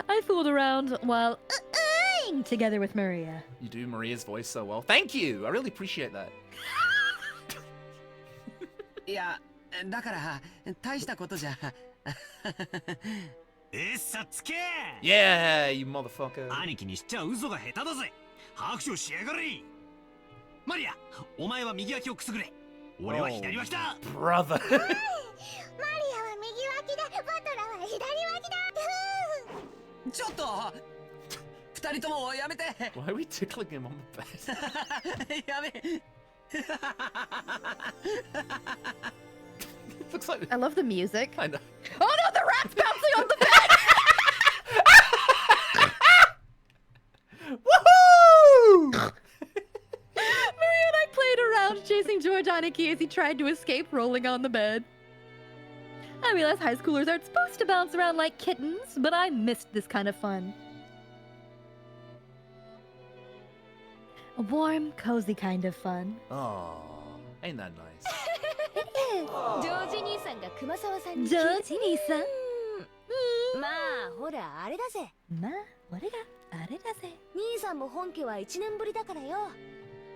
I fooled around while together with Maria. You do Maria's voice so well. Thank you. I really appreciate that. いや、だから大したことじゃ。さっつけ Yeah, you motherfucker. 兄貴にしちゃ嘘が下手だぜ。拍手しやがれ。マリア、お前は右脇をくすぐれ。俺は左脇だ。Brother. マリアは右脇で、バトラは左脇だ。ちょっと二人ともやめて。 Why are we tickling him on the bed? やめ。 Looks like. I love the music. I know. Oh no, the rat's bouncing on the bed! Woohoo! Maria and I played around chasing George Aniki as he tried to escape rolling on the bed. I realize high schoolers aren't supposed to bounce around like kittens, but I missed this kind of fun. A warm, cozy kind of fun. Oh, ain't that nice? ジョージ兄さんが熊沢さんにジョージ兄さんまあほらあれだぜまあ俺があれだぜ兄さんも本家は1年ぶりだからよ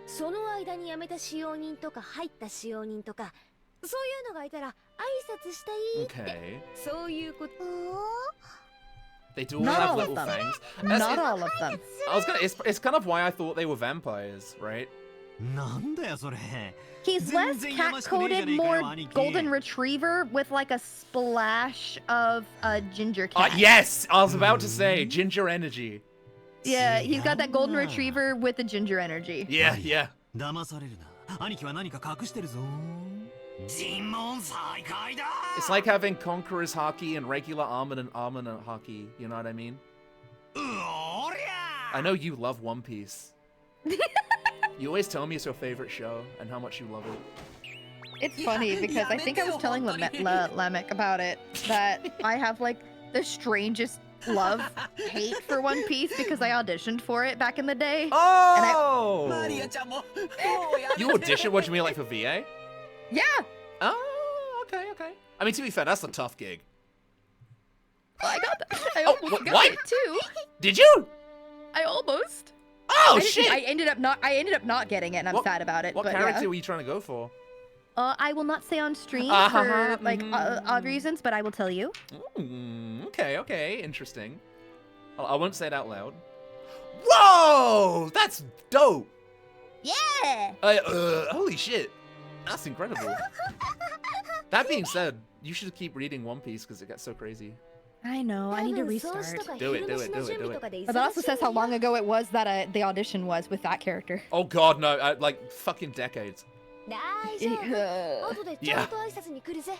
その間に辞めた使用人とか入った使用人とかそういうのがいたら挨拶したいって Okay. そういうこと They do all Not have all little of them. fangs. Not all of them. I was gonna. It's kind of why I thought they were vampires, right? なんだよそれ。 He's less cat-coated, more golden retriever with like a splash of ginger cat. Yes, I was about to say ginger energy. Yeah, he's got that golden retriever with the ginger energy. Yeah, yeah. 騙されるな。兄貴は何か隠してるぞ。尋問再開だ。 It's like having Conqueror's Hockey and regular Armament Hockey. You know what I mean? I know you love One Piece. You always tell me it's your favorite show and how much you love it. It's funny because I think I was telling Lamek about it, that I have like the strangest love-hate for One Piece because I auditioned for it back in the day. Oh! You auditioned? What do you mean, like for VA? Yeah! Oh, okay. I mean, to be fair, that's a tough gig. I got that. I almost got what? it too. Did you? I almost. Oh shit! I ended up not getting it, and I'm sad about it. What but character yeah. were you trying to go for? I will not say on stream Uh-huh, for like odd reasons, but I will tell you. Okay, interesting. I won't say it out loud. Whoa! That's dope! Yeah! Holy shit. That's incredible. That being said, you should keep reading One Piece because it gets so crazy. I know, I need to restart. Do it. But that also says how long ago it was that the audition was with that character. Oh god, no, like fucking decades. 大丈夫。後でちゃんと挨拶に来るぜ。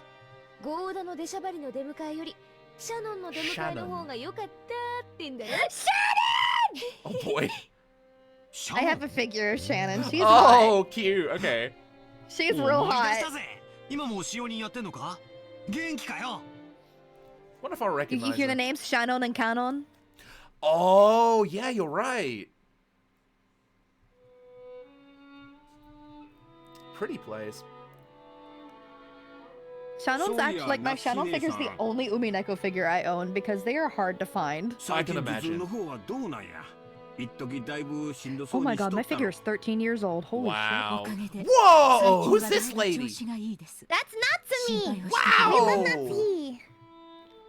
ゴーダの出しゃばりの出迎えよりシャノンの出迎えの方が良かったって言うんだよ。Oh boy. I have a figure of Shannon. She's oh, hot. cute. Okay. She's real hot. 今もう使用人やってんのか？元気かよ。 What if I recognize Did you hear her? the names Shannon and Canon? Oh, yeah, you're right. Pretty place. Shannon's actually, like, my Shannon figure's the only Umineko figure I own because they are hard to find. I can imagine. Oh my god, my figure is 13 years old. Holy wow. shit. Whoa! Who's this lady? That's Natsumi! Wow! I love Natsuhi!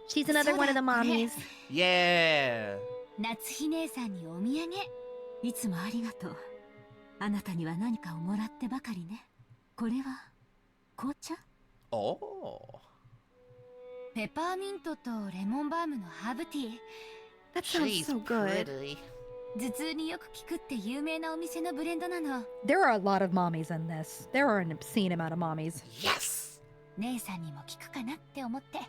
She's another one of the mommies. Yeah. 夏日姉さんにお土産。いつもありがとう。あなたには何かをもらってばかりね。これは紅茶？ Oh. ペパーミントとレモンバームのハーブティー。 That sounds so good. 頭痛によく効くって有名なお店のブレンドなの。 There are a lot of mommies in this. There are an obscene amount of mommies. Yes! 姉さんにも効くかなって思って。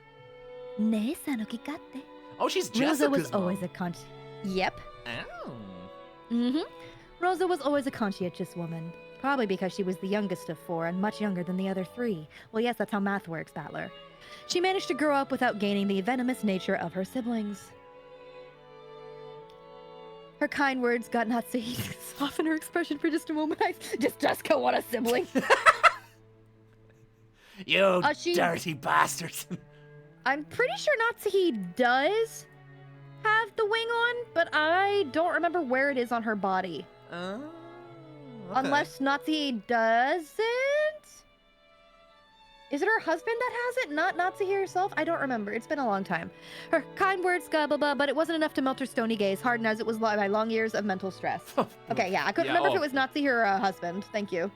Oh, she's Rosa was Jessica's always mom. a Yep. Oh. Rosa was always a conscientious woman. Probably because she was the youngest of four and much younger than the other three. Well, yes, that's how math works, Battler. She managed to grow up without gaining the venomous nature of her siblings. Her kind words got Natsuhi to soften her expression for just a moment. I just go on a sibling. You dirty bastards. I'm pretty sure Natsuhi does have the wing on, but I don't remember where it is on her body. Okay. Unless Natsuhi doesn't? Is it her husband that has it, not Natsuhi herself? I don't remember. It's been a long time. Her kind words, blah, blah, blah, but it wasn't enough to melt her stony gaze, hardened as it was by long years of mental stress. Okay, yeah, I couldn't remember if it was Natsuhi or her husband. Thank you.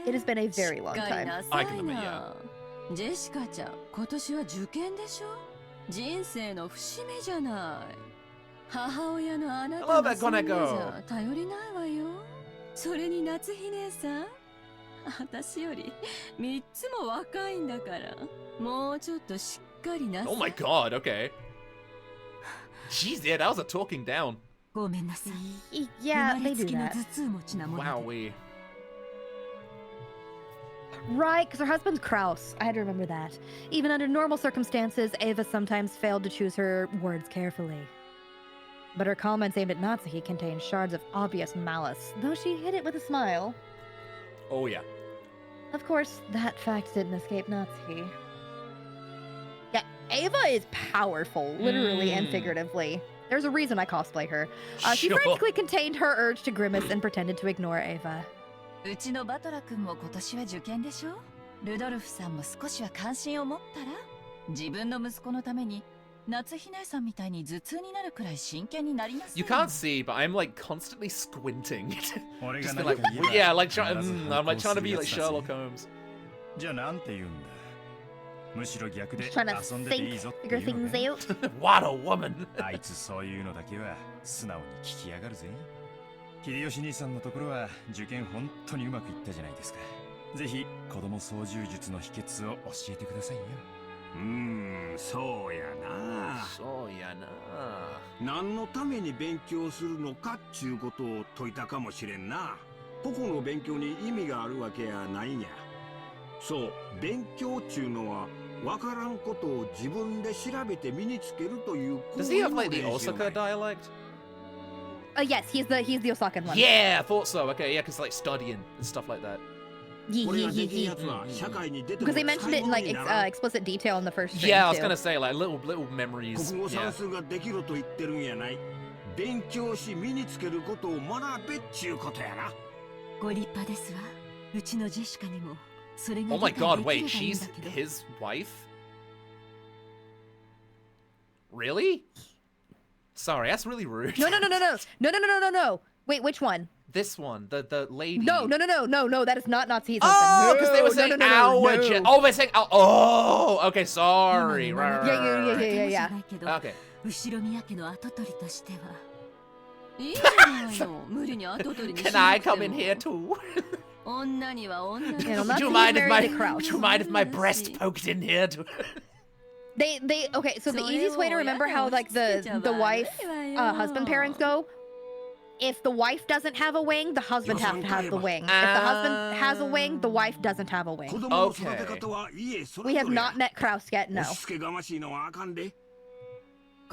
It has been a very long time. I can admit, yeah. ジェシカちゃん、今年は受験でしょ？人生の節目じゃない。母親のあなたがそんなじゃ頼りないわよ。それに夏日姉さん、私より3つも若いんだから、もうちょっとしっかりなさい。Oh my god, okay. Jeez, yeah, that was a talking down. ごめんなさい。 Yeah, 生ま they れ do つきの that. 頭痛持ちなもので。 Wowee. Right, because her husband's Kraus. I had to remember that. Even under normal circumstances, Ava sometimes failed to choose her words carefully. But her comments aimed at Natsuhi contained shards of obvious malice, though she hid it with a smile. Oh, yeah. Of course, that fact didn't escape Natsuhi. Yeah, Ava is powerful, literally and figuratively. There's a reason I cosplay her. She Sure. frantically contained her urge to grimace and pretended to ignore Ava. うちのバトラ君も今年は受験でしょ？ルドルフさんも少しは関心を持ったら？自分の息子のために夏日姉さんみたいに頭痛になるくらい真剣になりなさい。 You can't see, but I'm like constantly squinting. Just Just like, yeah, like I'm like trying to be like Sherlock Holmes. じゃあなんて言うんだ。むしろ逆で Trying to 遊んでていいぞって言 figure うの things か out. What a woman. あいつそういうのだけは素直に聞きやがるぜ。秀吉兄さんのところは受験本当にうまくいったじゃないですか。ぜひ子供操縦術の秘訣を教えてくださいよ。そうやな。そうやな。何のために勉強するのかっちゅうことを説いたかもしれんな。個々の勉強に意味があるわけやないんや。そう、勉強っちゅうのはわからんことを自分で調べて身につけるという。 Does he have like the Osaka dialect? Yes, he's the Osakan one. Yeah, I thought so. Okay, yeah, because like studying and stuff like that. Because they mentioned it in like explicit detail in the first stream. Yeah, I was gonna say like little memories. Yeah. 勉強し身につけることを学べっちゅうことやな。ご立派ですわ。うちのジェシカにもそれが Oh my 理解 god, でき wait, ればいいん she's だけど。 his wife? Really? Sorry, that's really rude. No. Wait, which one? This one, the lady. No, that is not Nazi's Oh, husband. because they were saying our no. Oh, they're saying our. Oh, okay, sorry. Right. Yeah. Okay. 後ろ宮家の跡取りとしては。いいじゃないの。無理に跡取りにし Can な I くても come in here too? 女には女に。 Would you mind if my breast poked in here too? They okay, so the easiest way to remember how like the wife husband parents go, if the wife doesn't have a wing, the husband has to have the wing. If the husband has a wing, the wife doesn't have a wing. Okay. We have not met Kraus yet, no.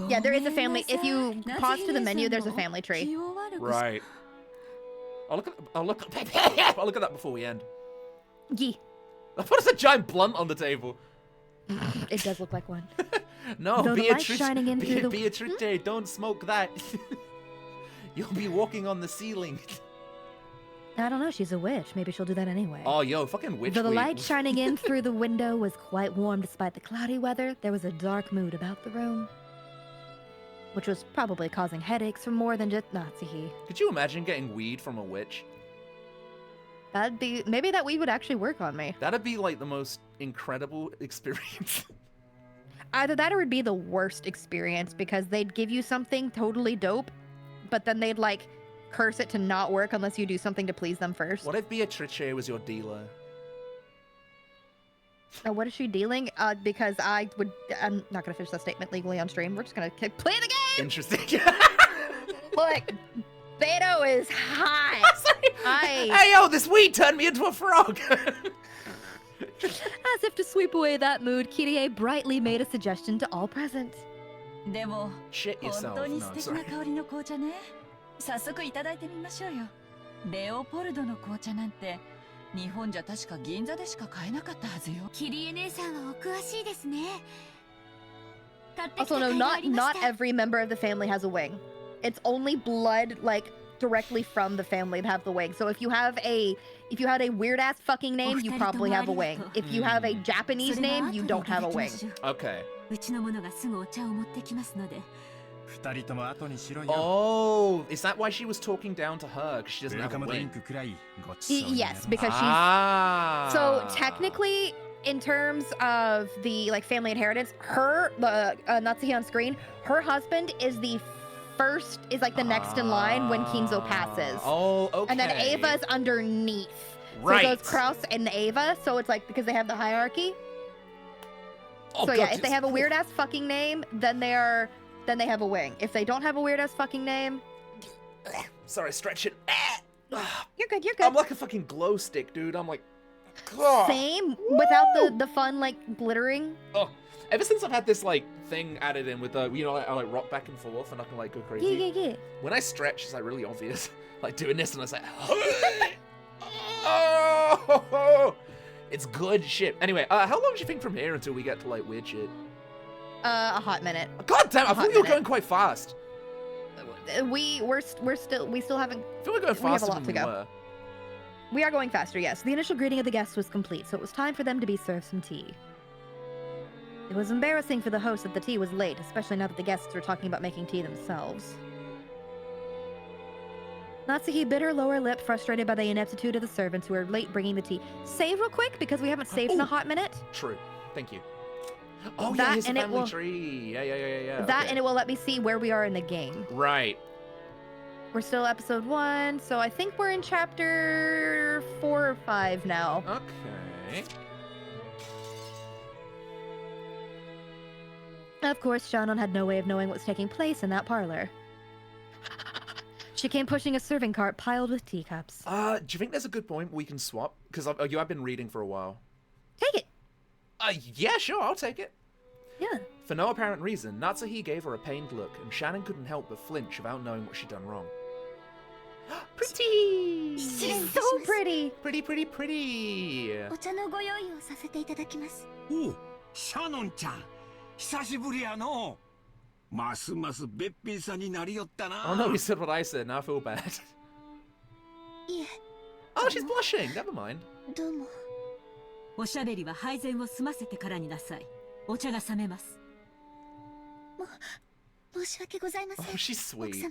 Yeah, there is a family. If you pause to the menu, there's a family tree. Right. I'll look at that before we end. Yee. What is a giant blunt on the table? It does look like one. No, Though the light's shining in through the... Beatrice, don't smoke that. You'll be walking on the ceiling. I don't know, she's a witch. Maybe she'll do that anyway. Oh, yo, fucking witch. Though the light shining in through the window was quite warm despite the cloudy weather, there was a dark mood about the room. Which was probably causing headaches for more than just Natsuhi. Could you imagine getting weed from a witch? That'd be... Maybe that weed would actually work on me. That'd be like the most incredible experience. Either that or it would be the worst experience because they'd give you something totally dope, but then they'd like curse it to not work unless you do something to please them first. What if Beatrice was your dealer? What is she dealing? Because I'm not gonna finish that statement legally on stream. We're just gonna play the game. Interesting. Look, Beto is hot. Hey yo, this weed turned me into a frog. As if to sweep away that mood, Kirie brightly made a suggestion to all present. でも Shit yourself. 本当に No, 素敵 sorry. な香りの紅茶ね。早速いただいてみましょうよ。レオポルドの紅茶なんて日本じゃ確か銀座でしか買えなかったはずよ。キリエ姉さんはお詳しいですね。 Also, no, not every member of the family has a wing. It's only blood, like, directly from the family that have the wing. So if you had a weird ass fucking name, you probably have a wing. If you have a Japanese name, you don't have a wing. Okay. うちの者がすぐお茶を持ってきますので。 Oh, is that why she was talking down to her? Because she doesn't have a wing. Yes, because she's... So technically, in terms of the like family inheritance, her, Natsuhi on screen, her husband is the next in line when Kinzo passes. Oh, okay. And then Ava's underneath. Right. So it goes Kraus and Ava, so it's like, because they have the hierarchy. Oh, so God, yeah, if they have a weird ass fucking name, then they have a wing. If they don't have a weird ass fucking name... Sorry, stretch it. You're good. I'm like a fucking glow stick, dude. I'm like... Oh. Same, without the fun, like, glittering. Oh, ever since I've had this, like, thing added in with, I like rock back and forth and I can, like, go crazy. Yeah. When I stretch, it's, like, really obvious. Like, doing this and I was like... Oh! It's good shit. Anyway, how long do you think from here until we get to, like, weird shit? A hot minute. God damn, I thought you were going quite fast. We still haven't... I feel like we're going faster we have a lot than to we go. were. We are going faster, yes. The initial greeting of the guests was complete, so it was time for them to be served some tea. It was embarrassing for the host that the tea was late, especially now that the guests were talking about making tea themselves. Natsuhi bit her lower lip, frustrated by the ineptitude of the servants who were late bringing the tea. Save real quick, because we haven't saved in a hot minute. True. Thank you. Oh, That yeah, here's the and it family will- tree. Yeah. That okay. and it will let me see where we are in the game. Right. We're still episode 1, so I think we're in chapter 4 or 5 now. Okay. Of course, Shannon had no way of knowing what was taking place in that parlor. She came pushing a serving cart piled with teacups. Do you think there's a good point we can swap? Because I've been reading for a while. Take it! Yeah, sure, I'll take it. Yeah. For no apparent reason, Natsuhi gave her a pained look, and Shannon couldn't help but flinch without knowing what she'd done wrong. Pretty! She's so pretty. Pretty, pretty, pretty. お茶のご用意をさせていただきます。おう、シャノンちゃん、久しぶりやの。ますますべっぴんさんになりよったな。Oh no, he said what I said. Now I feel bad. いえ。Oh, she's blushing. Never mind. どうも。おしゃべりは配膳を済ませてからになさい。お茶が冷めます。申し訳ございません。 Oh, she's sweet.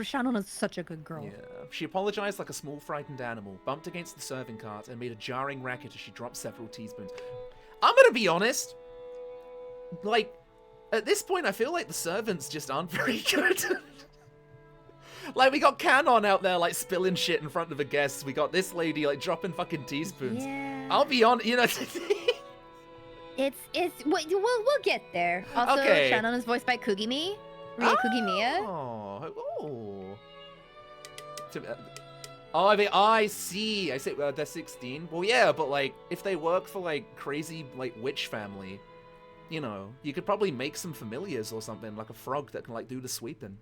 Shannon is such a good girl. Yeah. She apologized like a small frightened animal, bumped against the serving cart, and made a jarring racket as she dropped several teaspoons. I'm gonna be honest. Like, at this point, I feel like the servants just aren't very good. Like, we got Canon out there, like, spilling shit in front of the guests. We got this lady, like, dropping fucking teaspoons. Yeah. I'll be honest, you know... We'll get there. Also, Okay. Shannon is voiced by Kugimi. Kugimiya. Oh. Oh, I see. I see. They're 16. Well, yeah, but, like, if they work for, like, crazy, like, witch family, you know, you could probably make some familiars or something, like a frog that can, like, do the sweeping.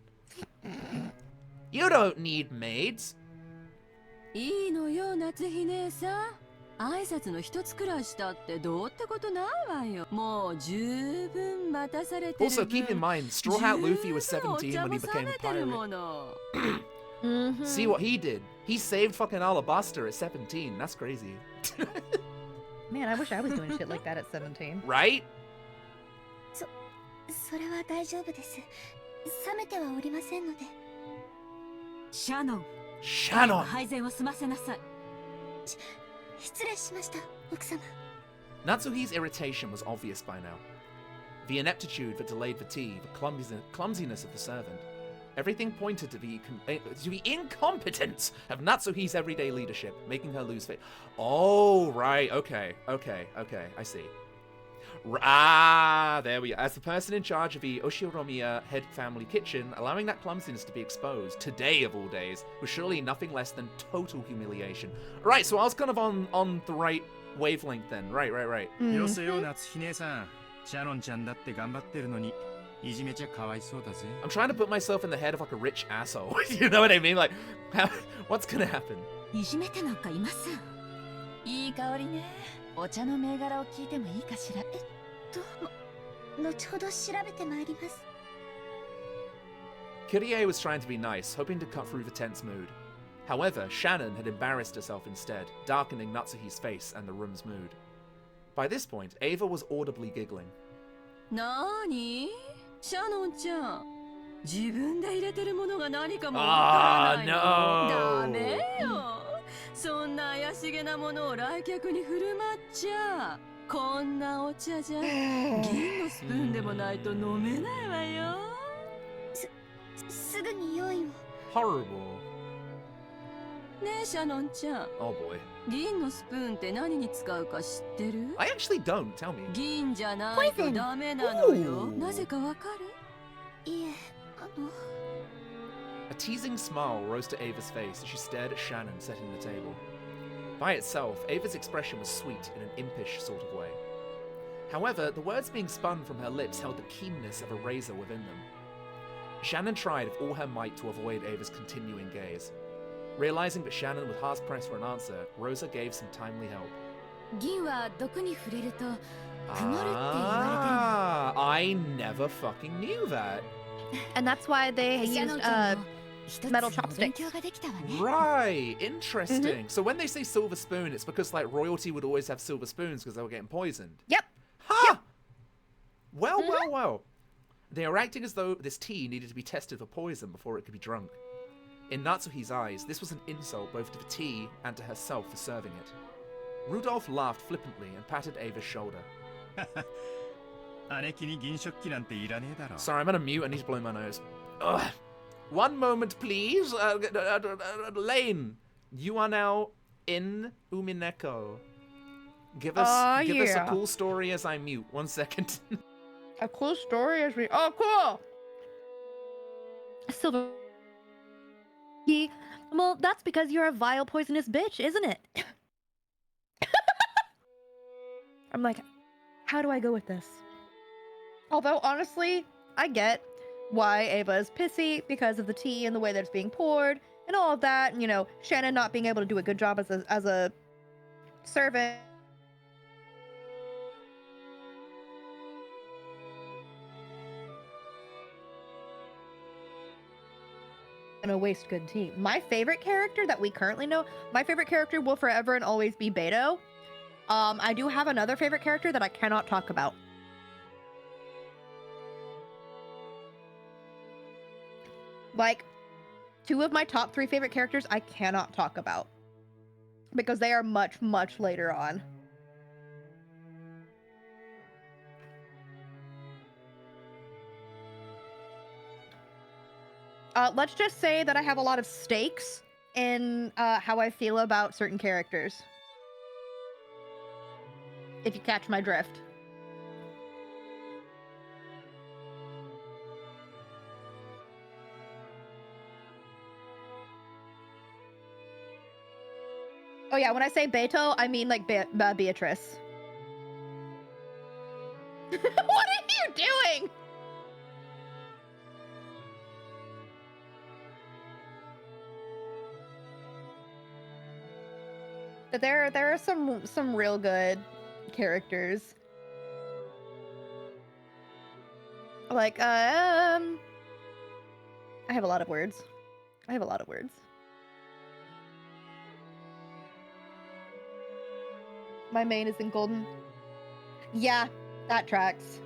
You don't need maids. いいのよ、夏日姉さん。挨拶の一つくらいしたってどうってことないわよ。もう十分待たされてる。 Also, keep in mind, Straw Hat Luffy was 17 when he became a pirate. See what he did? He saved fucking Alabasta at 17. That's crazy. Man, I wish I was doing shit like that at 17. Right? それは大丈夫です。冷めてはおりませんので。シャノン。Shannon! 配膳を済ませなさい。失礼しました、奥様。 Natsuhi's irritation was obvious by now. The ineptitude that delayed the tea, the clumsiness of the servant. Everything pointed to the incompetence of Natsuhi's everyday leadership, making her lose faith. Oh, right, okay, I see. There we are. As the person in charge of the Oshiromiya head family kitchen, allowing that clumsiness to be exposed, today of all days, was surely nothing less than total humiliation. Right, so I was kind of on the right wavelength then. Right. よせよ、夏日姉さん。シャロンちゃんだって頑張ってるのに、いじめちゃかわいそうだぜ。 I'm trying to put myself in the head of like a rich asshole. You know what I mean? Like, what's gonna happen? いじめてなんかいません。いい香りね。お茶の銘柄を聞いてもいいかしら。後ほど調べてまいります。 Kyrie was trying to be nice, hoping to cut through the tense mood. However, Shannon had embarrassed herself instead, darkening Natsuhi's face and the room's mood. By this point, Ava was audibly giggling. なーに？シャノンちゃん。自分で入れてるものが何かもわからないの。ダメよ。そんな怪しげなものを来客に振る舞っちゃ。こんなお茶じゃ銀のスプーンでもないと飲めないわよ。すぐに用意を。 Horrible. ねえシャノンちゃん。 Oh boy. 銀のスプーンって何に使うか知ってる？ I actually don't. Tell me. 銀じゃないとダメなのよ。なぜかわかる？いえ、A teasing smile rose to Ava's face as she stared at Shannon setting the table. By itself, Ava's expression was sweet in an impish sort of way. However, the words being spun from her lips held the keenness of a razor within them. Shannon tried with all her might to avoid Ava's continuing gaze. Realizing that Shannon was hard pressed for an answer, Rosa gave some timely help. 銀は毒に触れると曇るって言われてるの。 I never fucking knew that. And that's why they used metal chopsticks. Right, interesting. So when they say silver spoon, it's because like royalty would always have silver spoons because they were getting poisoned. Yep. Ha! Well. They are acting as though this tea needed to be tested for poison before it could be drunk. In Natsuhi's eyes, this was an insult both to the tea and to herself for serving it. Rudolph laughed flippantly and patted Ava's shoulder. Sorry, I'm on a mute. I need to blow my nose. Ugh. One moment, please. Lane, you are now in Umineko. Give us a cool story as I mute. 1 second. A cool story as we... Oh, cool! Silver... Well, that's because you're a vile, poisonous bitch, isn't it? I'm like, how do I go with this? Although, honestly, I get why Ava is pissy because of the tea and the way that it's being poured. and all of that, and, you know, Shannon not being able to do a good job as a servant. And a waste good tea. My favorite character that we currently know, my favorite character will forever and always be Beto. I do have another favorite character that I cannot talk about. Like, 2 of my top 3 favorite characters I cannot talk about. Because they are much, much later on. Let's just say that I have a lot of stakes in how I feel about certain characters. If you catch my drift. Oh yeah, when I say Beto, I mean like Beatrice. What are you doing? But there are some real good characters. Like I have a lot of words. My main is in golden. Yeah, that tracks.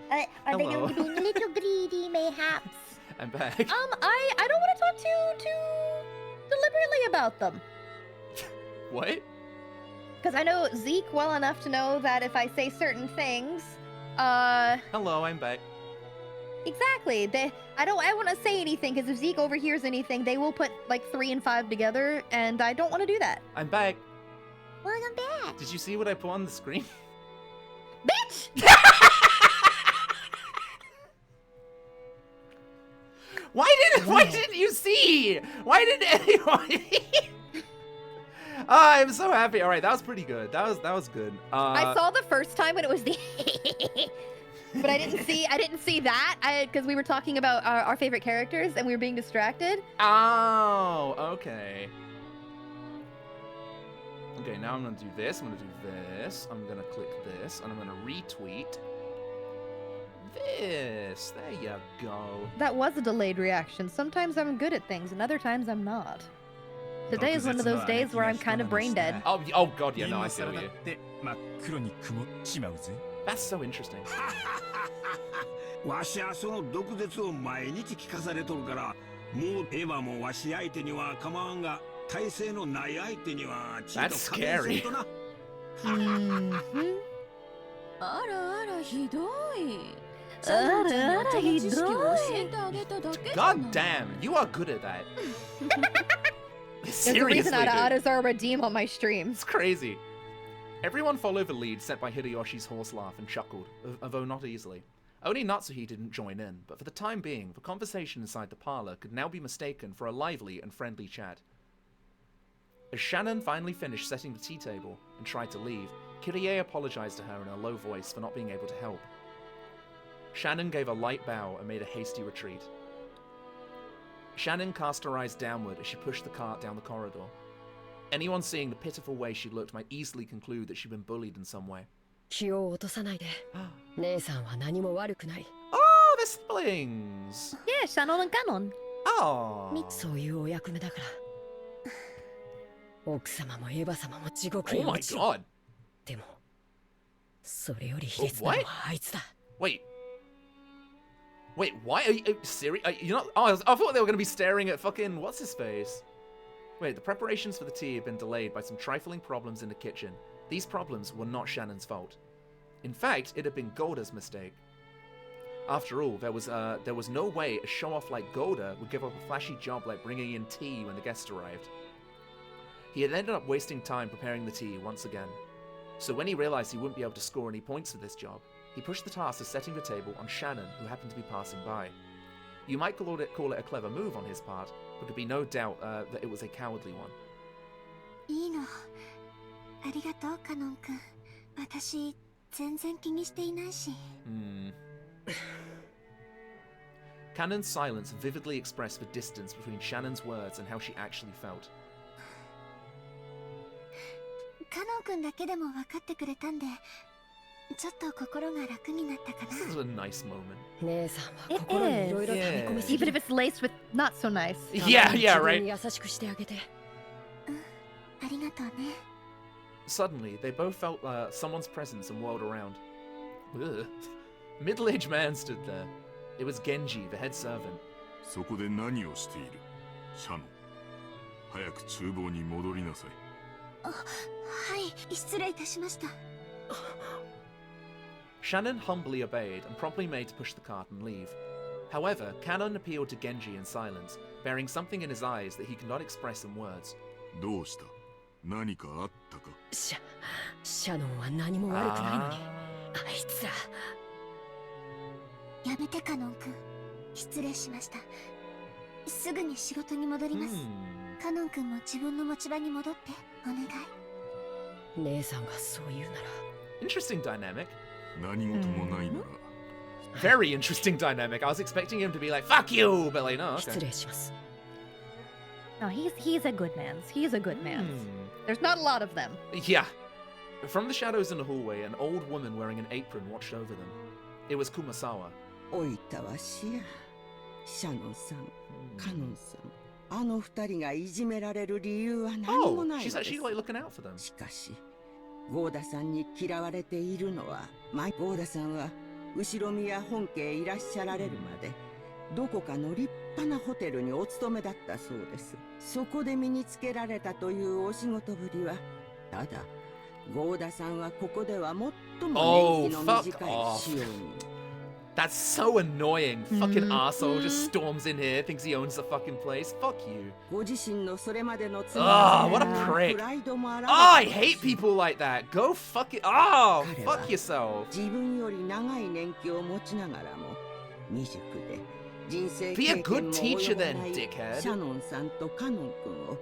Are they going to be a little greedy, mayhaps? I'm back. I don't want to talk too deliberately about them. What? Because I know Zeke well enough to know that if I say certain things, Hello, I'm back. Exactly. I want to say anything because if Zeke overhears anything, they will put like 3 and 5 together, and I don't want to do that. I'm back. Welcome back. Did you see what I put on the screen? Bitch! Why didn't you see? Why didn't anyone? I'm so happy. All right, that was pretty good. That was good. I saw the first time when it was the but I didn't see that because we were talking about our favorite characters and we were being distracted. Oh, okay. Okay, now I'm gonna do this. I'm gonna do this. I'm gonna click this, and I'm gonna retweet this. There you go. That was a delayed reaction. Sometimes I'm good at things, and other times I'm not. Today is one of those days where I'm kind of brain dead. Oh god, yeah, no, I feel you. That's so interesting. わしはその毒舌を毎日聞かされとるからもうエヴァもわし相手には構わんが体勢のない相手にはちょっと勘弁せんとな。あらあらひどい。 God damn, you are good at that. There's a reason Ada-Adas are a redeem on my stream. It's crazy. Everyone followed the lead set by Hideyoshi's horse laugh and chuckled, although not easily. Only Natsuhi didn't join in, but for the time being, the conversation inside the parlor could now be mistaken for a lively and friendly chat. As Shannon finally finished setting the tea table and tried to leave, Kirie apologized to her in a low voice for not being able to help. Shannon gave a light bow and made a hasty retreat. Shannon cast her eyes downward as she pushed the cart down the corridor. Anyone seeing the pitiful way she looked might easily conclude that she'd been bullied in some way. Oh, they're siblings! Yeah, Shannon and Ganon. Oh. Oh my god! What? Wait. Wait, why are you serious? You're not. Oh, I thought they were going to be staring at fucking what's his face. Wait, the preparations for the tea have been delayed by some trifling problems in the kitchen. These problems were not Shannon's fault. In fact, it had been Golda's mistake. After all, there was no way a show-off like Golda would give up a flashy job like bringing in tea when the guests arrived. He had ended up wasting time preparing the tea once again. So when he realized he wouldn't be able to score any points for this job, he pushed the task of setting the table on Shannon, who happened to be passing by. You might call it a clever move on his part, but could be no doubt that it was a cowardly one. いいの。ありがとう、カノン君。私、全然気にしていないし。Cannon's silence vividly expressed the distance between Shannon's words and how she actually felt. カノン君だけでも分かってくれたんで、ちょっと心が楽になったかな。 This is a nice moment. 姉さんは It 心にいろいろ溜め込み is. すぎ Even if it's laced with not so nice. Yeah, yeah, right. 自分に優しくしてあげて。ありがとうね。 Suddenly, they both felt someone's presence and whirled around. Ugh. Middle-aged man stood there. It was Genji, the head servant. そこで何をしているシャノン。早く厨房に戻りなさい。はい、失礼いたしました。 Shannon humbly obeyed and promptly made to push the cart and leave. However, Cannon appealed to Genji in silence, bearing something in his eyes that he could not express in words. どうした？何かあったか？シャノンは何も悪くないのに、あいつら。やめてカノン君。失礼しました。すぐに仕事に戻ります。カノン君も自分の持ち場に戻ってお願い。姉さんがそう言うなら。Interesting dynamic. 何事もないなら。Very interesting dynamic. I was expecting him to be like, fuck you! But like, no, okay. 失礼します。No, he's a good man. He's a good man. There's not a lot of them. Yeah. From the shadows in the hallway, an old woman wearing an apron watched over them. It was Kumasawa. おいたわしや。シャノンさん、カノンさん。あの二人がいじめられる理由は何もないのです。 she's actually like looking out for them. しかし、ゴーダさんに嫌われているのは、ゴーダさんは後ろ宮本家へいらっしゃられるまで、どこかの立派なホテルにお勤めだったそうです。そこで身につけられたというお仕事ぶりは、ただ、ゴーダさんはここでは最も年季の短い仕様に。 That's so annoying. Fucking arsehole just storms in here, thinks he owns the fucking place. Fuck you. Ah, what a prick. Oh, I hate people like that. Go fuck it. Oh, fuck yourself. Be a good teacher then, dickhead. シャノンさんとカノン君を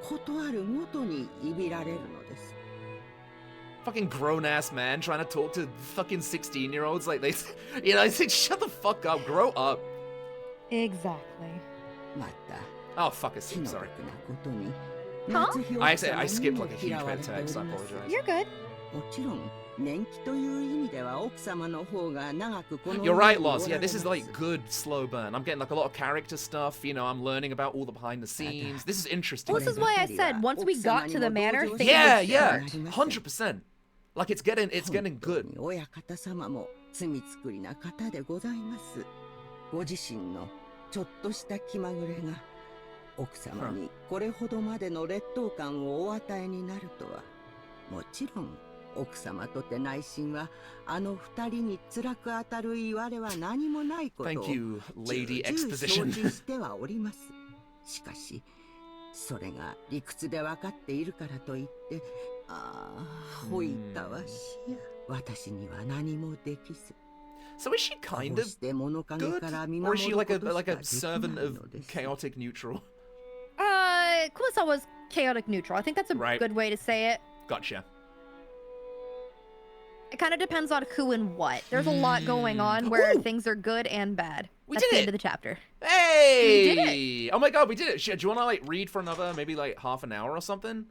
ことあるごとにいびられるのです。 Fucking grown-ass man trying to talk to fucking 16-year-olds like they... You know, I think, shut the fuck up, grow up. Exactly. Oh, fuck, I see, sorry. Huh? I skipped like a huge bit of text, I apologize. You're good. You're right, Loz. Yeah, this is like good slow burn. I'm getting like a lot of character stuff. You know, I'm learning about all the behind the scenes. This is interesting. Well, this is why I said once we got to the manor, things yeah, would yeah, start. 100%. Like it's getting good. 親方様も罪作りな方でございます。ご自身のちょっとした気まぐれが奥様にこれほどまでの劣等感をお与えになるとは、もちろん奥様とて内心はあの二人に辛く当たる言われは何もないことを重々承知してはおります。しかしそれが理屈で分かっているからといって、ああ、ほいたわしや、私には何もできず。 So is she kind of good? Or is she like a servant of chaotic neutral? Kumasawa was chaotic neutral. I think that's a good way to say it. Gotcha. It kind of depends on who and what. There's a lot going on where things are good and bad. That's the end of the chapter. Hey! We did it! Oh my god, we did it! Do you want to like read for another maybe like half an hour or something?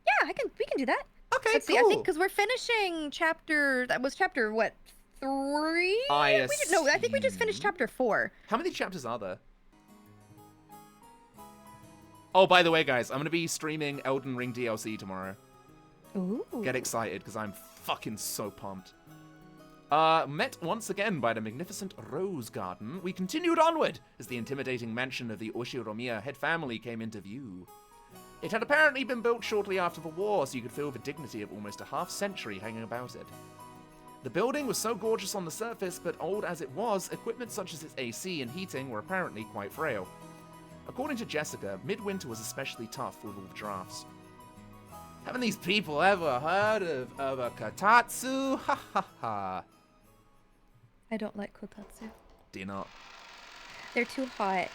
Yeah, we can do that. Okay, Let's see, I think because we're finishing chapter. That was chapter what? 3? I think we just finished chapter 4. How many chapters are there? Oh, by the way, guys, I'm going to be streaming Elden Ring DLC tomorrow. Ooh. Get excited, because I'm fucking so pumped. Met once again by the magnificent Rose Garden, we continued onward as the intimidating mansion of the Oshiromiya head family came into view. It had apparently been built shortly after the war, so you could feel the dignity of almost a half-century hanging about it. The building was so gorgeous on the surface, but old as it was, equipment such as its AC and heating were apparently quite frail. According to Jessica, midwinter was especially tough with all the drafts. Haven't these people ever heard of a kotatsu? Ha ha ha. I don't like kotatsu. Do you not? They're too hot.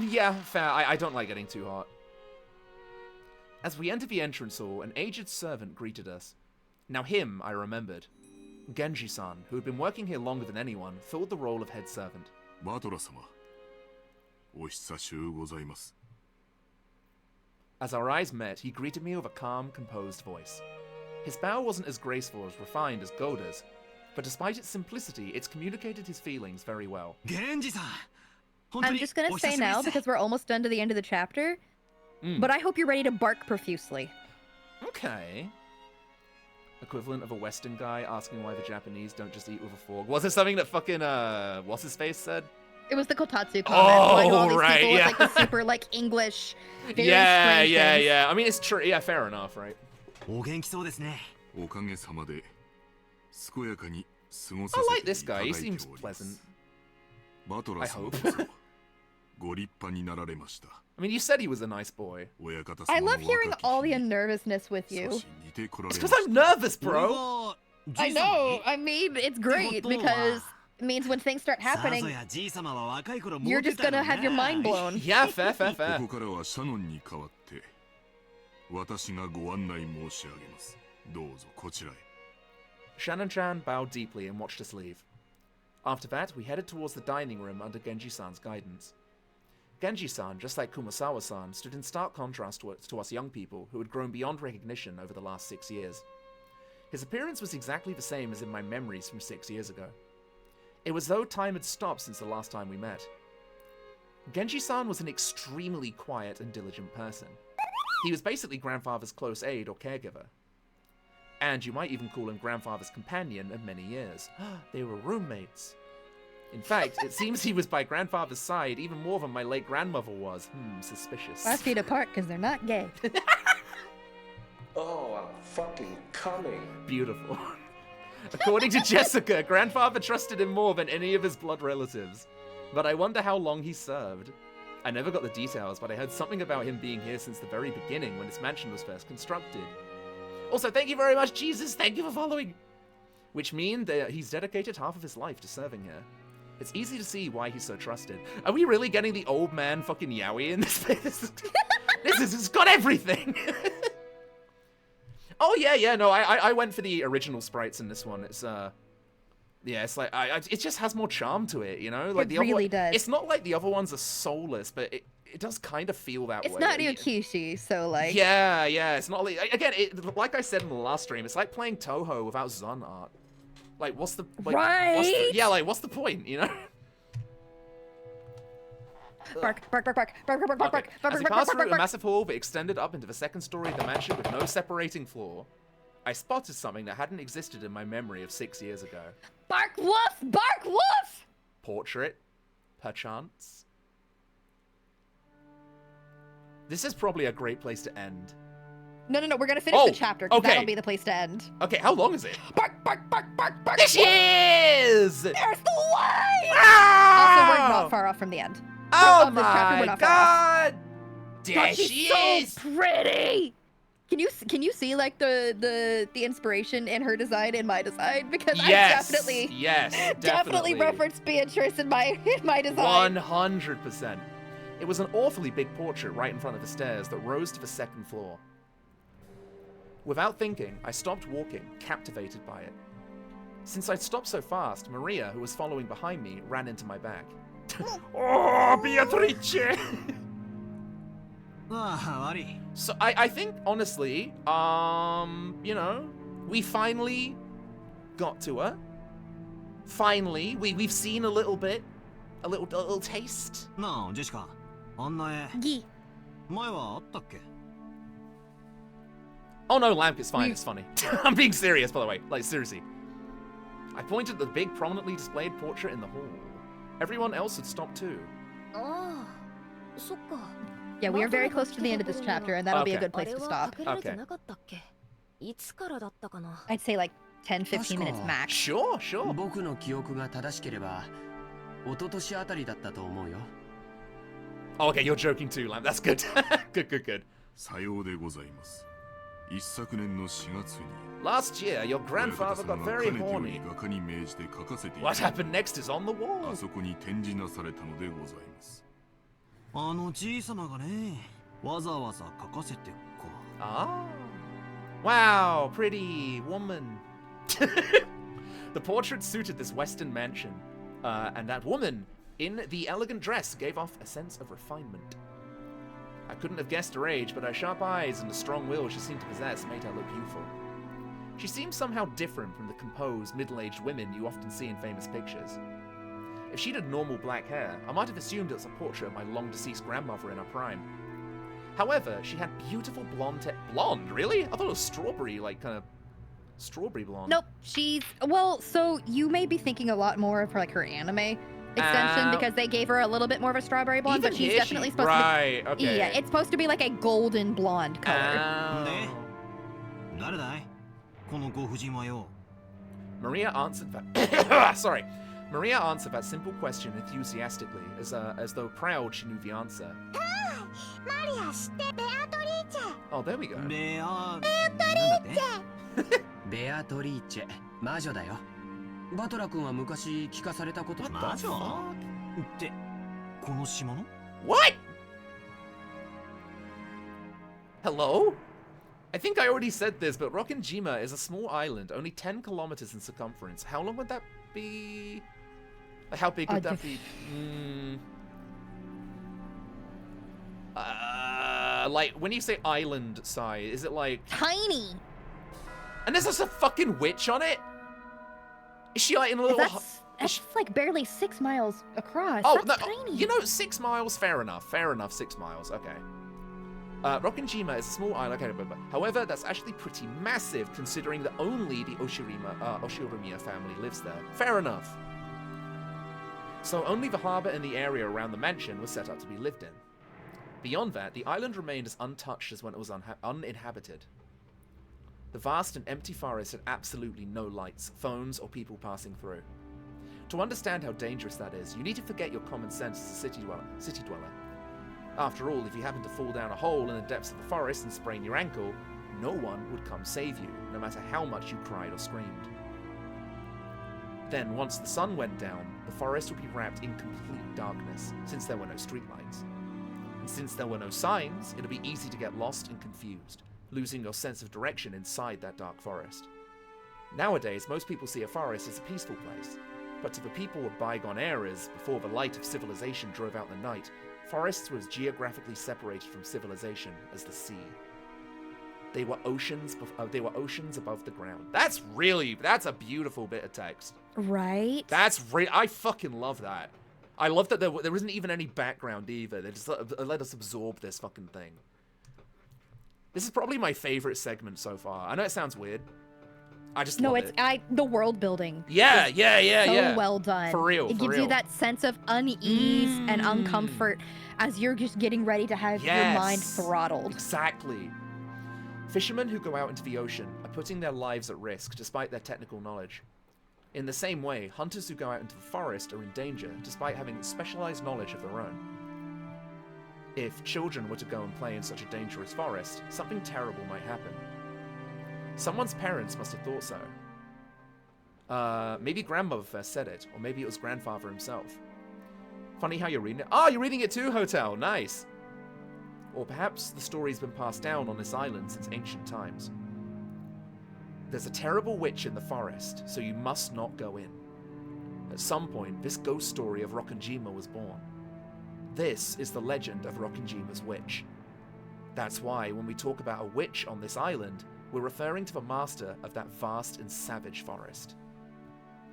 Yeah, fair. I don't like getting too hot. As we entered the entrance hall, an aged servant greeted us. Now him, I remembered. Genji-san, who had been working here longer than anyone, filled the role of head servant. バトラ様、お久しゅうございます。 As our eyes met, he greeted me with a calm, composed voice. His bow wasn't as graceful or as refined as Goda's, but despite its simplicity, it communicated his feelings very well. I'm just gonna say now, because we're almost done to the end of the chapter, but I hope you're ready to bark profusely. Okay. Equivalent of a Western guy asking why the Japanese don't just eat with a fork. Was it something that fucking, what's-his-face said? It was the Kotatsu comment. Oh, like, all these right, people yeah. with, like, the super, like, English, very yeah, strange yeah, things. yeah. I mean, it's true. Yeah, fair enough, right? お元気そうですね。おかげさまで健やかに過ご I さ like せ this ていただ guy. い He て seems おりま pleasant. す。バトラ I 様 hope. こそご立派になられました。 I mean, you said he was a nice boy. 親方 I 様の love hearing 若き all the nervousness with you. 少し似てこられ It's ま because した。 I'm nervous, bro. I know. I mean, it's great because it means when things start happening, you're just gonna have your mind blown. Yeah, fair, fair, fair. ここからはシャノンに代わって私がご案内申し上げます。どうぞこちらへ。 Shannon-chan bowed deeply and watched us leave. After that, we headed towards the dining room under Genji-san's guidance. Genji-san, just like Kumasawa-san, stood in stark contrast to us young people who had grown beyond recognition over the last 6 years. His appearance was exactly the same as in my memories from 6 years ago. It was as though time had stopped since the last time we met. Genji-san was an extremely quiet and diligent person. He was basically grandfather's close aide or caregiver. And you might even call him grandfather's companion of many years. They were roommates. In fact, it seems he was by grandfather's side even more than my late grandmother was. Suspicious. 5 feet apart because they're not gay. Oh, I'm fucking coming. Beautiful. According to Jessica, grandfather trusted him more than any of his blood relatives. But I wonder how long he served. I never got the details, but I heard something about him being here since the very beginning when this mansion was first constructed. Also, thank you very much, Jesus. Thank you for following. Which means that he's dedicated half of his life to serving here. It's easy to see why he's so trusted. Are we really getting the old man fucking yaoi in this? It's got everything. Oh yeah, no, I went for the original sprites in this one. It's yeah, it's like it just has more charm to it, you know. Like it the really other, does. It's not like the other ones are soulless, but it does kind of feel that way. It's not Ryukishi, so like. Yeah, it's not like again. Like I said in the last stream, it's like playing Toho without Zun art. Like, what's the right? What's the point, you know? Bark. As we passed through a massive hall that extended up into the second story of the mansion with no separating floor, I spotted something that hadn't existed in my memory of 6 years ago. Bark woof! Bark woof! Portrait, perchance. This is probably a great place to end. No, we're gonna finish the chapter, because that'll be the place to end. Okay, how long is it? Bark! There she is! There's the way! Ah! Also, we're not far off from the end. Oh this chapter, we're my not far off. god! There she is! So pretty! Can you see like the inspiration in her design and my design? Because yes, I definitely definitely referenced Beatrice in my design. 100%. It was an awfully big portrait right in front of the stairs that rose to the second floor. Without thinking, I stopped walking, captivated by it. Since I'd stopped so fast, Maria, who was following behind me, ran into my back. Oh, Beatrice! So I think, honestly, you know, we finally got to her. Finally, we've seen a little bit, a little taste. No, Jessica. Gi. Oh no, Lamp, it's fine, it's funny. I'm being serious, by the way. Like, seriously. I pointed at the big, prominently displayed portrait in the hall. Everyone else had stopped too. Oh, yeah, we are very close to the end of this chapter, and that'll be a good place to stop. Okay. I'd say like 10-15 minutes max. Sure. 僕の記憶が正しければ、一昨年あたりだったと思うよ。Oh, okay, you're joking too, Lamp. That's good. good. さようでございます。一昨年の4月に Last year, your grandfather got very horny. 画家に命じて描かせていた What happened next is on the wall. あそこに展示なされたのでございます。あの小さながね、わざわざ描かせてこう。Ah. Wow, pretty woman. The portrait suited this western mansion. And that woman, in the elegant dress gave off a sense of refinement. I couldn't have guessed her age, but her sharp eyes and the strong will she seemed to possess made her look youthful. She seemed somehow different from the composed, middle-aged women you often see in famous pictures. If she'd had normal black hair, I might have assumed it was a portrait of my long-deceased grandmother in her prime. However, she had beautiful blonde hair. Blonde? Really? I thought it was strawberry, like, kind of strawberry blonde. Nope, she's... Well, so you may be thinking a lot more of, like, her anime extension because they gave her a little bit more of a strawberry blonde, but she's definitely supposed to be... Right, okay. Yeah, it's supposed to be like a golden blonde color. Maria answered that... Sorry. Maria answered that simple question enthusiastically, as though proud she knew the answer. Oh, there we go. Beatrice. 魔女だよ。バトラ君は昔聞かされたこと魔女ってこの島の What? Hello? I think I already said this, but Rokkenjima is a small island, only 10 kilometers in circumference. How long would that be? How big would that be? Like, when you say island size, is it like... Tiny! And there's just a fucking witch on it? Is she like in a little... That's like barely 6 miles across. Oh, that's no, tiny. You know, 6 miles, fair enough. Fair enough, 6 miles, okay. Rokkenjima is a small island, okay, but however, that's actually pretty massive considering that only the Oshirimiya family lives there. Fair enough. So only the harbour and the area around the mansion was set up to be lived in. Beyond that, the island remained as untouched as when it was uninhabited. The vast and empty forest had absolutely no lights, phones, or people passing through. To understand how dangerous that is, you need to forget your common sense as a city dweller. After all, if you happen to fall down a hole in the depths of the forest and sprain your ankle, no one would come save you, no matter how much you cried or screamed. Then, once the sun went down, the forest would be wrapped in complete darkness, since there were no streetlights. And since there were no signs, it would be easy to get lost and confused, losing your sense of direction inside that dark forest. Nowadays, most people see a forest as a peaceful place, but to the people of bygone eras, before the light of civilization drove out the night, forests were as geographically separated from civilization as the sea. They were oceans above the ground. That's a beautiful bit of text. Right? I fucking love that. I love that there isn't even any background either. They just let us absorb this fucking thing. This is probably my favorite segment so far. I know it sounds weird. I just love it. The world building. Yeah. So well done. For real. It gives you that sense of unease and uncomfort as you're just getting ready to have your mind throttled. Exactly. Fishermen who go out into the ocean are putting their lives at risk despite their technical knowledge. In the same way, hunters who go out into the forest are in danger despite having specialized knowledge of their own. If children were to go and play in such a dangerous forest, something terrible might happen. Someone's parents must have thought so. Maybe grandmother first said it, or maybe it was grandfather himself. Funny how you're reading it. Oh, you're reading it too, Hotel. Nice. Or perhaps the story's been passed down on this island since ancient times. There's a terrible witch in the forest, so you must not go in. At some point, this ghost story of Rokkenjima was born. This is the legend of Rokkenjima's witch. That's why, when we talk about a witch on this island, we're referring to the master of that vast and savage forest.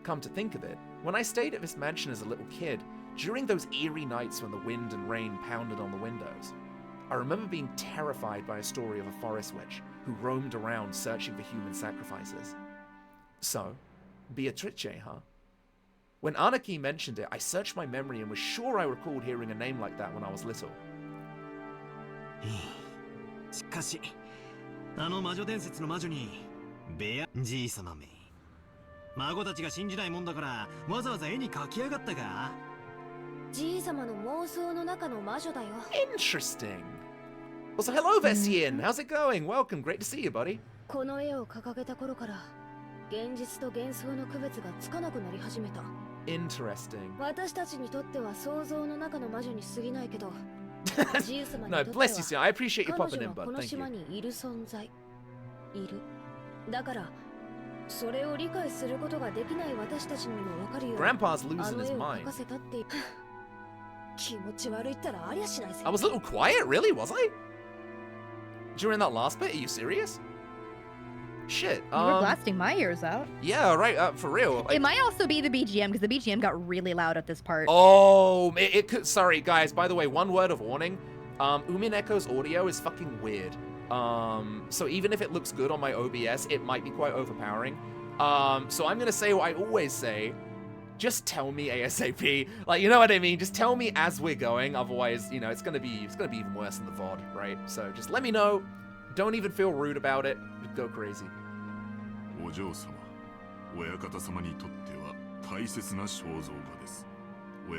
Come to think of it, when I stayed at this mansion as a little kid, during those eerie nights when the wind and rain pounded on the windows, I remember being terrified by a story of a forest witch who roamed around searching for human sacrifices. So, Beatrice, huh? When Anaki mentioned it, I searched my memory and was sure I recalled hearing a name like that when I was little. しかし、あの魔女伝説の魔女にベアじい様め。孫たちが信じないもんだからわざわざ絵に描きやがったか。じい様の妄想の中の魔女だよ。Interesting. Also, hello, Vessian. How's it going? Welcome. Great to see you, buddy. この絵を掲げた頃から現実と幻想の区別がつかなくなり始めた。Interesting. 私たちにとっては想像の中の魔女に過ぎないけど。No, bless you, sir. I appreciate you popping in, bud. Thank you. この島にいる存在。いる。だから、それを理解することができない私たちにもわかるように。Grandpa's losing his mind. I was a little quiet, really, was I? During that last bit, are you serious? Shit. You were blasting my ears out. Yeah, right. For real. Like, it might also be the BGM because the BGM got really loud at this part. Oh, it could. Sorry, guys. By the way, one word of warning. Umineko's audio is fucking weird. So even if it looks good on my OBS, it might be quite overpowering. So I'm gonna say what I always say. Just tell me ASAP. Like, you know what I mean? Just tell me as we're going. Otherwise, you know, it's gonna be even worse than the VOD, right? So just let me know. Don't even feel rude about it. Just go crazy.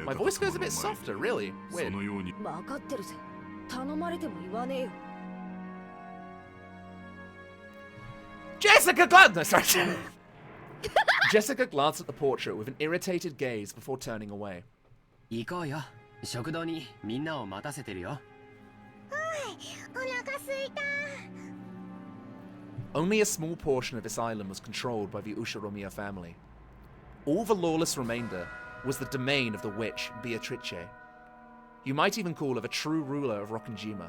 My voice goes a bit softer, really. Weird. Jessica glanced. No, sorry. Jessica glanced at the portrait with an irritated gaze before turning away. Only a small portion of this island was controlled by the Ushiromiya family. All the lawless remainder was the domain of the witch Beatrice. You might even call her the true ruler of Rokkenjima.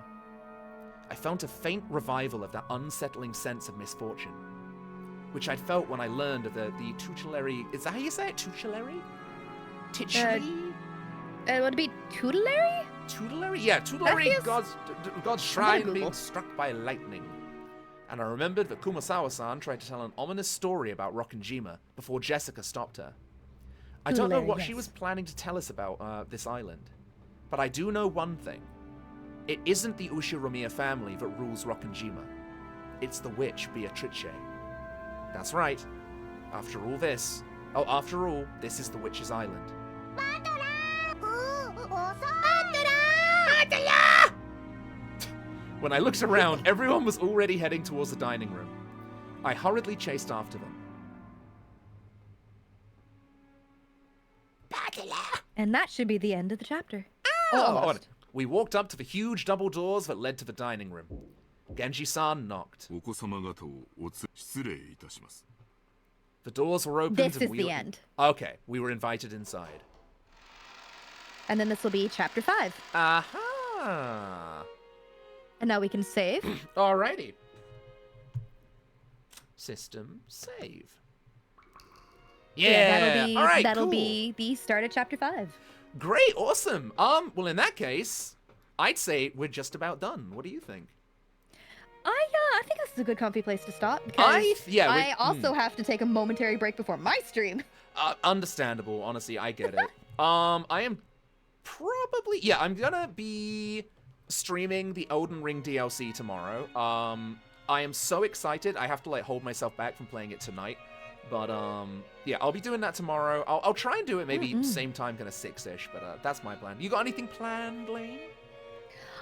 I felt a faint revival of that unsettling sense of misfortune, which I'd felt when I learned of the tutelary... Is that how you say it? Tutelary? Titular? Would it be tutelary? Tutelary? Yeah, tutelary God's shrine being struck by lightning. And I remembered that Kumasawa-san tried to tell an ominous story about Rokkenjima before Jessica stopped her. I don't know what she was planning to tell us about this island, but I do know one thing. It isn't the Ushiromiya family that rules Rokkenjima. It's the witch Beatrice. That's right. After all, this is the witch's island. When I looked around, everyone was already heading towards the dining room. I hurriedly chased after them. And that should be the end of the chapter. Almost. We walked up to the huge double doors that led to the dining room. Genji-san knocked. The doors were opened. This is the end. Okay, we were invited inside. And then this will be chapter 5. Aha! And now we can save. Alrighty. System save. Yeah, that'll be the start of chapter 5. Great, awesome. Well, in that case, I'd say we're just about done. What do you think? I think this is a good comfy place to stop because I also have to take a momentary break before my stream. Understandable, honestly, I get it. I am probably I'm gonna be streaming the Elden Ring DLC tomorrow. I am so excited. I have to like hold myself back from playing it tonight. But yeah, I'll be doing that tomorrow. I'll try and do it maybe same time, kind of 6-ish. But that's my plan. You got anything planned, Lane?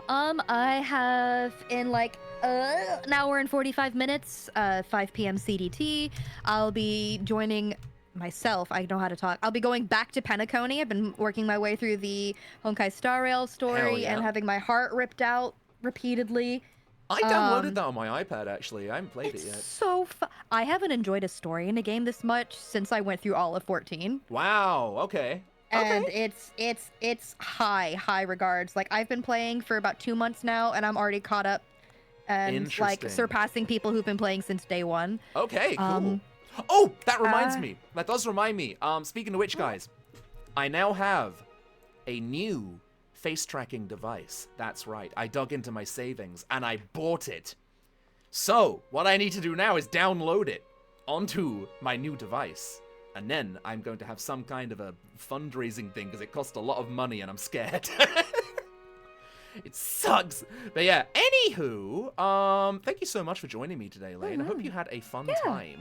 I have in like an hour and 45 minutes, 5 p.m. CDT. I'll be joining myself. I know how to talk. I'll be going back to Penacony. I've been working my way through the Honkai Star Rail story and having my heart ripped out repeatedly. I downloaded that on my iPad, actually. I haven't played it yet. So fun. I haven't enjoyed a story in a game this much since I went through all of 14. Wow, okay. And it's high regards. Like, I've been playing for about 2 months now, and I'm already caught up and, like, surpassing people who've been playing since day one. Okay, cool. Oh, that reminds me. That does remind me. Speaking of which, guys, I now have a new face tracking device. That's right. I dug into my savings and I bought it. So what I need to do now is download it onto my new device. And then I'm going to have some kind of a fundraising thing because it costs a lot of money and I'm scared. It sucks. But yeah, anywho, thank you so much for joining me today, Lane. I hope you had a fun time.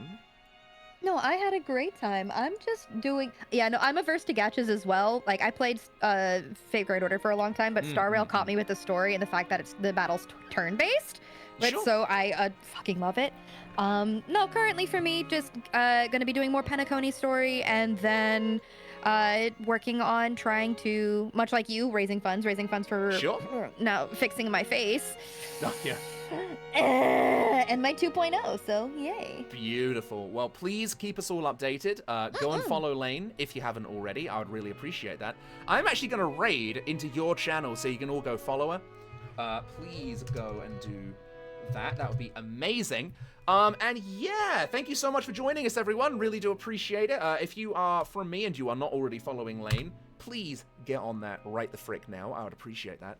No, I had a great time. I'm just doing... Yeah, no, I'm averse to gachas as well. Like, I played Fate Great Order for a long time, but Star Rail caught me with the story and the fact that the battle's turn-based. But so I fucking love it. No, currently for me, just gonna be doing more Penacony story and then working on trying to, much like you, raising funds for now fixing my face. Oh, yeah. And my 2.0, so yay. Beautiful. Well, please keep us all updated. Go and follow Lane if you haven't already. I would really appreciate that. I'm actually going to raid into your channel so you can all go follow her. Please go and do that. That would be amazing. And yeah, thank you so much for joining us, everyone. Really do appreciate it. If you are from me and you are not already following Lane, please get on that right the frick now. I would appreciate that.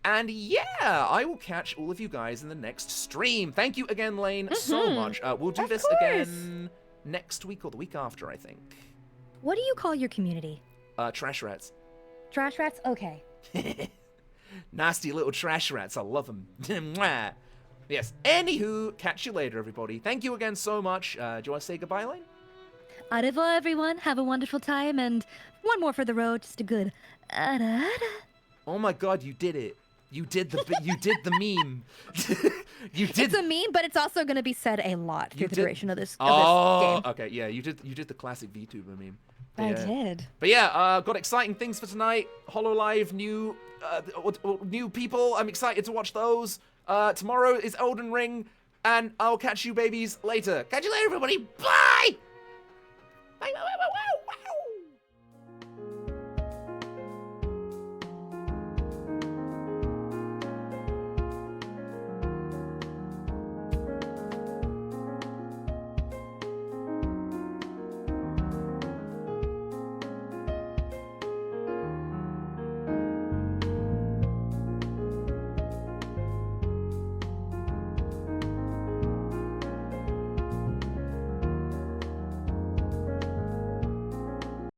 And yeah, I will catch all of you guys in the next stream. Thank you again, Lane, so much. We'll do this again next week or the week after, I think. What do you call your community? Trash rats. Trash rats? Okay. Nasty little trash rats. I love them. Yes. Anywho, catch you later, everybody. Thank you again so much. Do you want to say goodbye, Lane? Au revoir, everyone. Have a wonderful time. And one more for the road. Just a good... Oh my god, you did it. You did the meme. You did. It's a meme, but it's also going to be said a lot through the duration of this game. Okay, yeah, you did the classic VTuber meme. But I yeah. did. But yeah, got exciting things for tonight. HoloLive, new people. I'm excited to watch those. Tomorrow is Elden Ring, and I'll catch you babies later. Catch you later, everybody. Bye. Bye. Bye. Bye. Bye.